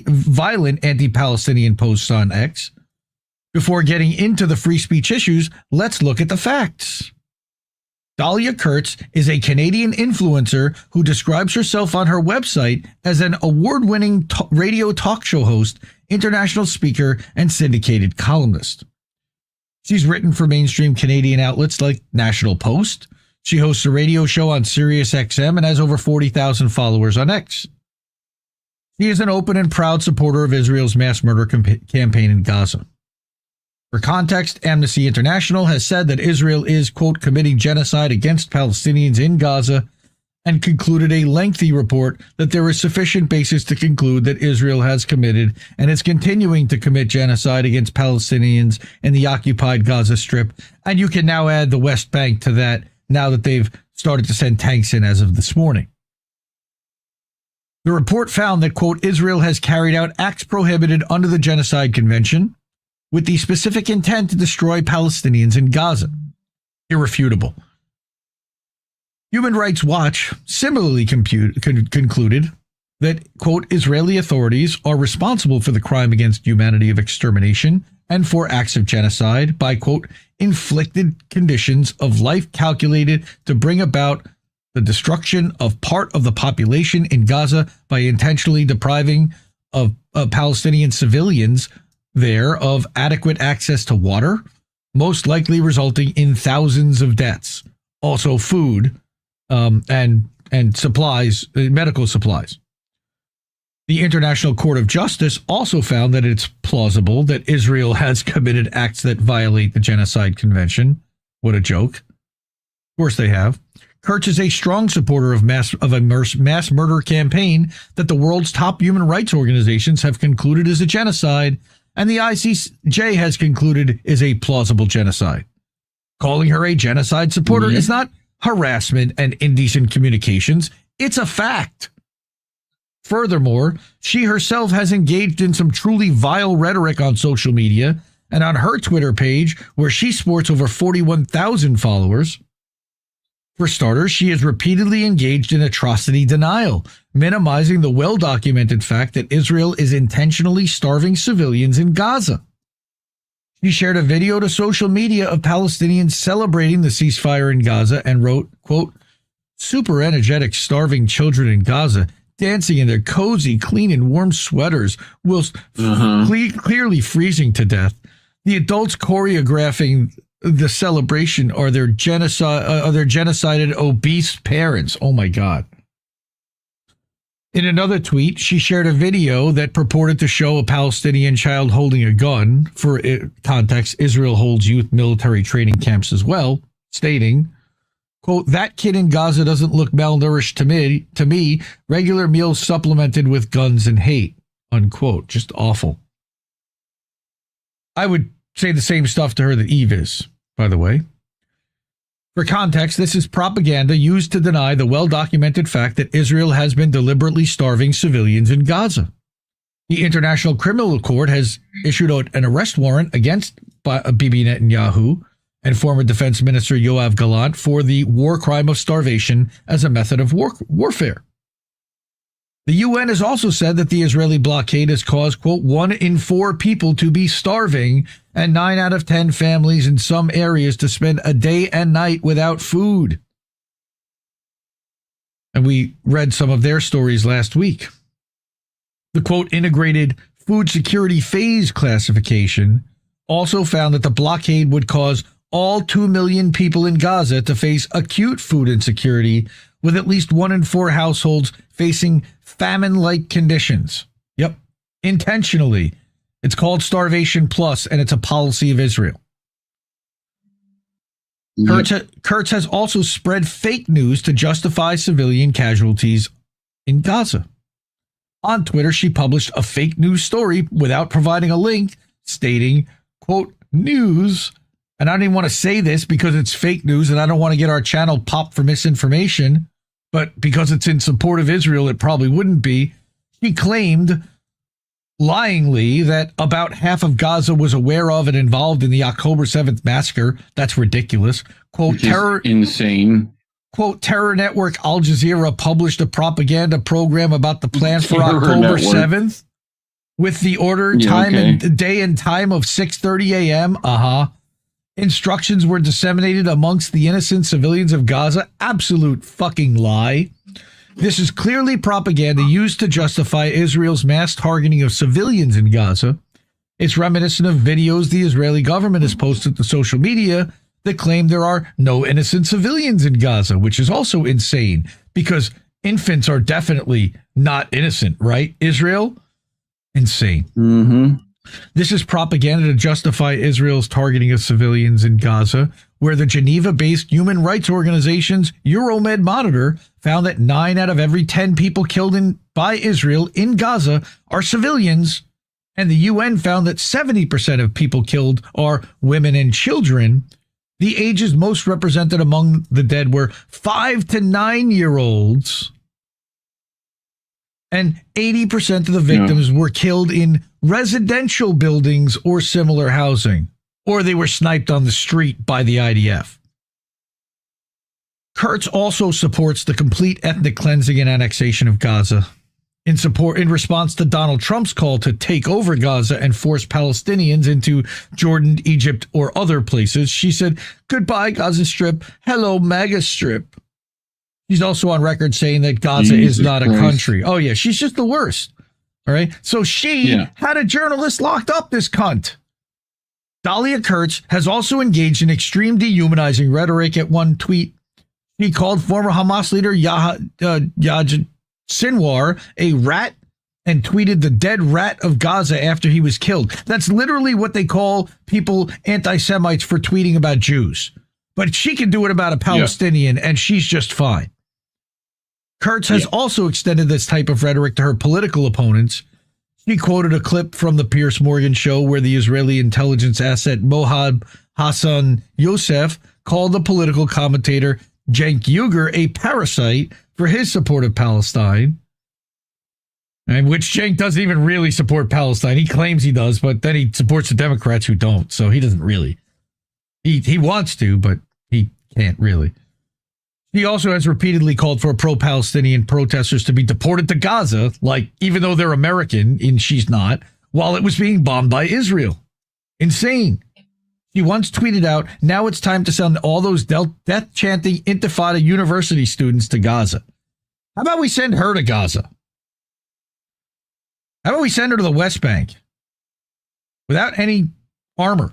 violent anti-Palestinian posts on X. Before getting into the free speech issues, let's look at the facts. Dahlia Kurtz is a Canadian influencer who describes herself on her website as an award-winning radio talk show host, international speaker, and syndicated columnist. She's written for mainstream Canadian outlets like National Post. She hosts a radio show on Sirius XM and has over 40,000 followers on X. She is an open and proud supporter of Israel's mass murder campaign in Gaza. For context, Amnesty International has said that Israel is, quote, committing genocide against Palestinians in Gaza and concluded a lengthy report that there is sufficient basis to conclude that Israel has committed and is continuing to commit genocide against Palestinians in the occupied Gaza Strip. And you can now add the West Bank to that now that they've started to send tanks in as of this morning. The report found that, quote, Israel has carried out acts prohibited under the Genocide Convention with the specific intent to destroy Palestinians in Gaza. Irrefutable. Human Rights Watch similarly concluded that, quote, Israeli authorities are responsible for the crime against humanity of extermination and for acts of genocide by, quote, inflicted conditions of life calculated to bring about the destruction of part of the population in Gaza by intentionally depriving of Palestinian civilians there of adequate access to water, most likely resulting in thousands of deaths. Also food and supplies, medical supplies. The International Court of Justice also found that it's plausible that Israel has committed acts that violate the Genocide Convention. What a joke. Of course they have. Kurtz is a strong supporter of a mass murder campaign that the world's top human rights organizations have concluded is a genocide, and the ICJ has concluded is a plausible genocide. Calling her a genocide supporter is not harassment and indecent communications. It's a fact. Furthermore, she herself has engaged in some truly vile rhetoric on social media and on her Twitter page, where she sports over 41,000 followers. For starters, she has repeatedly engaged in atrocity denial, minimizing the well-documented fact that Israel is intentionally starving civilians in Gaza. She shared a video to social media of Palestinians celebrating the ceasefire in Gaza and wrote, quote, super energetic starving children in Gaza dancing in their cozy, clean and warm sweaters whilst clearly freezing to death. The adults choreographing the celebration are their genocided obese parents. Oh my God. In another tweet, she shared a video that purported to show a Palestinian child holding a gun. For context, Israel holds youth military training camps as well, stating, quote, "That kid in Gaza doesn't look malnourished to me. Regular meals supplemented with guns and hate," unquote. Just awful. I would say the same stuff to her that Yves is, by the way. For context, this is propaganda used to deny the well-documented fact that Israel has been deliberately starving civilians in Gaza. The International Criminal Court has issued an arrest warrant against Bibi Netanyahu and former Defense Minister Yoav Gallant for the war crime of starvation as a method of warfare. The UN has also said that the Israeli blockade has caused, quote, 1 in 4 people to be starving and 9 out of 10 families in some areas to spend a day and night without food. And we read some of their stories last week. The, quote, integrated food security phase classification also found that the blockade would cause all 2 million people in Gaza to face acute food insecurity, with at least 1 in 4 households facing famine-like conditions. Yep, intentionally. It's called Starvation Plus, and it's a policy of Israel. Yep. Kurtz has also spread fake news to justify civilian casualties in Gaza. On Twitter, she published a fake news story without providing a link, stating, quote, "news," and I don't even want to say this because it's fake news and I don't want to get our channel popped for misinformation, but because it's in support of Israel, it probably wouldn't be. She claimed lyingly that about half of Gaza was aware of and involved in the October 7th massacre. That's ridiculous. Quote, insane. Quote, terror network Al Jazeera published a propaganda program about the plan for October 7th with the order, time, and day and time of 6:30 a.m. Instructions were disseminated amongst the innocent civilians of Gaza. Absolute fucking lie. This is clearly propaganda used to justify Israel's mass targeting of civilians in Gaza. It's reminiscent of videos the Israeli government has posted to social media that claim there are no innocent civilians in Gaza, which is also insane because infants are definitely not innocent, right? Israel? Insane. Mm-hmm. This is propaganda to justify Israel's targeting of civilians in Gaza, where the Geneva-based human rights organization's Euromed Monitor found that 9 out of every 10 people killed by Israel in Gaza are civilians, and the UN found that 70% of people killed are women and children. The ages most represented among the dead were 5 to 9-year-olds, and 80% of the victims were killed in residential buildings or similar housing, or they were sniped on the street by the IDF. Kurtz also supports the complete ethnic cleansing and annexation of Gaza. In response to Donald Trump's call to take over Gaza and force Palestinians into Jordan, Egypt, or other places, she said, "Goodbye, Gaza Strip. Hello, MAGA Strip." She's also on record saying that Gaza is not a country. Oh, yeah, she's just the worst. All right. So she had a journalist locked up, this cunt. Dahlia Kurtz has also engaged in extreme dehumanizing rhetoric. At one tweet, he called former Hamas leader Yahya Sinwar a rat and tweeted the dead rat of Gaza after he was killed. That's literally what they call people anti-Semites for tweeting about Jews. But she can do it about a Palestinian, and she's just fine. Kurtz has also extended this type of rhetoric to her political opponents. She quoted a clip from the Piers Morgan show where the Israeli intelligence asset Mohad Hassan Yosef called the political commentator Cenk Uygur a parasite for his support of Palestine, and which Cenk doesn't even really support Palestine. He claims he does, but then he supports the Democrats who don't, so he doesn't really. He wants to, but he can't really. He also has repeatedly called for pro-Palestinian protesters to be deported to Gaza, like, even though they're American, and she's not, while it was being bombed by Israel. Insane. She once tweeted out, "Now it's time to send all those death-chanting Intifada University students to Gaza." How about we send her to Gaza? How about we send her to the West Bank? Without any armor.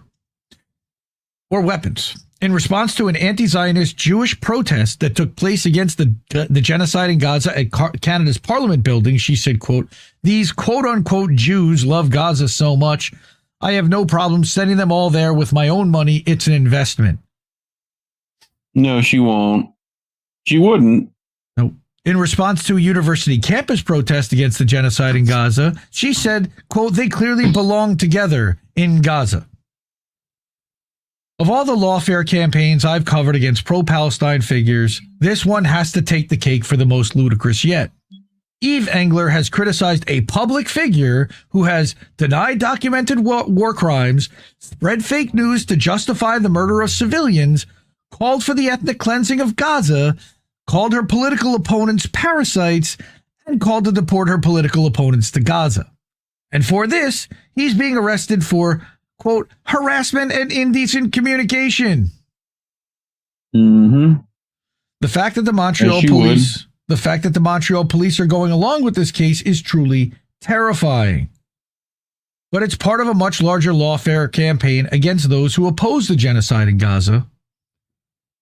or weapons. In response to an anti-Zionist Jewish protest that took place against the genocide in Gaza at Canada's Parliament building, she said, quote, "These quote-unquote Jews love Gaza so much, I have no problem sending them all there with my own money. It's an investment." No, she won't. She wouldn't. Nope. In response to a university campus protest against the genocide in Gaza, she said, quote, "They clearly belong together in Gaza." Of all the lawfare campaigns I've covered against pro-Palestine figures, this one has to take the cake for the most ludicrous yet. Yves Engler has criticized a public figure who has denied documented war crimes, spread fake news to justify the murder of civilians, called for the ethnic cleansing of Gaza, called her political opponents parasites, and called to deport her political opponents to Gaza. And for this, he's being arrested for, quote, harassment and indecent communication. Mm-hmm. The fact that the Montreal police are going along with this case is truly terrifying. But it's part of a much larger lawfare campaign against those who oppose the genocide in Gaza.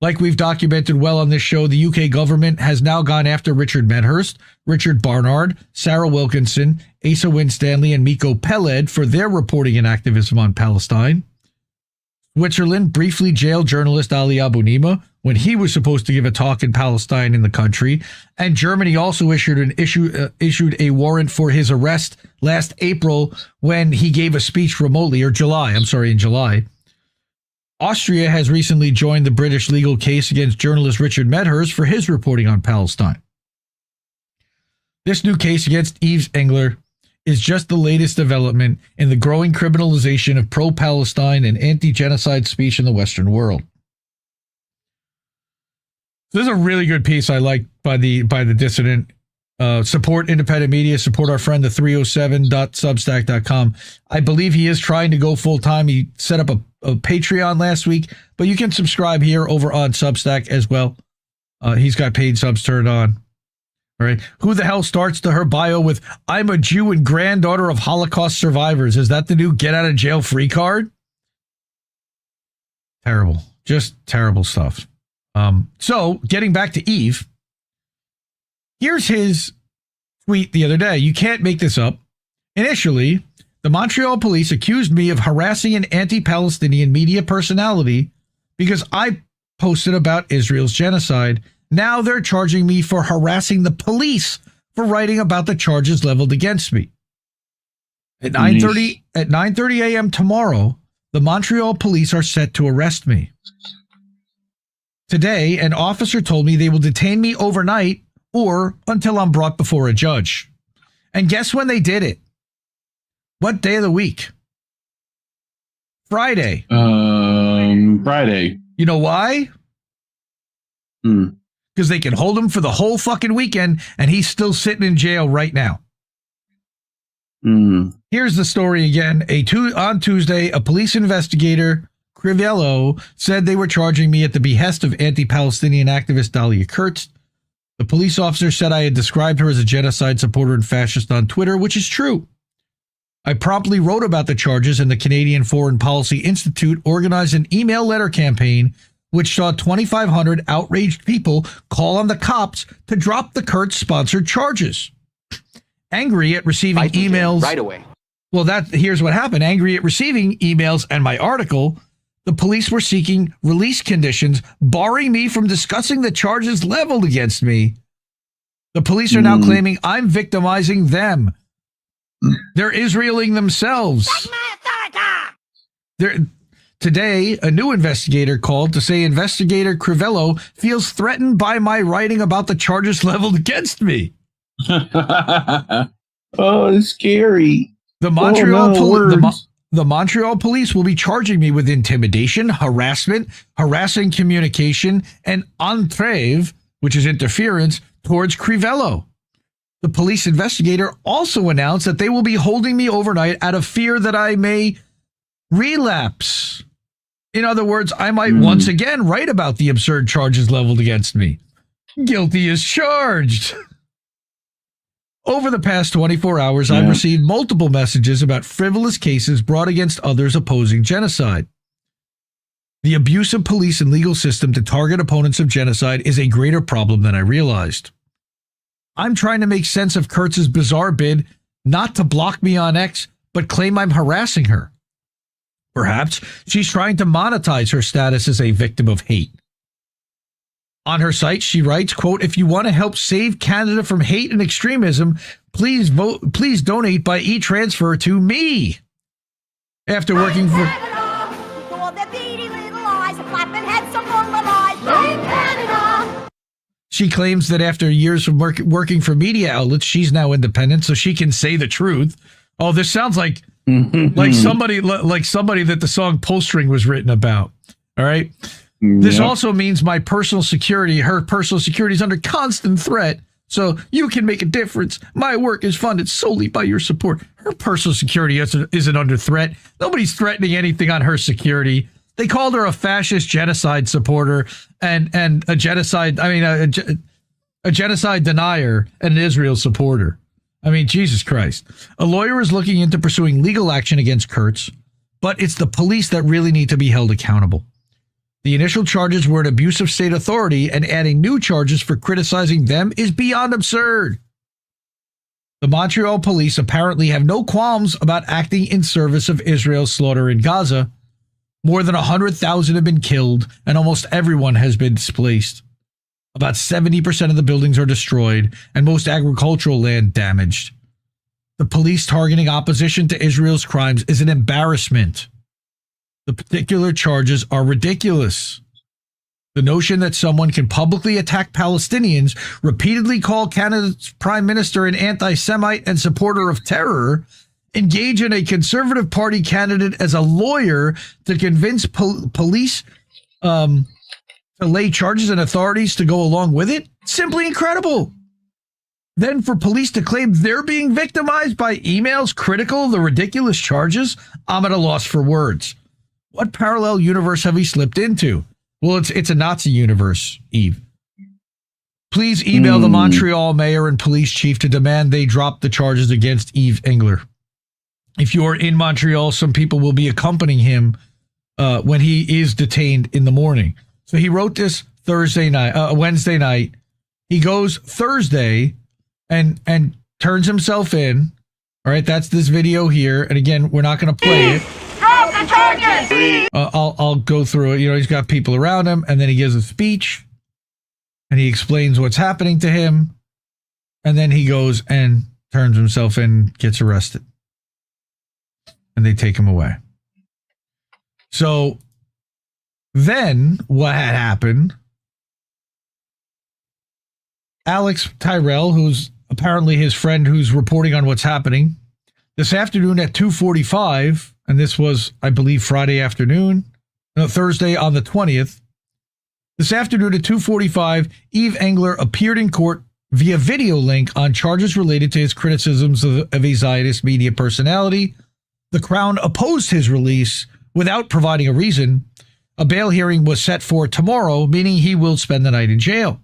Like we've documented well on this show, the UK government has now gone after Richard Medhurst, Richard Barnard, Sarah Wilkinson, Asa Winstanley, and Miko Peled for their reporting and activism on Palestine. Switzerland briefly jailed journalist Ali Abunimah when he was supposed to give a talk in Palestine in the country. And Germany also issued a warrant for his arrest last April when he gave a speech remotely, in July. Austria has recently joined the British legal case against journalist Richard Medhurst for his reporting on Palestine. This new case against Yves Engler is just the latest development in the growing criminalization of pro-Palestine and anti-genocide speech in the Western world. This is a really good piece I like by the dissident. Support independent media, support our friend, the 307.substack.com. I believe he is trying to go full time. He set up a Patreon last week, but you can subscribe here over on Substack as well. He's got paid subs turned on. All right. Who the hell starts her bio with, "I'm a Jew and granddaughter of Holocaust survivors"? Is that the new get out of jail free card? Terrible. Just terrible stuff. So getting back to Yves, here's his tweet the other day. You can't make this up. Initially, the Montreal police accused me of harassing an anti-Palestinian media personality because I posted about Israel's genocide. Now they're charging me for harassing the police for writing about the charges leveled against me. At 9:30 a.m. tomorrow, the Montreal police are set to arrest me. Today, an officer told me they will detain me overnight or until I'm brought before a judge. And guess when they did it? What day of the week? Friday. Friday. You know why? Because they can hold him for the whole fucking weekend and he's still sitting in jail right now. Here's the story again. On Tuesday, a police investigator, Crivello, said they were charging me at the behest of anti-Palestinian activist Dahlia Kurtz. The police officer said I had described her as a genocide supporter and fascist on Twitter, which is true. I promptly wrote about the charges, and the Canadian Foreign Policy Institute organized an email letter campaign which saw 2,500 outraged people call on the cops to drop the Kurtz-sponsored charges. Angry at receiving emails right away. Well, here's what happened. Angry at receiving emails and my article, the police were seeking release conditions, barring me from discussing the charges leveled against me. The police are now claiming I'm victimizing them. They're Israeling themselves. Today, a new investigator called to say investigator Crivello feels threatened by my writing about the charges leveled against me. Oh, it's scary. The Montreal police will be charging me with intimidation, harassment, harassing communication, and entrave, which is interference, towards Crivello. The police investigator also announced that they will be holding me overnight out of fear that I may relapse. In other words, I might once again write about the absurd charges leveled against me. Guilty as charged. Over the past 24 hours, I've received multiple messages about frivolous cases brought against others opposing genocide. The abuse of police and legal system to target opponents of genocide is a greater problem than I realized. I'm trying to make sense of Kurtz's bizarre bid not to block me on X, but claim I'm harassing her. Perhaps she's trying to monetize her status as a victim of hate. On her site, she writes, quote, "If you want to help save Canada from hate and extremism, please donate by e-transfer to me." After working for... She claims that after years of working for media outlets, she's now independent, so she can say the truth. Oh, this sounds like somebody that the song Pull String was written about. All right. This also means her personal security is under constant threat. So you can make a difference. My work is funded solely by your support. Her personal security isn't under threat. Nobody's threatening anything on her security. They called her a fascist genocide supporter and a genocide denier and an Israel supporter. I mean, Jesus Christ. A lawyer is looking into pursuing legal action against Kurtz, but it's the police that really need to be held accountable. The initial charges were an abuse of state authority, and adding new charges for criticizing them is beyond absurd. The Montreal police apparently have no qualms about acting in service of Israel's slaughter in Gaza. More than 100,000 have been killed, and almost everyone has been displaced. About 70% of the buildings are destroyed, and most agricultural land damaged. The police targeting opposition to Israel's crimes is an embarrassment. The particular charges are ridiculous. The notion that someone can publicly attack Palestinians, repeatedly call Canada's prime minister an anti-Semite and supporter of terror, engage in a Conservative Party candidate as a lawyer to convince police to lay charges and authorities to go along with it, simply incredible. Then for police to claim they're being victimized by emails critical of the ridiculous charges, I'm at a loss for words. What parallel universe have we slipped into? Well, it's a Nazi universe, Yves. Please email the Montreal mayor and police chief to demand they drop the charges against Yves Engler. If you're in Montreal, some people will be accompanying him when he is detained in the morning. So he wrote this Wednesday night. He goes Thursday and turns himself in. All right, that's this video here. And again, we're not going to play it. Drop the charges! I'll go through it. You know, he's got people around him, and then he gives a speech, and he explains what's happening to him, and then he goes and turns himself in, gets arrested, and they take him away. So then what had happened, Alex Tyrell, who's apparently his friend who's reporting on what's happening, this afternoon at 2:45, and this was, I believe, Thursday on the 20th. This afternoon at 2:45, Yves Engler appeared in court via video link on charges related to his criticisms of a Zionist media personality. The Crown opposed his release without providing a reason. A bail hearing was set for tomorrow, meaning he will spend the night in jail.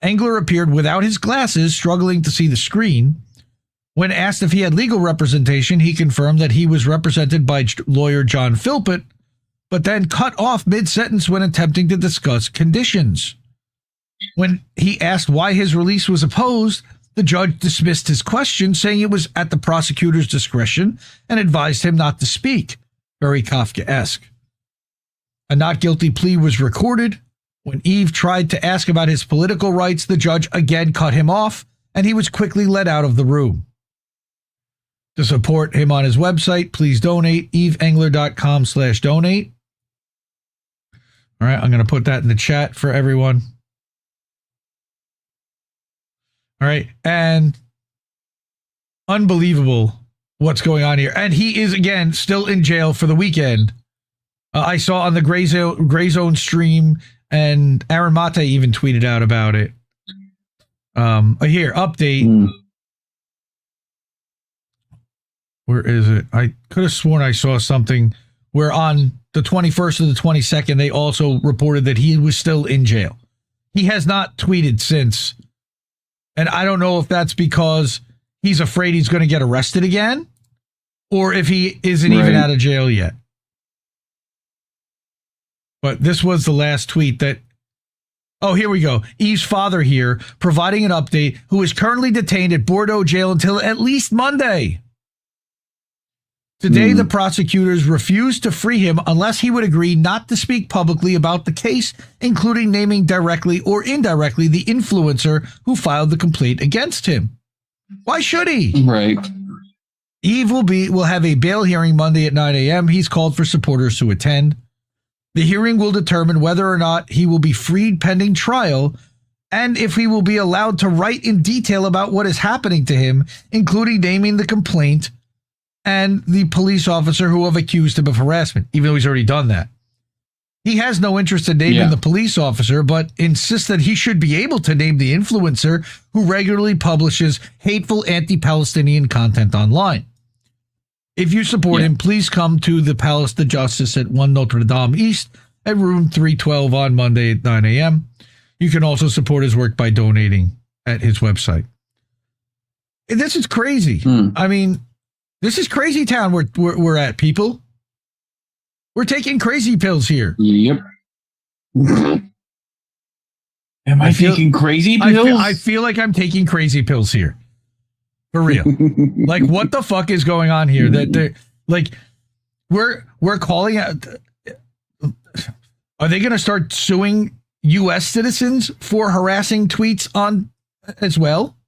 Engler appeared without his glasses, struggling to see the screen. When asked if he had legal representation, he confirmed that he was represented by lawyer John Philpott, but then cut off mid-sentence when attempting to discuss conditions. When he asked why his release was opposed, the judge dismissed his question, saying it was at the prosecutor's discretion and advised him not to speak. Very Kafkaesque. A not guilty plea was recorded. When Yves tried to ask about his political rights, the judge again cut him off, and he was quickly led out of the room. To support him on his website, please donate, yvesengler.com/donate. All right, I'm going to put that in the chat for everyone. All right, and unbelievable what's going on here. And he is, again, still in jail for the weekend. I saw on the Gray Zone stream, and Aaron Mate even tweeted out about it. Here, update. Where is it? I could have sworn I saw something where on the 21st or the 22nd, they also reported that he was still in jail. He has not tweeted since. And I don't know if that's because he's afraid he's going to get arrested again, or if he isn't even out of jail yet. But this was the last tweet that... Oh, here we go. Yves' father here, providing an update, who is currently detained at Bordeaux jail until at least Monday. Today, the prosecutors refused to free him unless he would agree not to speak publicly about the case, including naming directly or indirectly the influencer who filed the complaint against him. Why should he? Right. Yves will have a bail hearing Monday at 9 a.m. He's called for supporters to attend. The hearing will determine whether or not he will be freed pending trial and if he will be allowed to write in detail about what is happening to him, including naming the complaint and the police officer who have accused him of harassment, even though he's already done that. He has no interest in naming the police officer, but insists that he should be able to name the influencer who regularly publishes hateful anti-Palestinian content online. If you support him, please come to the Palace de Justice at 1 Notre Dame East at room 312 on Monday at 9 a.m. You can also support his work by donating at his website. And this is crazy. I mean, this is crazy town we're at, people. We're taking crazy pills here. Yep. Am I taking crazy pills? I feel like I'm taking crazy pills here. For real. Like, what the fuck is going on here? That they're like, we're calling out. Are they going to start suing U.S. citizens for harassing tweets on as well?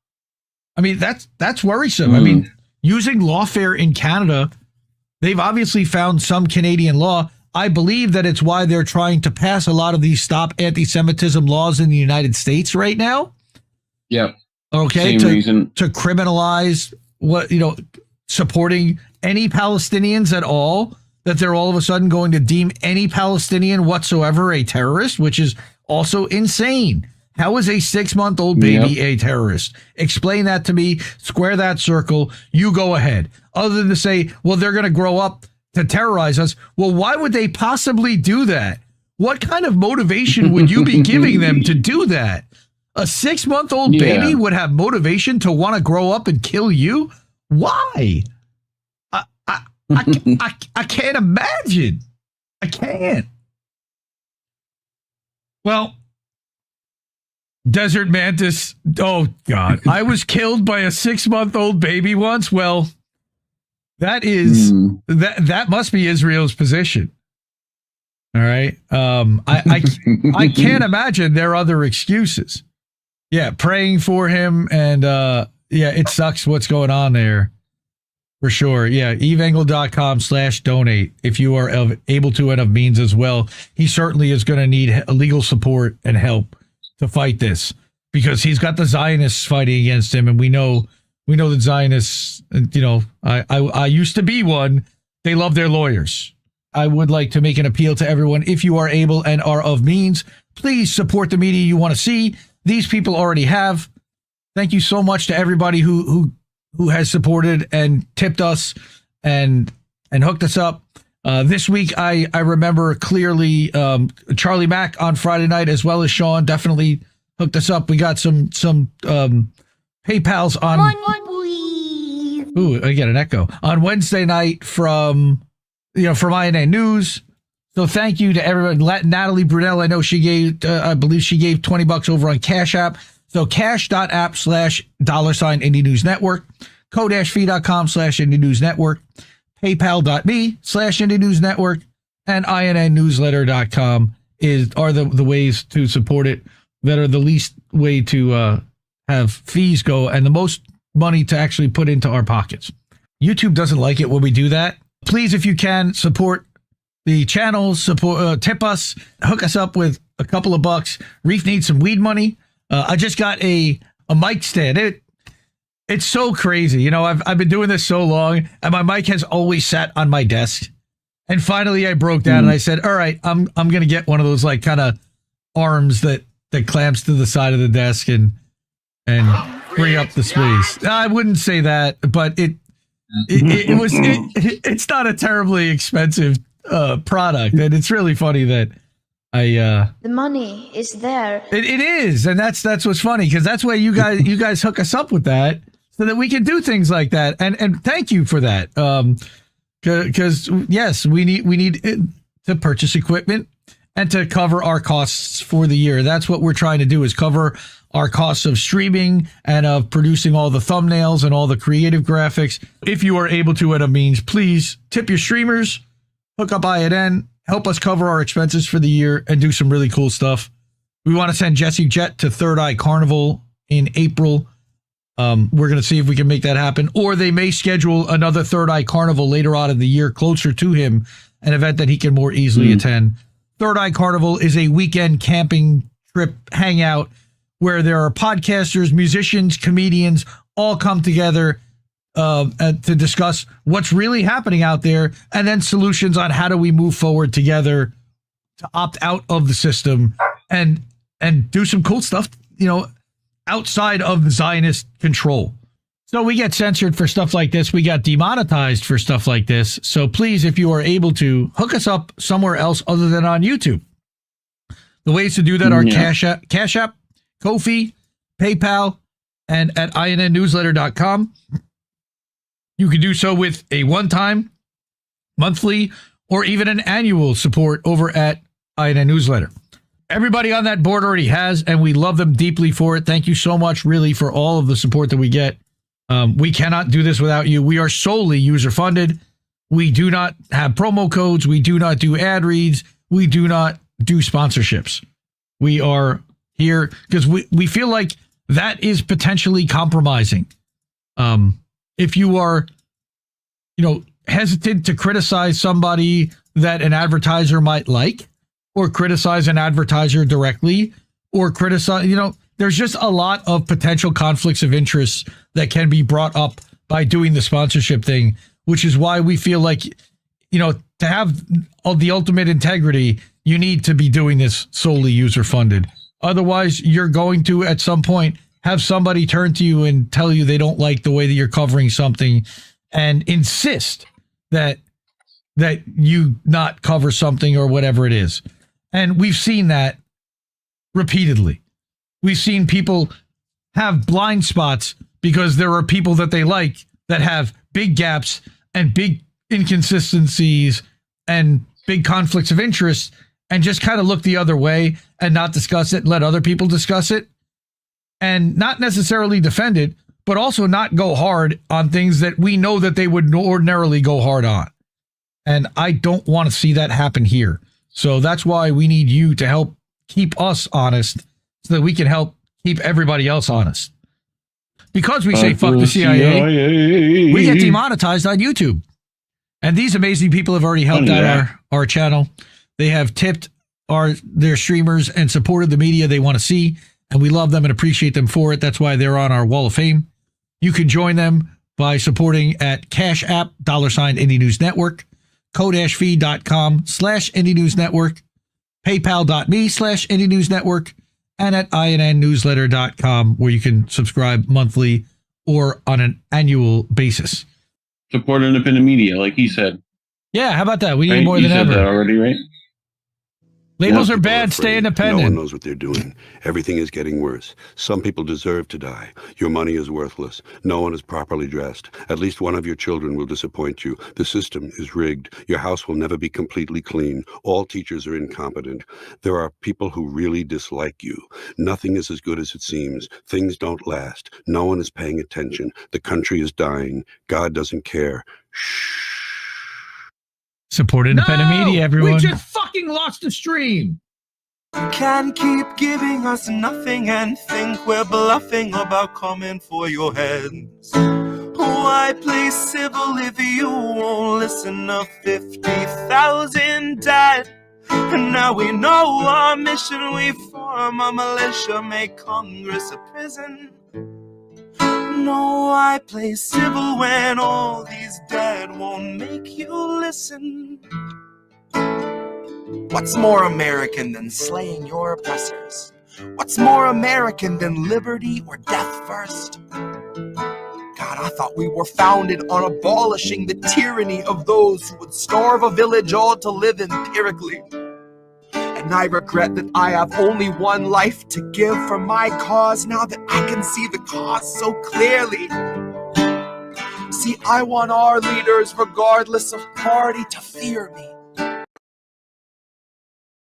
I mean, that's worrisome. I mean, using lawfare in Canada, they've obviously found some Canadian law. I believe that it's why they're trying to pass a lot of these stop anti-Semitism laws in the United States right now. Yep. Okay, to criminalize supporting any Palestinians at all, that they're all of a sudden going to deem any Palestinian whatsoever a terrorist, which is also insane. How is a 6-month-old baby a terrorist? Explain that to me. Square that circle. You go ahead. Other than to say, well, they're going to grow up to terrorize us. Well, why would they possibly do that? What kind of motivation would you be giving them to do that? A 6-month-old baby would have motivation to want to grow up and kill you? Why? I can't imagine. I can't. Well, Desert Mantis. Oh, God. I was killed by a 6-month-old baby once. Well, that is that must be Israel's position. All right. I can't imagine their other excuses. Yeah, praying for him, and it sucks what's going on there, for sure. Yeah, eveengel.com/donate if you are able to and of means as well. He certainly is going to need legal support and help to fight this, because he's got the Zionists fighting against him, and we know that Zionists, I used to be one. They love their lawyers. I would like to make an appeal to everyone. If you are able and are of means, please support the media you want to see. These people already have. Thank you so much to everybody who has supported and tipped us and hooked us up. This week, I remember clearly Charlie Mack on Friday night, as well as Sean, definitely hooked us up. We got some PayPals on. Ooh, I get an echo on Wednesday night from INA News. So thank you to everyone. Natalie Brunel, I know she gave, I believe she gave $20 over on Cash App. So cash.app/$Indie News Network, ko-fi.com/Indie News Network, paypal.me/Indie News Network, and INNnewsletter.com are the ways to support it that are the least way to have fees go and the most money to actually put into our pockets. YouTube doesn't like it when we do that. Please, if you can, support the channel, tip us, hook us up with a couple of bucks. Reef needs some weed money. I just got a mic stand. It's so crazy. I've been doing this so long, and my mic has always sat on my desk. And finally, I broke down and I said, "All right, I'm going to get one of those like kind of arms that clamps to the side of the desk and free up the space." I wouldn't say that, but it's not a terribly expensive product, and it's really funny that the money is there. It is, and that's what's funny, because that's why you guys hook us up with that, so that we can do things like that, and thank you for that, because yes, we need to purchase equipment, and to cover our costs for the year. That's what we're trying to do, is cover our costs of streaming and of producing all the thumbnails and all the creative graphics. If you are able to, at a means, please tip your streamers, hook up INN, help us cover our expenses for the year, and do some really cool stuff. We want to send Jesse Jet to Third Eye Carnival in April. We're going to see if we can make that happen, or they may schedule another Third Eye Carnival later on in the year closer to him, an event that he can more easily attend. Third Eye Carnival is a weekend camping trip hangout where there are podcasters, musicians, comedians all come together to discuss what's really happening out there, and then solutions on how do we move forward together to opt out of the system and do some cool stuff, outside of the Zionist control. So we get censored for stuff like this. We got demonetized for stuff like this. So please, if you are able to, hook us up somewhere else other than on YouTube. The ways to do that are Cash App, Ko-fi, PayPal, and at INNnewsletter.com. You can do so with a one-time, monthly, or even an annual support over at INN Newsletter. Everybody on that board already has, and we love them deeply for it. Thank you so much, really, for all of the support that we get. We cannot do this without you. We are solely user-funded. We do not have promo codes. We do not do ad reads. We do not do sponsorships. We are here because we feel like that is potentially compromising. If you are, hesitant to criticize somebody that an advertiser might like, or criticize an advertiser directly, or criticize, there's just a lot of potential conflicts of interest that can be brought up by doing the sponsorship thing, which is why we feel like, to have the ultimate integrity, you need to be doing this solely user-funded. Otherwise, you're going to, at some point, have somebody turn to you and tell you they don't like the way that you're covering something and insist that you not cover something or whatever it is. And we've seen that repeatedly. We've seen people have blind spots because there are people that they like that have big gaps and big inconsistencies and big conflicts of interest, and just kind of look the other way and not discuss it, let other people discuss it, and not necessarily defend it, but also not go hard on things that we know that they would ordinarily go hard on. And I don't want to see that happen here. So that's why we need you to help keep us honest so that we can help keep everybody else honest. Because we say fuck the CIA, we get demonetized on YouTube. And these amazing people have already helped out our channel. They have tipped their streamers and supported the media they want to see. And we love them and appreciate them for it. That's why they're on our wall of fame. You can join them by supporting at Cash App, $ Indie News Network, ko-fi.com/Indie News Network, paypal.me/Indie News Network, and at INNnewsletter.com, where you can subscribe monthly or on an annual basis. Support independent media, like he said. Yeah, how about that? We need more than ever. You said that already, right? Labels are bad. Stay independent. No one knows what they're doing. Everything is getting worse. Some people deserve to die. Your money is worthless. No one is properly dressed. At least one of your children will disappoint you. The system is rigged. Your house will never be completely clean. All teachers are incompetent. There are people who really dislike you. Nothing is as good as it seems. Things don't last. No one is paying attention. The country is dying. God doesn't care. Shh. Support independent media, everyone. We just fucking lost the stream. Can keep giving us nothing and think we're bluffing about coming for your heads. Why play civil if you won't listen? To 50,000 died, and now we know our mission. We form a militia, make Congress a prison. No, I play civil when all these dead won't make you listen. What's more American than slaying your oppressors? What's more American than liberty or death first? God, I thought we were founded on abolishing the tyranny of those who would starve a village all to live empirically. And I regret that I have only one life to give for my cause now that I can see the cause so clearly. See, I want our leaders, regardless of party, to fear me.